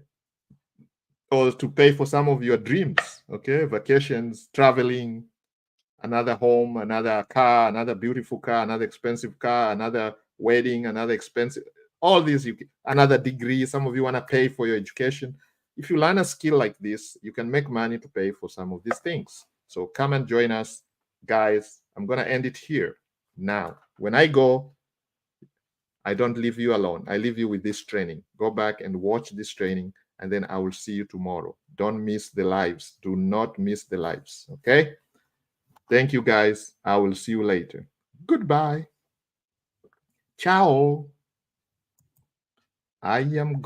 Or to pay for some of your dreams, okay? Vacations, traveling, another home, another car, another beautiful car, another expensive car, another wedding, another expensive, all these, another degree. Some of you want to pay for your education. If you learn a skill like this, you can make money to pay for some of these things. So come and join us, guys. I'm going to end it here now. When I go, I don't leave you alone. I leave you with this training. Go back and watch this training, and then I will see you tomorrow. Don't miss the lives. Do not miss the lives, okay? Thank you, guys. I will see you later. Goodbye. Ciao. I am